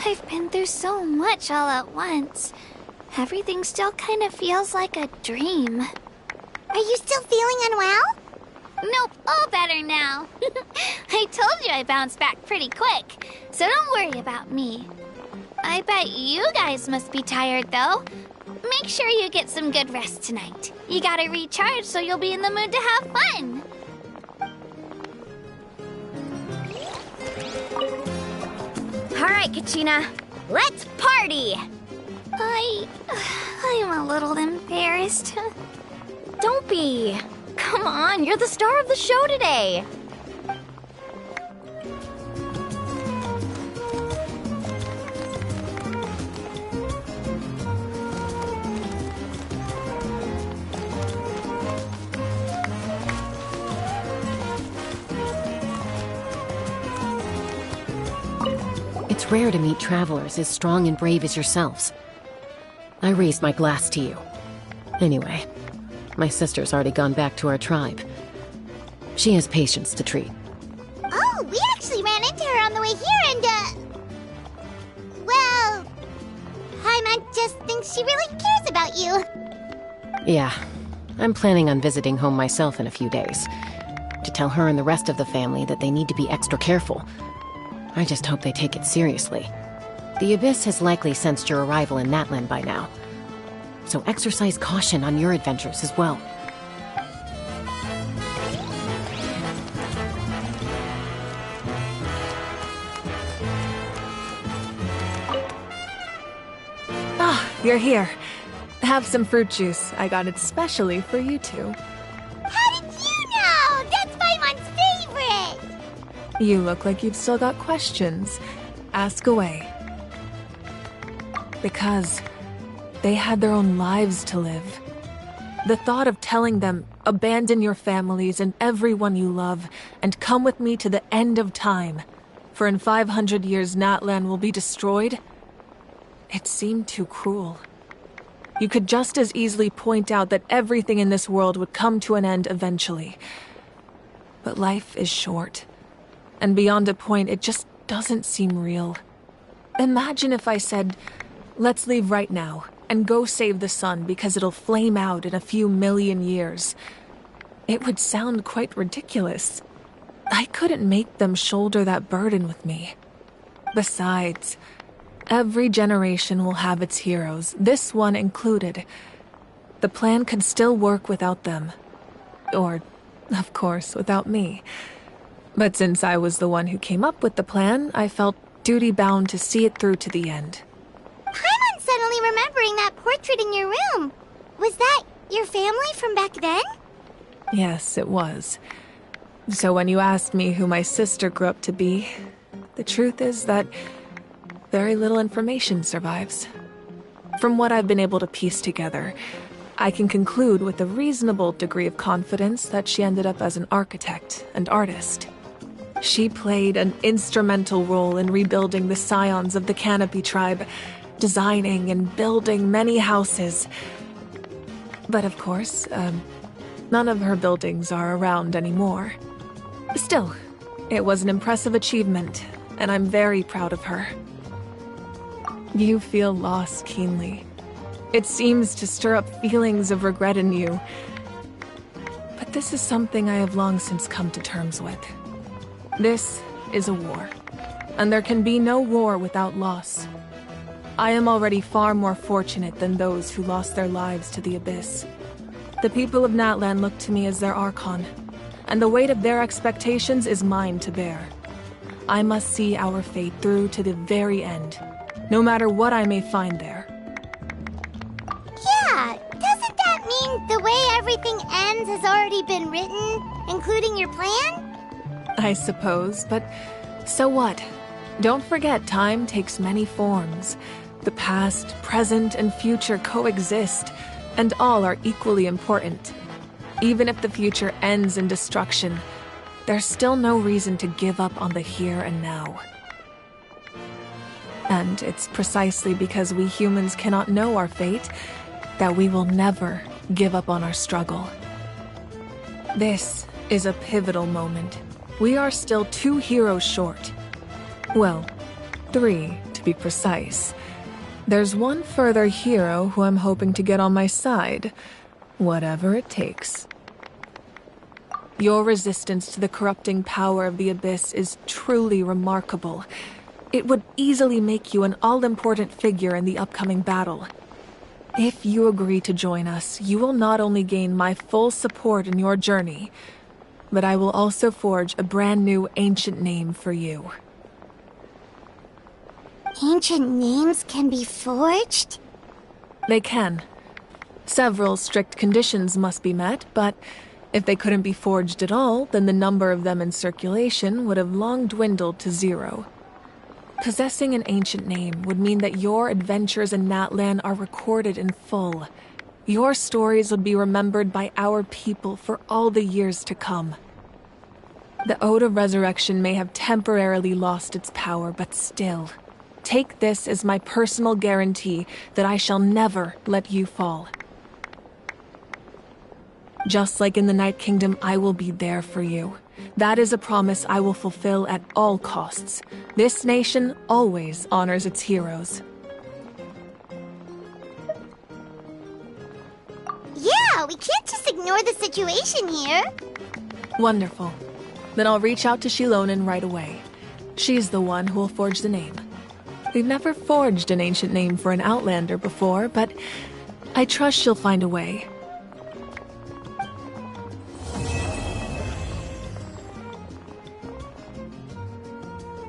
I've been through so much all at once. Everything still kind of feels like a dream. Are you still feeling unwell? Nope, all better now. I told you I bounced back pretty quick, so don't worry about me. I bet you guys must be tired, though. Make sure you get some good rest tonight. You gotta recharge so you'll be in the mood to have fun. All right, Kachina, let's party! I'm a little embarrassed. Don't be. Come on, you're the star of the show today. It's rare to meet travelers as strong and brave as yourselves. I raised my glass to you. Anyway, my sister's already gone back to our tribe. She has patients to treat. Oh, we actually ran into her on the way here and, well, Paimon just thinks she really cares about you. Yeah, I'm planning on visiting home myself in a few days. To tell her and the rest of the family that they need to be extra careful. I just hope they take it seriously. The Abyss has likely sensed your arrival in Natlan by now. So exercise caution on your adventures as well. Ah, you're here. Have some fruit juice. I got it specially for you two. How did you know? That's Paimon's favorite! You look like you've still got questions. Ask away. Because they had their own lives to live. The thought of telling them, abandon your families and everyone you love, and come with me to the end of time, for in 500 years Natlan will be destroyed, it seemed too cruel. You could just as easily point out that everything in this world would come to an end eventually. But life is short, and beyond a point it just doesn't seem real. Imagine if I said, let's leave right now, and go save the sun because it'll flame out in a few million years. It would sound quite ridiculous. I couldn't make them shoulder that burden with me. Besides, every generation will have its heroes, this one included. The plan could still work without them. Or, of course, without me. But since I was the one who came up with the plan, I felt duty-bound to see it through to the end. Paimon's suddenly remembering that portrait in your room. Was that your family from back then? Yes, it was. So when you asked me who my sister grew up to be, the truth is that very little information survives. From what I've been able to piece together, I can conclude with a reasonable degree of confidence that she ended up as an architect and artist. She played an instrumental role in rebuilding the scions of the Canopy tribe, designing and building many houses. But of course, none of her buildings are around anymore. Still, it was an impressive achievement, and I'm very proud of her. You feel loss keenly. It seems to stir up feelings of regret in you. But this is something I have long since come to terms with. This is a war, and there can be no war without loss. I am already far more fortunate than those who lost their lives to the Abyss. The people of Natlan look to me as their Archon, and the weight of their expectations is mine to bear. I must see our fate through to the very end, no matter what I may find there. Yeah, doesn't that mean the way everything ends has already been written, including your plan? I suppose, but so what? Don't forget, time takes many forms. The past, present, and future coexist, and all are equally important. Even if the future ends in destruction, there's still no reason to give up on the here and now. And it's precisely because we humans cannot know our fate that we will never give up on our struggle. This is a pivotal moment. We are still 2 heroes short. Well, 3 to to be precise. There's one further hero who I'm hoping to get on my side, whatever it takes. Your resistance to the corrupting power of the Abyss is truly remarkable. It would easily make you an all-important figure in the upcoming battle. If you agree to join us, you will not only gain my full support in your journey, but I will also forge a brand new ancient name for you. Ancient names can be forged? They can. Several strict conditions must be met, but if they couldn't be forged at all, then the number of them in circulation would have long dwindled to 0. Possessing an ancient name would mean that your adventures in Natlan are recorded in full. Your stories would be remembered by our people for all the years to come. The Ode of Resurrection may have temporarily lost its power, but still, take this as my personal guarantee that I shall never let you fall. Just like in the Night Kingdom, I will be there for you. That is a promise I will fulfill at all costs. This nation always honors its heroes. Yeah, we can't just ignore the situation here. Wonderful. Then I'll reach out to Shilonen right away. She's the one who will forge the name. We've never forged an ancient name for an Outlander before, but I trust she'll find a way.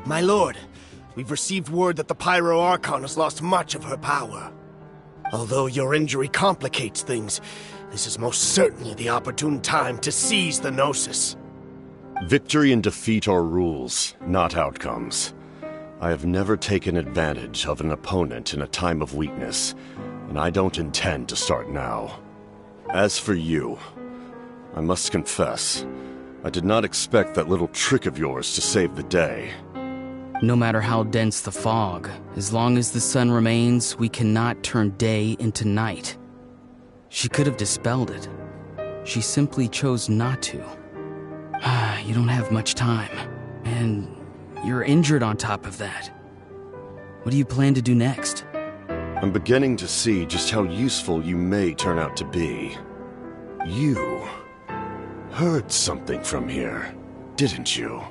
My lord, we've received word that the Pyro Archon has lost much of her power. Although your injury complicates things, this is most certainly the opportune time to seize the Gnosis. Victory and defeat are rules, not outcomes. I have never taken advantage of an opponent in a time of weakness, and I don't intend to start now. As for you, I must confess, I did not expect that little trick of yours to save the day. No matter how dense the fog, as long as the sun remains, we cannot turn day into night. She could have dispelled it. She simply chose not to. You don't have much time, and you're injured on top of that. What do you plan to do next? I'm beginning to see just how useful you may turn out to be. You heard something from here, didn't you?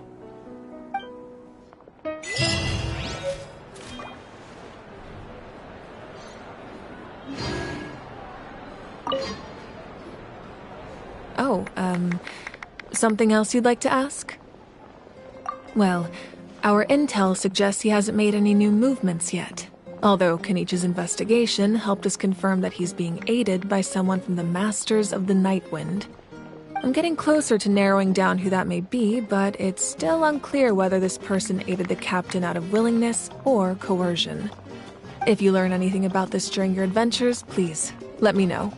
Oh, something else you'd like to ask? Well, our intel suggests he hasn't made any new movements yet. Although Kenichi's investigation helped us confirm that he's being aided by someone from the Masters of the Nightwind. I'm getting closer to narrowing down who that may be, but it's still unclear whether this person aided the captain out of willingness or coercion. If you learn anything about this during your adventures, please, let me know.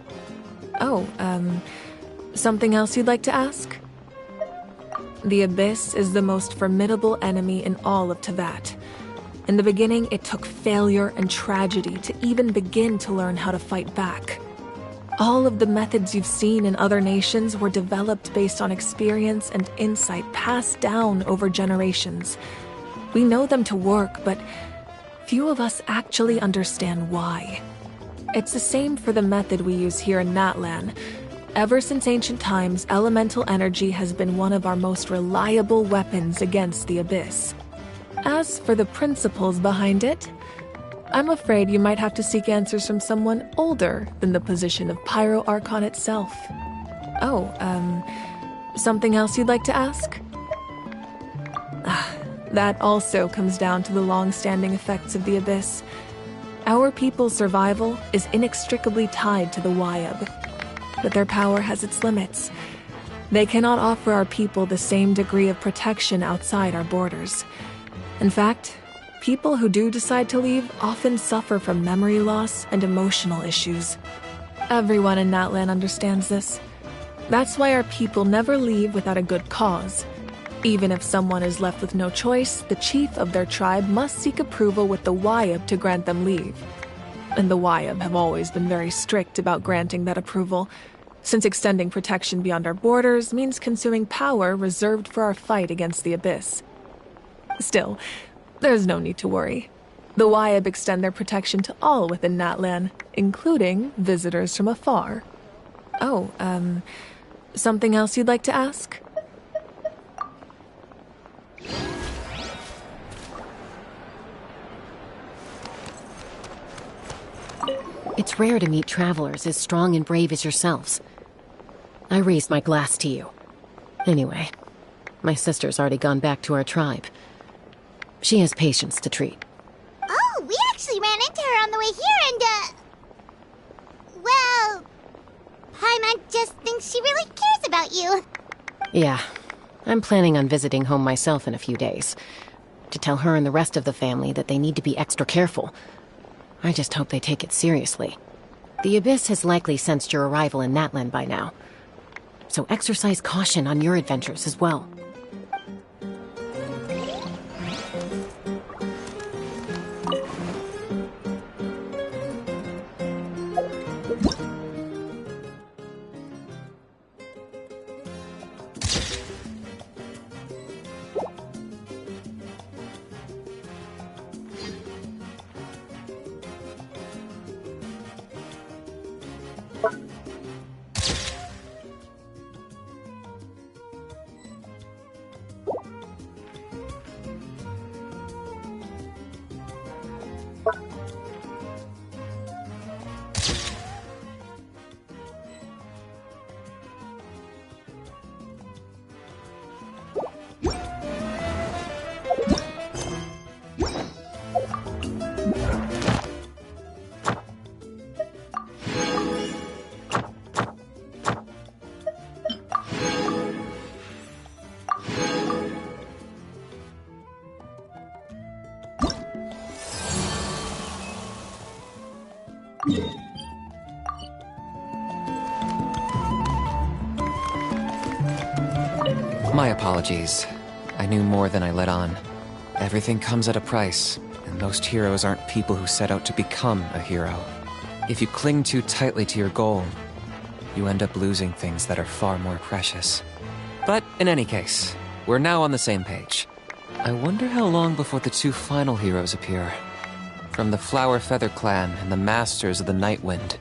Oh, something else you'd like to ask? The Abyss is the most formidable enemy in all of Teyvat. In the beginning, it took failure and tragedy to even begin to learn how to fight back. All of the methods you've seen in other nations were developed based on experience and insight passed down over generations. We know them to work, but few of us actually understand why. It's the same for the method we use here in Natlan. Ever since ancient times, elemental energy has been one of our most reliable weapons against the Abyss. As for the principles behind it, I'm afraid you might have to seek answers from someone older than the position of Pyro Archon itself. Oh, something else you'd like to ask? That also comes down to the long-standing effects of the Abyss. Our people's survival is inextricably tied to the Wyab, but their power has its limits. They cannot offer our people the same degree of protection outside our borders. In fact, people who do decide to leave often suffer from memory loss and emotional issues. Everyone in Natlan understands this. That's why our people never leave without a good cause. Even if someone is left with no choice, the chief of their tribe must seek approval with the Wyab to grant them leave. And the Wyab have always been very strict about granting that approval, since extending protection beyond our borders means consuming power reserved for our fight against the Abyss. Still, there's no need to worry. The Wyab extend their protection to all within Natlan, including visitors from afar. Oh, something else you'd like to ask? It's rare to meet travelers as strong and brave as yourselves. I raised my glass to you. Anyway, my sister's already gone back to our tribe. She has patients to treat. Oh, we actually ran into her on the way here and, well, Paimon just thinks she really cares about you. Yeah, I'm planning on visiting home myself in a few days. To tell her and the rest of the family that they need to be extra careful. I just hope they take it seriously. The Abyss has likely sensed your arrival in Natlan by now. So exercise caution on your adventures as well. My apologies. I knew more than I let on. Everything comes at a price, and most heroes aren't people who set out to become a hero. If you cling too tightly to your goal, you end up losing things that are far more precious. But in any case, we're now on the same page. I wonder how long before the two final heroes appear. From the Flower Feather Clan and the Masters of the Night Wind.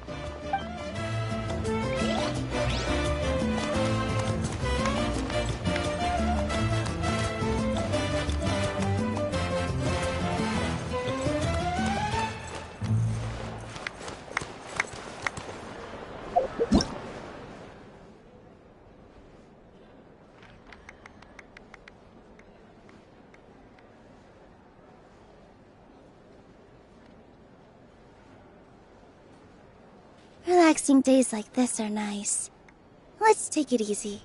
Relaxing days like this are nice. Let's take it easy.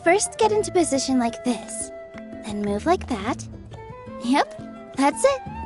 First, get into position like this. Then move like that. Yep, That's it.